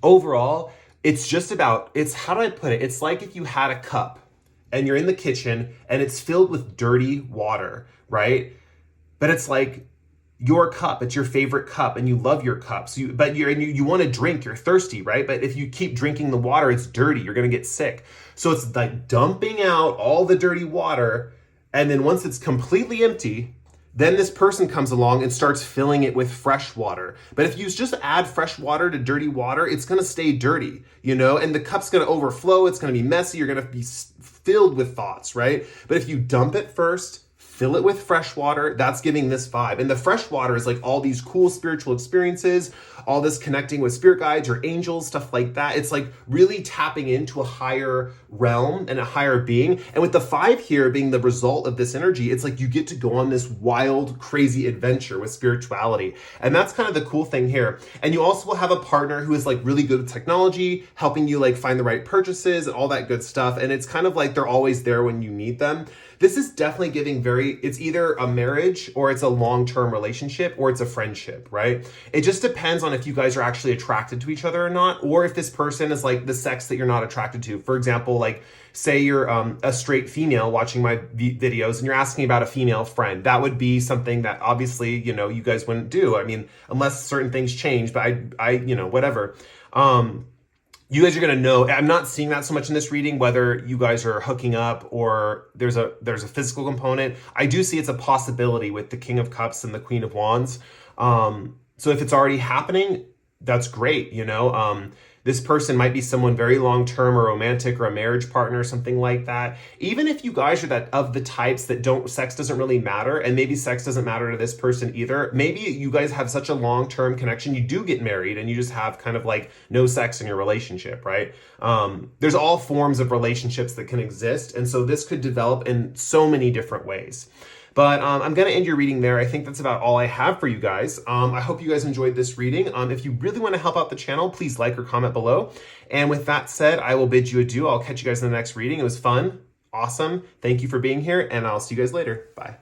overall, it's just about, it's, how do I put it? It's like if you had a cup and you're in the kitchen and it's filled with dirty water, right? But it's like, your cup, it's your favorite cup, and you love your cup. So you want to drink, you're thirsty, right? But if you keep drinking the water, it's dirty, you're going to get sick. So it's like dumping out all the dirty water, and then once it's completely empty, then this person comes along and starts filling it with fresh water. But if you just add fresh water to dirty water, it's going to stay dirty, you know, and the cup's going to overflow, it's going to be messy, you're going to be filled with thoughts, right? But if you dump it first, fill it with fresh water, that's giving this vibe. And the fresh water is like all these cool spiritual experiences, all this connecting with spirit guides or angels, stuff like that. It's like really tapping into a higher realm and a higher being. And with the 5 here being the result of this energy, it's like you get to go on this wild, crazy adventure with spirituality. And that's kind of the cool thing here. And you also will have a partner who is like really good with technology, helping you like find the right purchases and all that good stuff. And it's kind of like they're always there when you need them. this is definitely giving it's either a marriage or it's a long-term relationship or it's a friendship, right? It just depends on if you guys are actually attracted to each other or not, or if this person is like the sex that you're not attracted to. For example, like say you're a straight female watching my videos and you're asking about a female friend. That would be something that obviously, you know, you guys wouldn't do. I mean, unless certain things change, but I you know, whatever. You guys are going to know. I'm not seeing that so much in this reading, whether you guys are hooking up or there's a physical component. I do see it's a possibility with the King of Cups and the Queen of Wands. So if it's already happening, that's great. You know, this person might be someone very long-term or romantic or a marriage partner or something like that. Even if you guys are that of the types that sex doesn't really matter, and maybe sex doesn't matter to this person either. Maybe you guys have such a long-term connection, you do get married and you just have kind of like no sex in your relationship, right? There's all forms of relationships that can exist. And so this could develop in so many different ways. But I'm going to end your reading there. I think that's about all I have for you guys. I hope you guys enjoyed this reading. If you really want to help out the channel, please like or comment below. And with that said, I will bid you adieu. I'll catch you guys in the next reading. It was fun. Awesome. Thank you for being here, and I'll see you guys later. Bye.